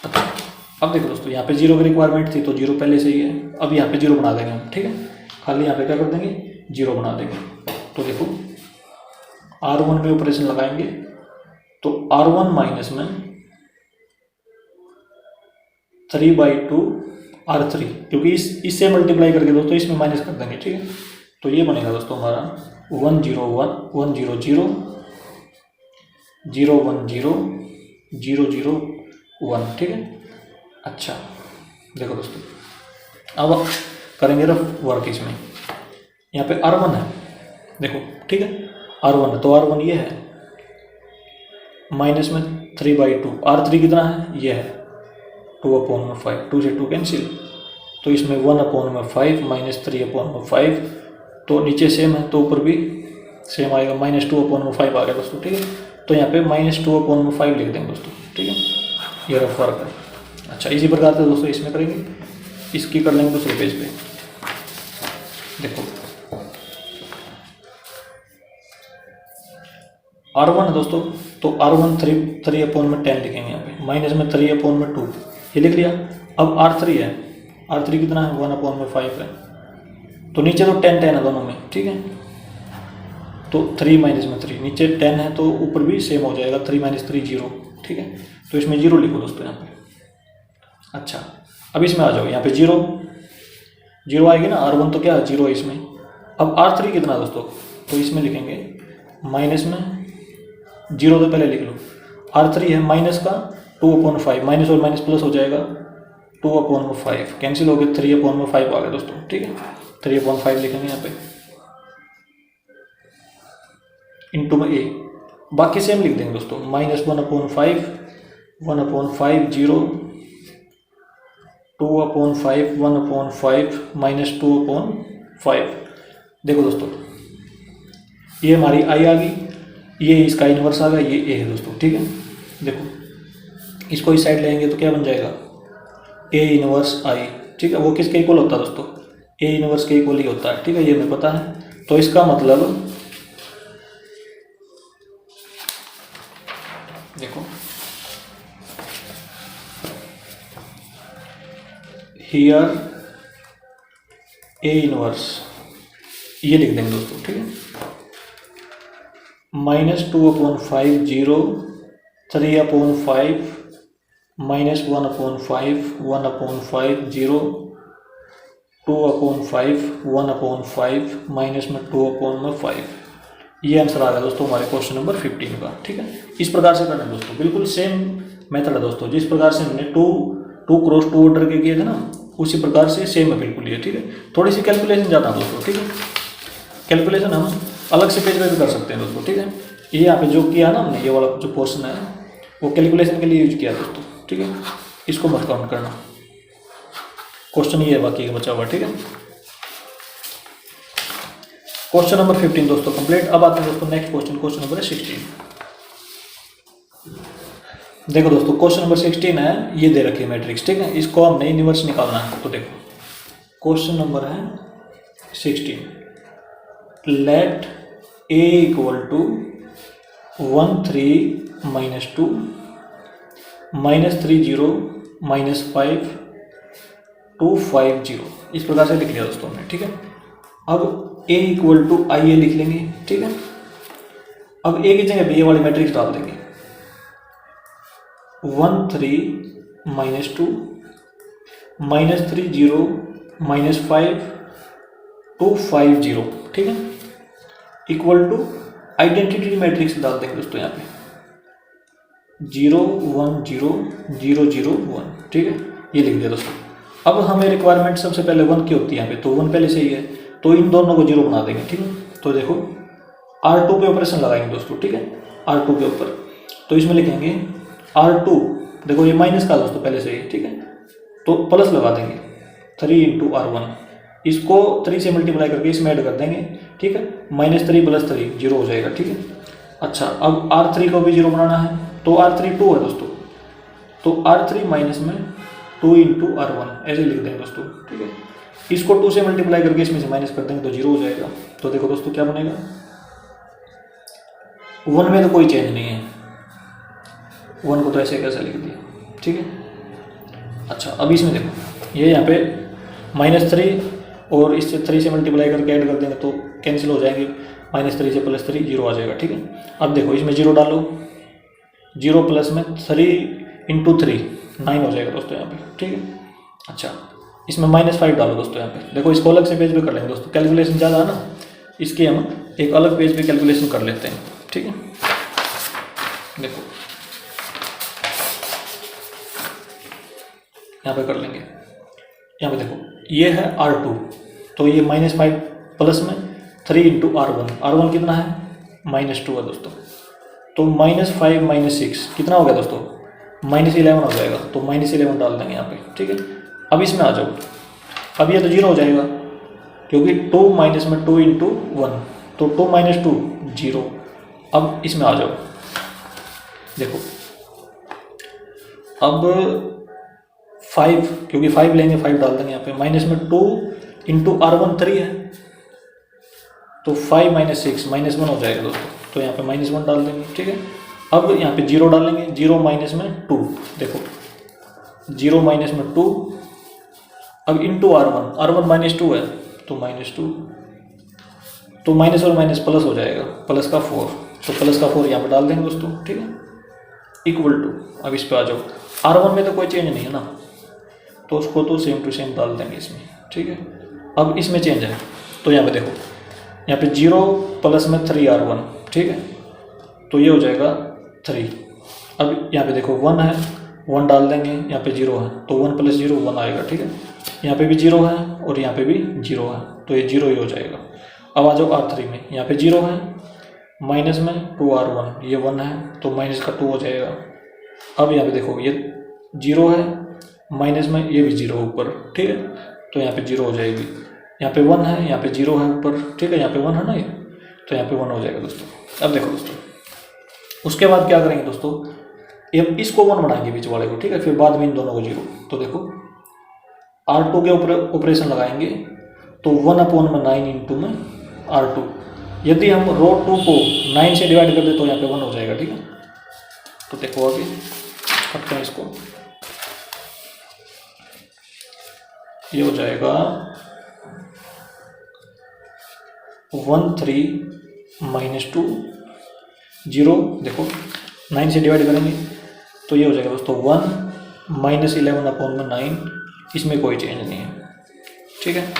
अच्छा, अब देखो दोस्तों, यहाँ पे 0 की रिक्वायरमेंट थी तो 0 पहले से ही है, अब यहाँ पे 0 बना देंगे हम, ठीक है, खाली यहाँ पे क्या कर देंगे, 0 बना देंगे। तो देखो R1 में ऑपरेशन लगाएंगे, तो R1 माइनस में 3/2 R3, क्योंकि इससे मल्टीप्लाई करके दोस्तों इसमें माइनस कर देंगे, ठीक है। तो ये बनेगा दोस्तों हमारा 101 100 0 010 001, ठीक है। अच्छा देखो दोस्तों, अब करेंगे रफ वर्क इसमें। यहाँ पे R1 है, देखो, ठीक है, R1 है, तो R1 ये है, माइनस में 3/2, R3 कितना है, ये है 2/5, 2 से 2 कैंसिल, तो इसमें 1/5 माइनस 3/5, तो नीचे सेम है तो ऊपर भी सेम आएगा, -2/5 आ गया दोस्तों, ठीक है। तो यहाँ पे -2/5 लिख देंगे दोस्तों, ठीक है, ये रफ वर्क है। अच्छा, इसी प्रकार से दोस्तों इसमें करेंगे, इसकी कर लेंगे दूसरे पेज पे। देखो R1 है दोस्तों, तो R1 3/10 लिखेंगे यहाँ पे, माइनस में 3/2, ये लिख लिया। अब R3 है, R3 कितना है, 1/5 है, तो नीचे तो 10 है दोनों में, ठीक है, तो 3 माइनस में 3, नीचे 10 है तो ऊपर भी सेम हो जाएगा, 3 - 3 0, ठीक है, तो इसमें 0 लिखो दोस्तों यहाँ पे। अच्छा, अब इसमें आ जाओ, यहाँ पे 0 आएगी ना, R1 तो क्या है, 0 है इसमें। अब R3 कितना दोस्तों, तो इसमें लिखेंगे माइनस में 0 तो पहले लिख लो, R3 है माइनस का 2/5, माइनस और माइनस प्लस हो जाएगा, 2/5 कैंसिल हो गया, 3/5 आ गया दोस्तों, ठीक है, 3/5 लिखेंगे यहाँ पे, इंटू में a, बाकी सेम लिख देंगे दोस्तों, -1/5 1/5 0 2/5 1/5 -2/5। देखो दोस्तों, ये हमारी i आ गई, ये इसका इन्वर्स आ गया, ये a है दोस्तों, ठीक है। देखो इसको इस साइड लेंगे तो क्या बन जाएगा, a इन्वर्स i, ठीक है, वो किसके इक्वल होता है दोस्तों, a इन्वर्स के इक्वल ही होता है, ठीक है, ये हमें पता है। तो इसका मतलब देखो हियर a इनवर्स, ये लिख देंगे दोस्तों, ठीक है, -2/5 0 3/5 -1/5 1/5 0 2/5 1/5 माइनस में 2/5। ये आंसर आ गया दोस्तों हमारे क्वेश्चन नंबर 15 का, ठीक है। इस प्रकार से करना है दोस्तों, बिल्कुल सेम मेथड है दोस्तों, जिस प्रकार से हमने 2 क्रॉस 2 ऑर्डर के किए थे ना, उसी प्रकार से सेम है बिल्कुल ये, ठीक है। थोड़ी सी कैलकुलेशन ज़्यादा है दोस्तों, ठीक है, कैलकुलेशन हम अलग से पेज पे भी कर सकते हैं दोस्तों, ठीक है। ये यहाँ पे जो किया ना हमने, ये वाला जो पोर्शन है वो कैलकुलेशन के लिए यूज किया दोस्तों, ठीक है, इसको मत काउंट करना। क्वेश्चन ये है बाकी का बचा हुआ, ठीक है। क्वेश्चन नंबर 15 दोस्तों कंप्लीट। अब आते हैं दोस्तों नेक्स्ट क्वेश्चन, क्वेश्चन नंबर 16। देखो दोस्तों क्वेश्चन नंबर 16 है, ये दे रखी है मैट्रिक्स, ठीक है। इसको हमने इनवर्स निकालना है। तो देखो क्वेश्चन नंबर है 16, लेट a इक्वल टू 1 3 -2 -3 0 -5 2 5 0, इस प्रकार से लिख लिया दोस्तों हमने, ठीक है। अब a इक्वल टू IA लिख लेंगे, ठीक है। अब a की जगह b वाली मैट्रिक्स डाल देंगे, 1 3 -2 -3 0 -5 2 5 0, ठीक है, इक्वल टू आइडेंटिटी मैट्रिक्स डाल देंगे दोस्तों यहाँ पे 0 1 0 0 0 1, ठीक है, ये लिख दिया दोस्तों। अब हमें रिक्वायरमेंट सबसे पहले 1 की होती है यहाँ पे, तो 1 पहले से ही है, तो इन दोनों को 0 बना देंगे, ठीक है। तो देखो R2 पे ऑपरेशन लगाएंगे दोस्तों, ठीक है, R2 के ऊपर। तो इसमें लिखेंगे R2, देखो ये माइनस का दोस्तों पहले से ही, ठीक है, तो प्लस लगा देंगे 3 × R1, इसको 3 से मल्टीप्लाई करके इसमें ऐड कर देंगे, ठीक है, -3 + 3 0 हो जाएगा, ठीक है। अच्छा अब R3 को भी 0 बनाना है, तो R3 2 है दोस्तों, तो R3 माइनस में 2 × R1 ऐसे लिख देंगे दोस्तों, ठीक है। इसको 2 से मल्टीप्लाई करके इसमें से माइनस कर देंगे तो 0 हो जाएगा। तो देखो दोस्तों क्या बनेगा, 1 में तो कोई चेंज नहीं है, 1 को तो ऐसे कैसे लिख दिया, ठीक है। अच्छा अब इसमें देखो ये यहाँ पे -3 और इससे 3 से मल्टीप्लाई करके ऐड कर देंगे तो कैंसिल हो जाएंगे, -3 से +3 0 आ जाएगा, ठीक है। अब देखो इसमें 0 डालो, 0 प्लस में 3 × 3 9 हो जाएगा दोस्तों यहाँ पे, ठीक है। अच्छा इसमें -5 डालो दोस्तों यहाँ पे, देखो इसको अलग से पेज पे कर लेंगे दोस्तों, कैलकुलेशन ज़्यादा है ना, इसके हम एक अलग पेज पे कैलकुलेशन कर लेते हैं, ठीक है। देखो यहाँ पे कर लेंगे, यहाँ पे देखो ये है R2, तो ये -5 प्लस में 3 × R1, R1 कितना है -2 है दोस्तों, तो -5 -6 कितना हो गया दोस्तों -11 हो जाएगा, तो -11 डाल देंगे यहाँ पे, ठीक है। अब इसमें आ जाओ, अब ये तो 0 हो जाएगा क्योंकि 2 माइनस में 2 × 1, तो 2 - 2 0। अब इसमें आ जाओ, देखो अब 5, क्योंकि 5 लेंगे 5 डाल देंगे यहाँ पे, माइनस में 2 × R1 3 है, तो 5 - 6 -1 हो जाएगा दोस्तों, तो यहाँ पे -1 डाल देंगे, ठीक है। अब यहाँ पे 0 डालेंगे, 0 माइनस में 2, देखो 0 माइनस में 2, अब × R1 -2 है, तो -2, तो माइनस और माइनस प्लस हो जाएगा, प्लस का 4, तो प्लस का 4 यहाँ पे डाल देंगे दोस्तों, ठीक है, इक्वल टू, अब इस पे आ जाओ, R1 में तो कोई चेंज नहीं है ना, तो उसको तो सेम टू सेम डाल देंगे इसमें, ठीक है। अब इसमें चेंज है, तो यहाँ पे देखो यहाँ पे 0 प्लस में 3 R1, ठीक है, तो ये हो जाएगा 3। अब यहाँ पे देखो 1 है, 1 डाल देंगे, यहाँ पे 0 है, तो 1 + 0 1 आएगा, ठीक है। यहाँ पे भी 0 है और यहाँ पे भी 0 है, तो ये 0 ही हो जाएगा। अब आ जाओ R3 में, यहाँ पे 0 है, माइनस में 2 R1, ये 1 है, तो माइनस का 2 हो जाएगा। अब यहाँ पे देखो ये 0 है, माइनस में ये भी 0 ऊपर, ठीक है, तो यहाँ पे 0 हो जाएगी। यहाँ पे 1 है, यहाँ पे 0 है ऊपर, ठीक है, यहाँ पे 1 है ना ये, तो यहाँ पे 1 हो जाएगा दोस्तों। अब देखो दोस्तों उसके बाद क्या करेंगे दोस्तों, ये इसको 1 बनाएंगे बीच वाले को, ठीक है, फिर बाद में इन दोनों को 0। तो देखो R2 के ऊपर ऑपरेशन लगाएंगे, तो 1/9 × में R2, यदि हम रो 2 को 9 से डिवाइड कर दे तो यहाँ पे 1 हो जाएगा, ठीक है। तो देखो आगे करते हैं इसको, ये हो जाएगा 1 3 -2 0, देखो 9 से डिवाइड करेंगे तो ये हो जाएगा दोस्तों 1 -11/9, इसमें कोई चेंज नहीं है, ठीक है।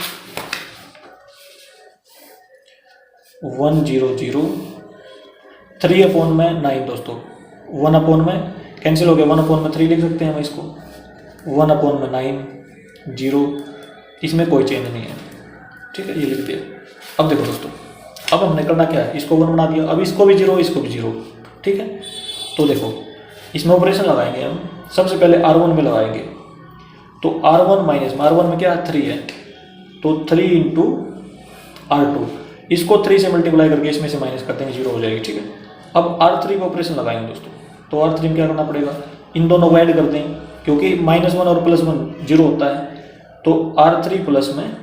1 0 0 3/9 दोस्तों, 1 में कैंसिल हो गया, 1/3 लिख सकते हैं हम इसको, 1/9 0, इसमें कोई चेंज नहीं है, ठीक है, ये लिख दिया। अब देखो दोस्तों अब हमने करना क्या है, इसको 1 बना दिया, अब इसको भी 0 इसको भी 0, ठीक है। तो देखो इसमें ऑपरेशन लगाएंगे हम, सबसे पहले R1 में लगाएंगे, तो R1 माइनस में, R1 में क्या है 3 है, तो 3 इंटू R2, इसको 3 से मल्टीप्लाई करके इसमें से माइनस कर देंगे, 0 हो जाएगी। ठीक है, अब R3 पे ऑपरेशन लगाएंगे दोस्तों, तो R3 में क्या करना पड़ेगा, इन दोनों को ऐड कर दें, क्योंकि -1 और +1 0 होता है, तो R3 प्लस में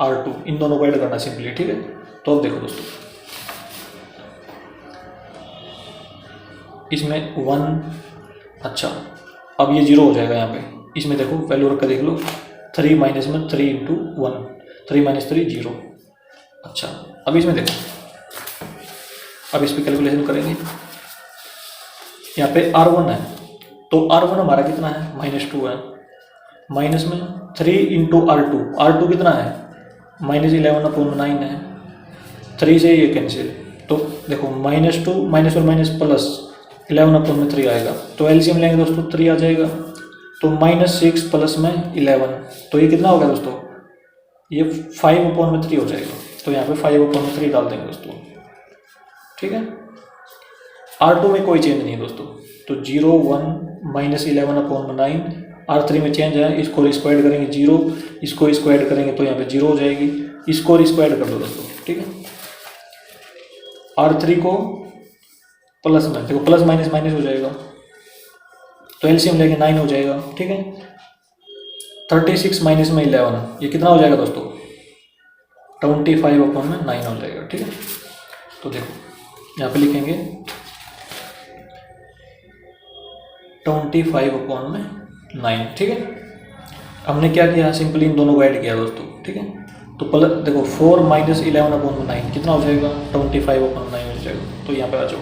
R2 इन दोनों को ऐड करना सिंपली। ठीक है, तो अब देखो दोस्तों, इसमें 1, अच्छा अब ये 0 हो जाएगा यहाँ पे, इसमें देखो वैल्यू रख कर देख लो, 3 माइनस में 3 इंटू 1, 3 माइनस 3 0। अच्छा अब इसमें देखो, अब इस पर कैलकुलेशन करेंगे, यहाँ पे R1 है, तो R1 हमारा कितना है, -2 है, माइनस में 3 इंटू R2 कितना है, -11/9 है, 3 से ये कैंसिल, तो देखो -2 माइनस और माइनस प्लस 11/3 आएगा, तो एलसीएम लेंगे दोस्तों 3 आ जाएगा, तो -6 प्लस में 11, तो ये कितना हो गया दोस्तों, ये 5/3 हो जाएगा, तो यहाँ पे 5/3 डाल देंगे दोस्तों। ठीक है, R2 में कोई चेंज नहीं है दोस्तों, तो 0 1 -11/9, R3 में चेंज है, इसको स्क्वायर करेंगे 0, इसको स्क्वायर करेंगे तो यहाँ पे 0 हो जाएगी, इसको स्क्वायर कर दो दोस्तों। ठीक है, R3 को प्लस में, देखो प्लस माइनस माइनस हो जाएगा, तो एलसीएम लेके 9 हो जाएगा। ठीक है, 36 माइनस में 11, ये कितना हो जाएगा दोस्तों, 25/9 हो जाएगा। ठीक है, तो देखो यहाँ पे लिखेंगे 25/9। ठीक है, हमने क्या किया, सिंपली इन दोनों को ऐड किया दोस्तों। ठीक है, तो प्लस देखो 4 माइनस 11/9 कितना हो जाएगा, 25/9 हो जाएगा, तो यहाँ पे आ जाओ।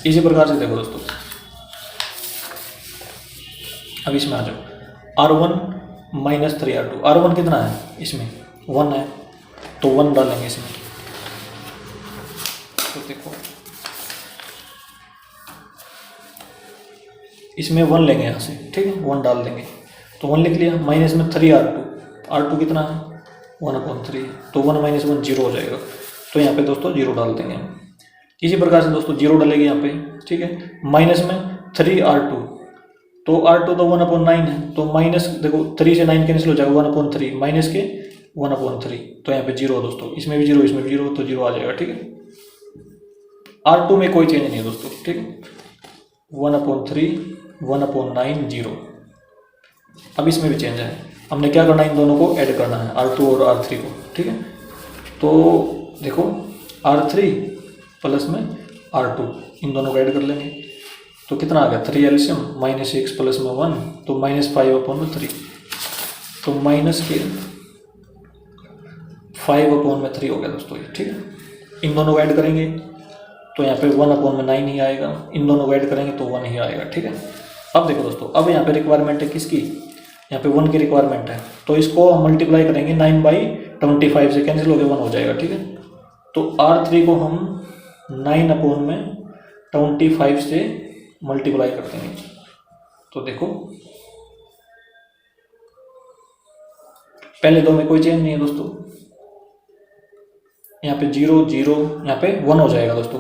इसी प्रकार से देखो दोस्तों, अब इसमें आ जाओ, R1 - 3R2, R1 कितना है, इसमें 1 है, तो 1 डालेंगे इसमें, तो देखो इसमें 1 लेंगे यहाँ से। ठीक है, 1 डाल देंगे, तो 1 लिख लिया, माइनस में 3R2 कितना है 1/3, तो 1 - 1 0 हो जाएगा, तो यहाँ पे दोस्तों 0 डाल देंगे। इसी प्रकार से दोस्तों 0 डालेंगे यहाँ पे। ठीक है, माइनस में 3R2, तो R2 तो 1/9 है, तो माइनस देखो 3 से 9 कैंसिल हो जाएगा, 1/3 माइनस के 1/3, तो यहाँ पे 0 दोस्तों, इसमें भी 0 इसमें भी 0, तो 0 आ जाएगा। ठीक है, R2 में कोई चेंज नहीं है दोस्तों। ठीक है, 1/3 1/9 0, अब इसमें भी चेंज है, हमने क्या करना है, इन दोनों को ऐड करना है, R2 और R3 को। ठीक है, तो देखो R3 प्लस में R2 इन दोनों को ऐड कर लेंगे, तो कितना आ गया 3 एलसीएम, -6 प्लस में 1, तो -5/3, तो माइनस के 5/3 हो गया दोस्तों ये। ठीक है, इन दोनों को ऐड करेंगे तो यहाँ पे 1/9 ही आएगा, इन दोनों को ऐड करेंगे तो 1 ही आएगा। ठीक है, अब देखो दोस्तों, अब यहाँ पे रिक्वायरमेंट है किसकी, यहाँ पे 1 की रिक्वायरमेंट है, तो इसको हम मल्टीप्लाई करेंगे 9/25 से, कैंसिल हो गया 1 हो जाएगा। ठीक है, तो R3 को हम 9/25 से मल्टीप्लाई कर देंगे, तो देखो पहले दो में कोई चेंज नहीं है दोस्तों, यहाँ पे 0 0, यहाँ पे 1 हो जाएगा दोस्तों,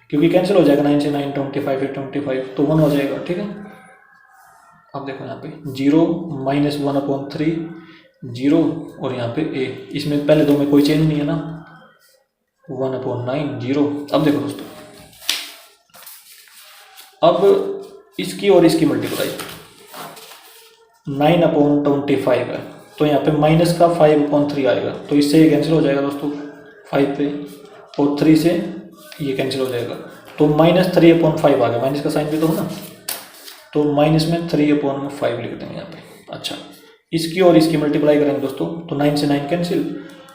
क्योंकि कैंसिल हो जाएगा 9 से 9, 25 से 25, तो 1 हो जाएगा। ठीक है, अब देखो यहाँ पे 0 -1/3 0, और यहाँ पे a, इसमें पहले दो में कोई चेंज नहीं है ना, 1/9 0। अब देखो दोस्तों, अब इसकी और इसकी मल्टीप्लाई 9/25 है, तो यहाँ पे माइनस का 5/3 आएगा, तो इससे ये कैंसिल हो जाएगा दोस्तों 5 पे, और 3 से ये कैंसिल हो जाएगा, तो -3/5 आ गया, माइनस का साइन भी तो हो ना, तो माइनस में 3/5 लिख देंगे यहाँ पे। अच्छा, इसकी और इसकी मल्टीप्लाई करेंगे दोस्तों, तो 9 से 9 कैंसिल,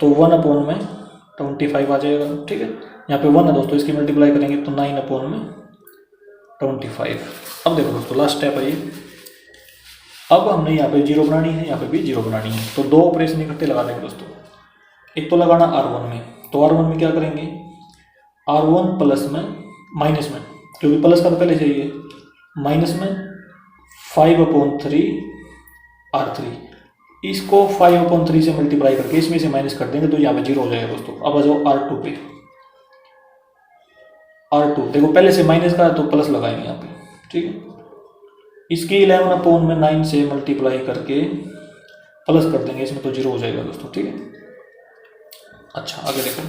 तो 1/25 आ जाएगा। ठीक है, यहाँ पे 1 है दोस्तों, इसकी मल्टीप्लाई करेंगे तो 9/25। अब देखो दोस्तों, लास्ट स्टेप है ये, अब हमने यहाँ पे 0 बनानी है, यहाँ पे भी 0 बनानी है, तो दो ऑपरेशन इकट्ठे लगा देंगे दोस्तों। एक तो लगाना R1 में, तो R1 में क्या करेंगे, R1 प्लस में माइनस में, क्योंकि प्लस का तो पहले चाहिए, माइनस में 5/3 R3, इसको 5/3 से मल्टीप्लाई करके इसमें से माइनस कर देंगे, तो यहाँ पे 0 हो जाएगा दोस्तों। अब आ जाओ R2 पे, R2 देखो पहले से माइनस का है तो प्लस लगाएंगे यहाँ पे। ठीक है, इसकी 11/9 से मल्टीप्लाई करके प्लस कर देंगे, इसमें तो 0 हो जाएगा दोस्तों, ठीक है। अच्छा आगे देखो,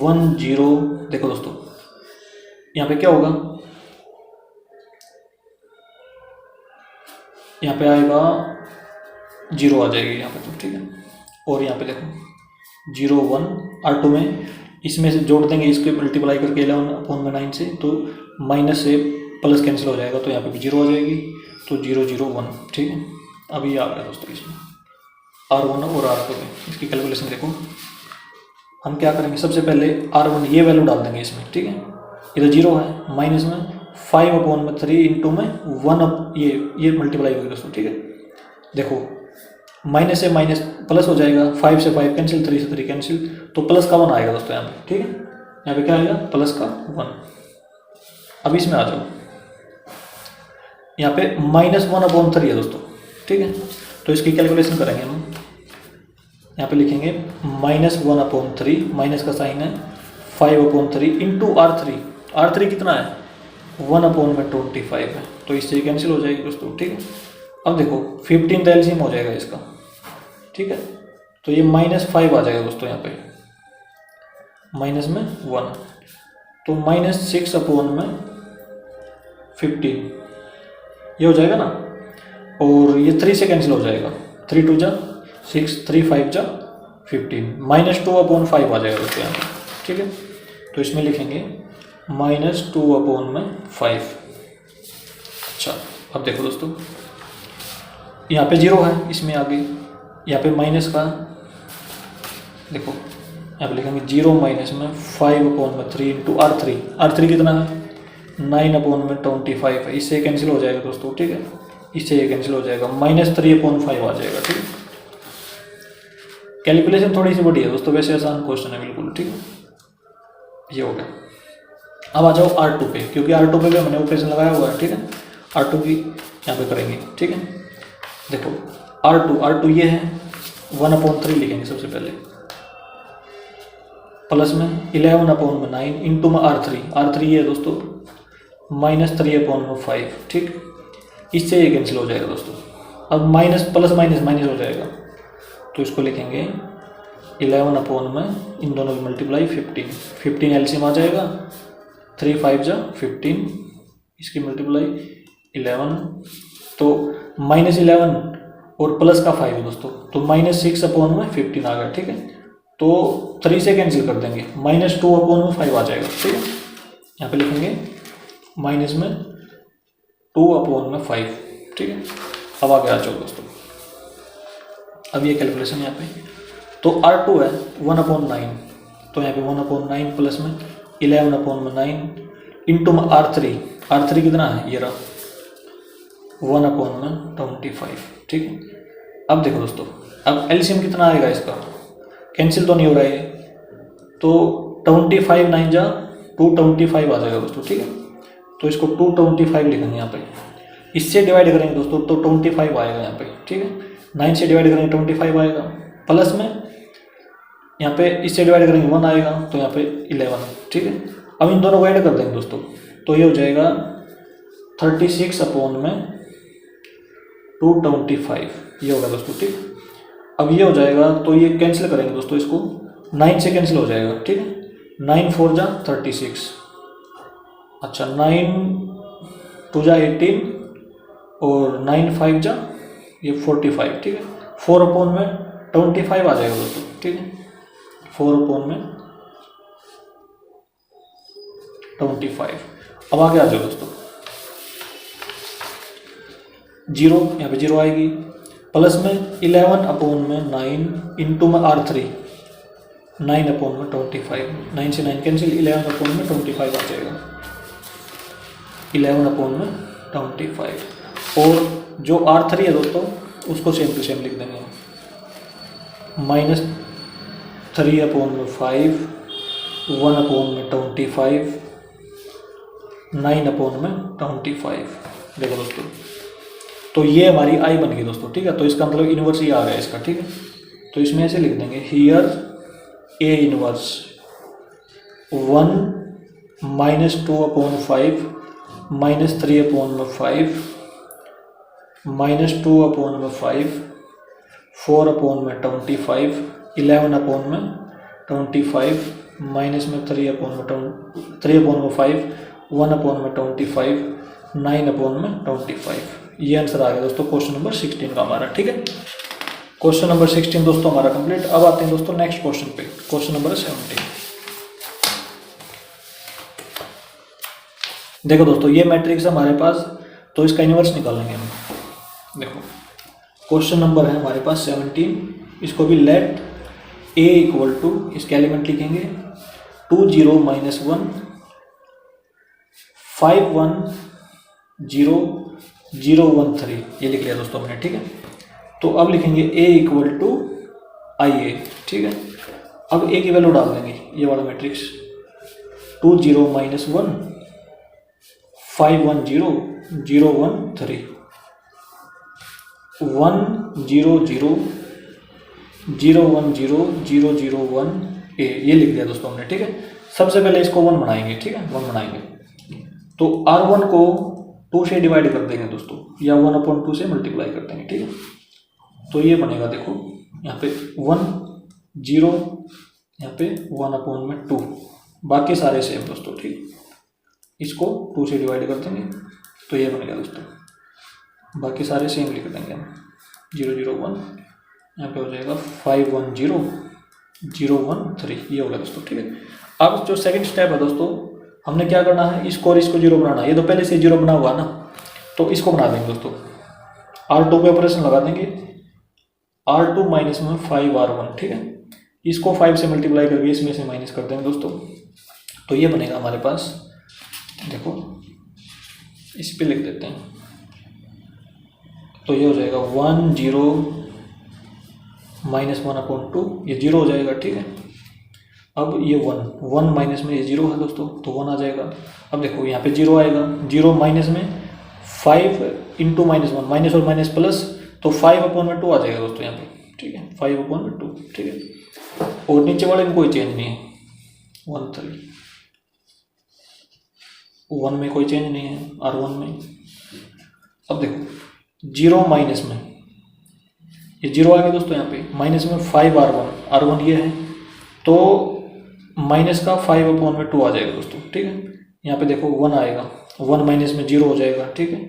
वन जीरो, देखो दोस्तों यहाँ पे क्या होगा, यहाँ पे आएगा 0 आ जाएगी यहाँ पे तो, ठीक है। और यहाँ पे देखो 0 1 R2 में इसमें से जोड़ देंगे, इसके मल्टीप्लाई करके 11/9 से, तो माइनस से प्लस कैंसिल हो जाएगा, तो यहाँ पे भी 0 आ जाएगी, तो 0 0 1, ठीक है। अभी आ गया दोस्तों इसमें R1 और R2 में इसकी कैलकुलेशन देखो। हम क्या करेंगे, सबसे पहले R1 ये वैल्यू डाल देंगे इसमें, ठीक है। इधर 0 है, माइनस में 5/3 इंटू में 1 ये मल्टीप्लाई होगी दोस्तों, ठीक है। देखो माइनस से माइनस प्लस हो जाएगा, 5 से 5 कैंसिल, 3 से 3 कैंसिल, तो प्लस का 1 आएगा दोस्तों यहाँ पे, ठीक है। यहाँ पे क्या आएगा, प्लस का 1। अब इसमें आ जाओ, यहाँ पे -1/3 है दोस्तों, ठीक है। तो इसकी कैलकुलेशन करेंगे हम, यहाँ पे लिखेंगे -1/3, माइनस का साइन है, 5/3 इंटू R3, R3 कितना है 1/25 है, तो इससे कैंसिल हो जाएगी दोस्तों, ठीक है। अब देखो 15 का एलसीएम हो जाएगा इसका, ठीक है। तो ये -5 आ जाएगा दोस्तों, यहाँ पे माइनस में 1, तो -6/15 ये हो जाएगा ना, और ये 3 से कैंसिल हो जाएगा, 3 2 जा 6, 3 5 जा 15, -2/5 आ जाएगा दोस्तों यहाँ पे, ठीक है। तो इसमें लिखेंगे -2/5। अच्छा अब देखो दोस्तों, यहाँ पे 0 है, इसमें आगे यहाँ पे माइनस का, देखो यहाँ पे लिखेंगे 0 माइनस में 5/3 इंटू R3, R3 कितना है 9/25 है, इससे कैंसिल हो जाएगा दोस्तों, ठीक है। इससे ये कैंसिल हो जाएगा, -3/5 आ जाएगा, ठीक है। कैलकुलेशन थोड़ी सी बड़ी है दोस्तों, वैसे आसान क्वेश्चन है बिल्कुल, ठीक है। ये हो गया। अब आ जाओ R2 पे, क्योंकि R2 पे भी हमने ऑपरेशन लगाया हुआ है, ठीक है। R2 की यहाँ पे करेंगे, ठीक है। देखो R2 ये है 1/3 लिखेंगे सबसे पहले, प्लस में 11/9 इंटू में R3 ये है दोस्तों -3/5, ठीक। इससे ये कैंसिल हो जाएगा दोस्तों। अब माइनस प्लस माइनस माइनस हो जाएगा, तो इसको लिखेंगे 11 में इन दोनों की मल्टीप्लाई 15 एलसीएम आ जाएगा, 3 5 जा 15, इसकी मल्टीप्लाई 11, तो -11 और प्लस का 5 दोस्तों, तो -6/15 आ गया, ठीक है। तो 3 से कैंसिल कर देंगे, -2/5 आ जाएगा, ठीक है। यहाँ पे लिखेंगे माइनस में 2/5, ठीक है। अब आगे आ जाओ दोस्तों, अब ये कैलकुलेशन यहाँ पे, तो R2 है 1/9, तो यहाँ पे 1/9 प्लस में 11/9 इंटू में R3 कितना है, ये रहा 1/25, ठीक है। अब देखो दोस्तों, अब एलसीएम कितना आएगा इसका, कैंसिल तो नहीं हो रहा है, तो 25 9 जा 225 आ जाएगा दोस्तों, ठीक है। तो इसको 225 लिखेंगे यहाँ पे, इससे डिवाइड करेंगे दोस्तों तो 25 आएगा यहाँ पे, ठीक है। 9 से डिवाइड करेंगे 25 आएगा, प्लस में यहाँ पे इससे डिवाइड करेंगे 1 आएगा, तो यहाँ पे 11, ठीक है। अब इन दोनों को ऐड कर देंगे दोस्तों, तो ये हो जाएगा 36/225, ये होगा दोस्तों, ठीक। अब ये हो जाएगा, तो ये कैंसिल करेंगे दोस्तों, इसको 9 से कैंसिल हो जाएगा, ठीक है। 9 4 जा 36, अच्छा 9 2 जा 18, और 9 5 जा ये 45, ठीक है। 4/25 आ जाएगा दोस्तों, ठीक है। 4/25। अब आगे आ जाओ दोस्तों, 0 यहाँ पे 0 आएगी, प्लस में 11/9 इंटू में R3 9/25, 9 से 9 कैंसिल, 11/25 आ जाएगा, 11/25। और जो R3 है दोस्तों उसको सेम टू सेम लिख देंगे, -3/5 1/25 9/25। देखो दोस्तों तो ये हमारी आई बन गई दोस्तों, ठीक है। तो इसका मतलब इन्वर्स ये आ गया इसका, ठीक है। तो इसमें ऐसे लिख देंगे हियर ए इनवर्स 1 -2/5 -3/5 -2/5 4/25 11/25 माइनस में 3/5 1/25 9/25। ये आंसर आ गया दोस्तों क्वेश्चन नंबर 16 का हमारा, ठीक है। क्वेश्चन नंबर 16 दोस्तों हमारा कंप्लीट। अब आते हैं दोस्तों नेक्स्ट क्वेश्चन पे, क्वेश्चन नंबर 17। देखो दोस्तों ये मैट्रिक्स हमारे पास, तो इसका इन्वर्स निकालेंगे हम। देखो क्वेश्चन नंबर है हमारे पास 17, इसको भी लेट ए इक्वल टू, इसके एलिमेंट लिखेंगे 2 0 -1 5 1 0 0 1 3, ये लिख लिया दोस्तों हमने, ठीक है। तो अब लिखेंगे a इक्वल टू आई ए, ठीक है। अब a की वैल्यू डाल देंगे, ये वाला मैट्रिक्स 2 0 -1 5 1 0 0 1 3 1 0 0 0 1 0 0 0 1 a, ये लिख दिया दोस्तों हमने, ठीक है। सबसे पहले इसको 1 बनाएंगे, ठीक है, 1 बनाएंगे। तो R1 को 2 से डिवाइड कर देंगे दोस्तों, या 1/2 से मल्टीप्लाई कर देंगे, ठीक है। तो ये बनेगा, देखो यहाँ पे 1 0, यहाँ पे 1/2, बाकी सारे सेम दोस्तों, ठीक। इसको 2 से डिवाइड कर देंगे तो ये बनेगा दोस्तों, बाकी सारे सेम लिख देंगे हम 0 0 1, यहाँ पे हो जाएगा 5 1 0 0 1 3, ये होगा दोस्तों, ठीक है। अब जो सेकंड स्टेप है दोस्तों, हमने क्या करना है, इसको और इसको 0 बनाना है। ये तो पहले से 0 बना हुआ ना, तो इसको बना देंगे दोस्तों, R2 पे ऑपरेशन लगा देंगे, R2 माइनस में 5 R1, ठीक है। इसको 5 से मल्टीप्लाई करके इसमें से माइनस कर देंगे दोस्तों, तो ये बनेगा हमारे पास, देखो इस पे लिख देते हैं, तो ये हो जाएगा 1 0 -1/2, ये 0 हो जाएगा, ठीक है। अब ये 1 माइनस में ये 0 है दोस्तों, तो 1 आ जाएगा। अब देखो यहाँ पे 0 आएगा, 0 माइनस में 5 इंटू -1, माइनस और माइनस प्लस, तो 5/2 आ जाएगा दोस्तों यहाँ पे, ठीक है, 5/2, ठीक है। और नीचे वाले में कोई चेंज नहीं है, 1 3, 1 में कोई चेंज नहीं है, R1 में। अब देखो 0 माइनस में ये 0 आ गया दोस्तों, यहाँ पे माइनस में 5 R1 ये है, तो माइनस का 5/2 आ जाएगा दोस्तों, ठीक है। यहाँ पे देखो 1 आएगा, 1 माइनस में 0 हो जाएगा, ठीक है।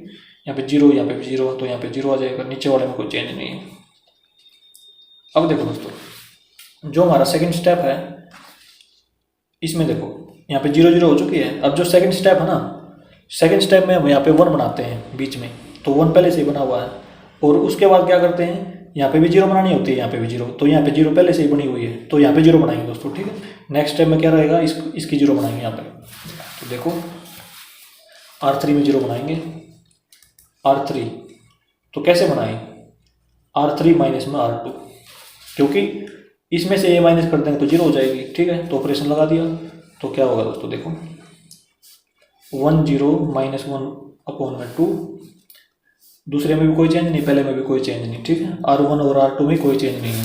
यहाँ पे 0, यहाँ पे भी 0, तो यहाँ पे 0 आ जाएगा, नीचे वाले में कोई चेंज नहीं है। अब देखो दोस्तों जो हमारा सेकंड स्टेप है, इसमें देखो यहाँ पे 0 0 हो चुकी है। अब जो सेकंड स्टेप है ना, सेकंड स्टेप में हम यहाँ पे 1 बनाते हैं बीच में, तो 1 पहले से ही बना हुआ है। और उसके बाद क्या करते हैं, यहाँ पे भी 0 बनानी होती है, यहाँ पे भी 0, तो यहाँ पे 0 पहले से ही बनी हुई है, तो यहाँ पे 0 बनाएंगे दोस्तों, ठीक है। नेक्स्ट स्टेप में क्या रहेगा, इसकी 0 बनाएंगे यहाँ पे, तो देखो R3 में 0 बनाएंगे, R3 तो कैसे बनाएं, R3 माइनस में R2, क्योंकि इसमें से ये माइनस कर देंगे तो 0 हो जाएगी, ठीक है। तो ऑपरेशन लगा दिया, तो क्या होगा दोस्तों, देखो 1 0 -1/2, दूसरे में भी कोई चेंज नहीं, पहले में भी कोई चेंज नहीं, ठीक है। R1 और R2 में कोई चेंज नहीं है,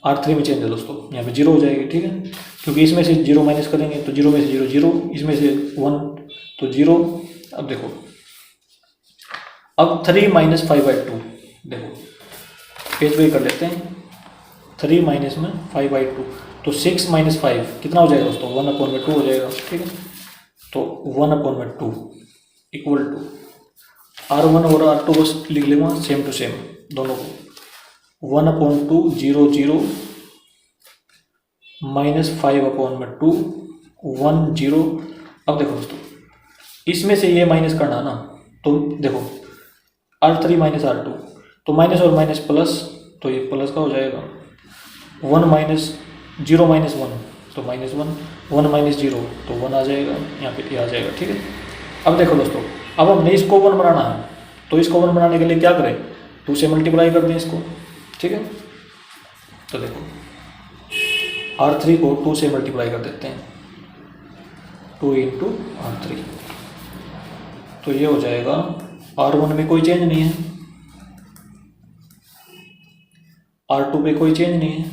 R3 में चेंज है दोस्तों, यहाँ पे 0 हो जाएगी, ठीक है। क्योंकि इसमें से 0 माइनस करेंगे तो 0 में से 0 0, इसमें से 1 तो 0। अब देखो, अब 3 - 5/2, देखो पेज पे कर लेते हैं, 3 माइनस में 5/2, तो 6 - 5 कितना हो जाएगा दोस्तों, 1/2 हो जाएगा, ठीक है। तो 1/2 इक्वल टू R1 और R2 को लिख लेंगे सेम टू सेम दोनों को, 1/2 0 0 -5/2 1 0। अब देखो दोस्तों इसमें से ये माइनस करना है ना, तो देखो R3 - R2, तो माइनस और माइनस प्लस, तो ये प्लस का हो जाएगा, 1 - 0 - 1 तो -1, 1 - 0 तो 1 आ जाएगा, यहाँ पे आ जाएगा, ठीक है। अब देखो दोस्तों, अब हमने इसको 1 बनाना है, तो इसको 1 बनाने के लिए क्या करें, 2 से मल्टीप्लाई कर दें इसको, ठीक है। तो देखो R3 को 2 से मल्टीप्लाई कर देते हैं, 2 × R3, तो ये हो जाएगा, R1 में कोई चेंज नहीं है, R2 पे कोई चेंज नहीं है,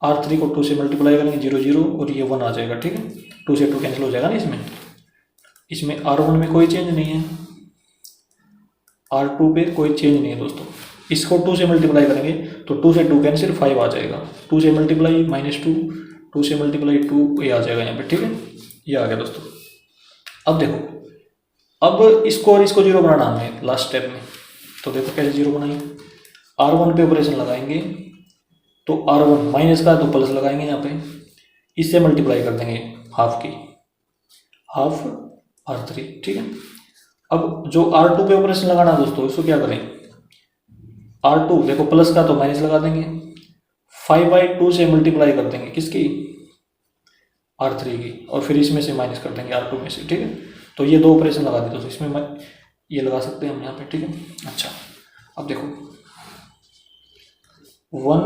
R3 को 2 से मल्टीप्लाई करेंगे 0 0 और ये 1 आ जाएगा, ठीक है। 2 से 2 कैंसिल हो जाएगा ना इसमें R1 में कोई चेंज नहीं है, R2 पे कोई चेंज नहीं है दोस्तों। इसको 2 से मल्टीप्लाई करेंगे तो 2 से 2 कैंसिल 5 आ जाएगा, 2 से मल्टीप्लाई -2, 2 से मल्टीप्लाई 2 ये आ जाएगा यहाँ पे, ठीक है। ये आ गया दोस्तों। अब देखो, अब इसको और इसको 0 बनाना हमें लास्ट स्टेप में, तो देखो कैसे 0 बनाएंगे। R1 पे ऑपरेशन लगाएंगे तो R1 माइनस का तो प्लस लगाएंगे यहाँ पे, इससे मल्टीप्लाई कर देंगे हाफ R3, ठीक है। अब जो R2 पे ऑपरेशन लगाना है दोस्तों, इसको क्या करें, R2 देखो प्लस का तो माइनस लगा देंगे, 5/2 से मल्टीप्लाई कर देंगे किसकी, R3 की, और फिर इसमें से माइनस कर देंगे R2 में से, ठीक है। तो ये 2 ऑपरेशन लगा दी दोस्तों, इसमें ये लगा सकते हैं हम यहाँ पे, ठीक है। अच्छा, अब देखो 1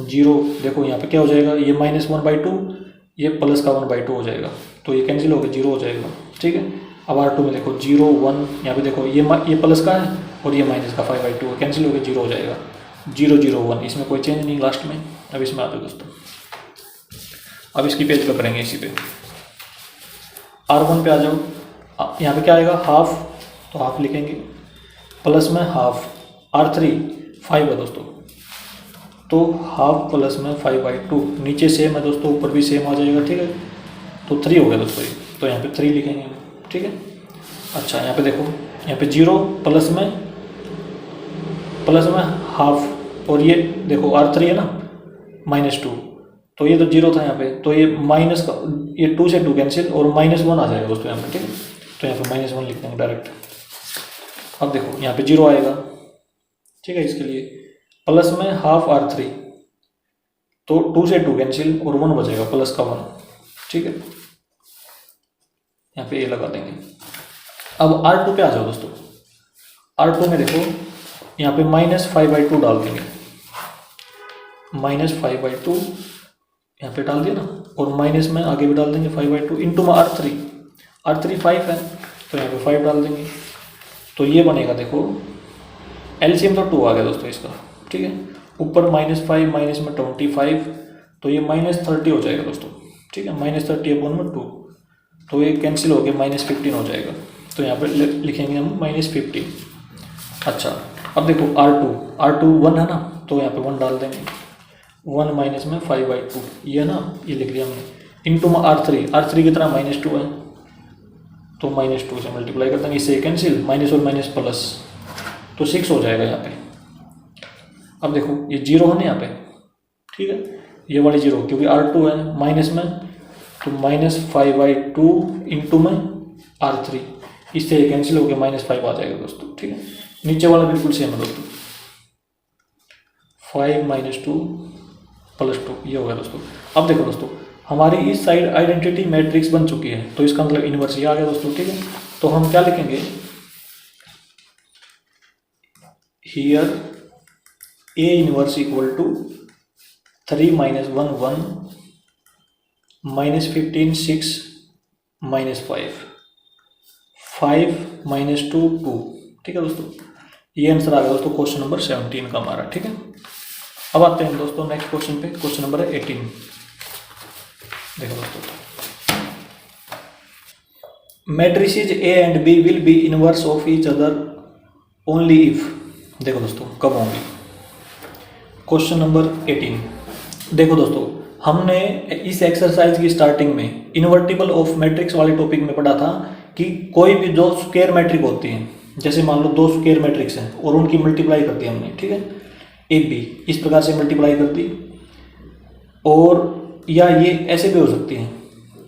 0, देखो यहाँ पे क्या हो जाएगा, ये -1/2, ये प्लस का 1/2 हो जाएगा, तो ये कैंसिल होकर 0 हो जाएगा, ठीक है। अब R2 में देखो 0 1, यहाँ पे देखो ये प्लस का है और ये माइनस का 5/2 कैंसिल होकर 0 हो जाएगा, 0 0 1, इसमें कोई चेंज नहीं लास्ट में। अब इसमें आ जाओ दोस्तों, अब इसकी पेज पे करेंगे, इसी पे R1 पे आ जाओ, यहाँ पे क्या आएगा हाफ, तो हाफ लिखेंगे, प्लस में हाफ, R3 5 है दोस्तों, तो हाफ प्लस में 5/2, नीचे सेम है दोस्तों, ऊपर भी सेम आ जाएगा, ठीक है। तो 3 हो गया दोस्तों ये, तो यहाँ पे 3 लिखेंगे, ठीक है। अच्छा, यहाँ पे देखो, यहाँ पे 0 प्लस में हाफ, और ये देखो R3 है ना -2, तो ये तो 0 था यहाँ पे, तो ये माइनस का, ये 2 से 2 कैंसिल और -1 आ जाएगा दोस्तों यहाँ पे, ठीक है। तो यहाँ पे -1 लिख देंगे डायरेक्ट। अब देखो यहाँ पे 0 आएगा, ठीक है। इसके लिए प्लस में हाफ R3, तो 2 से 2 कैंसिल और 1 बचेगा, प्लस का 1, ठीक है। यहाँ पे ये लगा देंगे। अब R2 पे आ जाओ दोस्तों, R2 में देखो यहाँ पे -5/2 डाल देंगे, -5/2 यहाँ पे डाल दिया ना, और माइनस में आगे भी डाल देंगे 5/2 इंटू में R3 5 है, तो यहाँ पे 5 डाल देंगे, तो ये बनेगा देखो, एलसीएम तो 2 आ गया दोस्तों इसका, ठीक है। ऊपर -5 माइनस में 25, तो ये -30 हो जाएगा दोस्तों, ठीक है। -30/2, तो ये कैंसिल हो गया, -15 हो जाएगा, तो यहाँ पे लिखेंगे हम -15। अच्छा, अब देखो R2 1 है ना, तो यहाँ पे 1 डाल देंगे, 1 माइनस में 5/2, ये ना, ये लिख लिया हमने, इंटू में R3 की तरह -2 है, तो -2 से मल्टीप्लाई कर देंगे, इससे कैंसिल, माइनस और माइनस प्लस, तो 6 हो जाएगा यहाँ पे। अब देखो ये 0 है ना यहाँ पे, ठीक है, ये वाली 0, क्योंकि R2 है माइनस में, तो -5/2 इंटू में R3, इससे कैंसिल हो गया, -5 आ जाएगा दोस्तों, ठीक है। नीचे वाला बिल्कुल सेम है दोस्तों, 5 - 2 + 2, ये हो गया दोस्तों। अब देखो दोस्तों, हमारी इस साइड आइडेंटिटी मैट्रिक्स बन चुकी है, तो इसका मतलब इनवर्स ये आ गया दोस्तों, ठीक है। तो हम क्या लिखेंगे, here A inverse equal to 3 - 1 1 -15 6 -5 5 - 2 2, ठीक है दोस्तों। ये आंसर आ गया दोस्तों क्वेश्चन नंबर 17 का हमारा, ठीक है। अब आते हैं दोस्तों नेक्स्ट क्वेश्चन पे, क्वेश्चन नंबर 18। देखो दोस्तों, matrices A and B will be inverse of each other only if, देखो दोस्तों कब होंगी। क्वेश्चन नंबर 18, देखो दोस्तों, हमने इस एक्सरसाइज की स्टार्टिंग में इन्वर्टिबल ऑफ मैट्रिक्स वाले टॉपिक में पढ़ा था कि कोई भी दो स्क्वायर मैट्रिक होती हैं, जैसे मान लो 2 स्क्वायर मैट्रिक्स हैं और उनकी मल्टीप्लाई कर दी हमने, ठीक है। ए बी इस प्रकार से मल्टीप्लाई कर दी, और या ये ऐसे भी हो सकती हैं,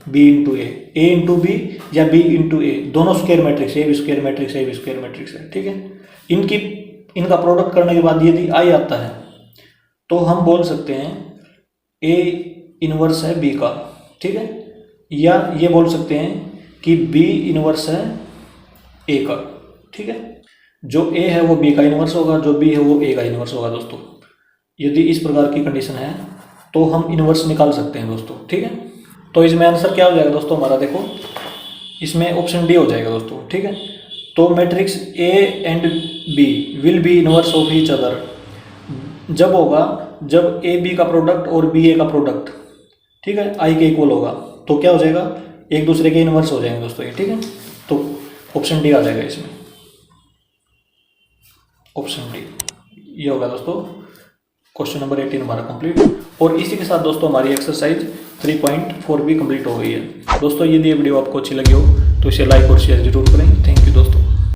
बी इंटू ए इंटू बी, या बी इंटू ए, दोनों स्क्वायर मैट्रिक्स, ए भी स्क्वायर मैट्रिक्स ए भी स्क्वायर मैट्रिक्स है, ठीक है। इनका प्रोडक्ट करने के बाद यदि आई आता है तो हम बोल सकते हैं ए इनवर्स है बी का, ठीक है, या ये बोल सकते हैं कि बी इनवर्स है ए का, ठीक है। जो ए है वो बी का इनवर्स होगा, जो बी है वो ए का इनवर्स होगा दोस्तों। यदि इस प्रकार की कंडीशन है तो हम इनवर्स निकाल सकते हैं दोस्तों, ठीक है। तो इसमें आंसर क्या हो जाएगा दोस्तों हमारा, देखो इसमें ऑप्शन डी हो जाएगा दोस्तों, ठीक है। तो matrix A and B will be inverse of each other जब होगा जब ए बी का प्रोडक्ट और बी ए का प्रोडक्ट, ठीक है, आई के इक्वल होगा, तो क्या हो जाएगा, एक दूसरे के इनवर्स हो जाएंगे दोस्तों ये, ठीक है। तो ऑप्शन डी आ जाएगा इसमें, ऑप्शन डी ये होगा दोस्तों। क्वेश्चन नंबर 18 हमारा कंप्लीट। और इसी के साथ दोस्तों हमारी एक्सरसाइज 3.4 भी कंप्लीट हो गई है। दोस्तों यदि ये वीडियो आपको अच्छी लगी हो तो इसे लाइक और शेयर जरूर करें। थैंक यू दोस्तों।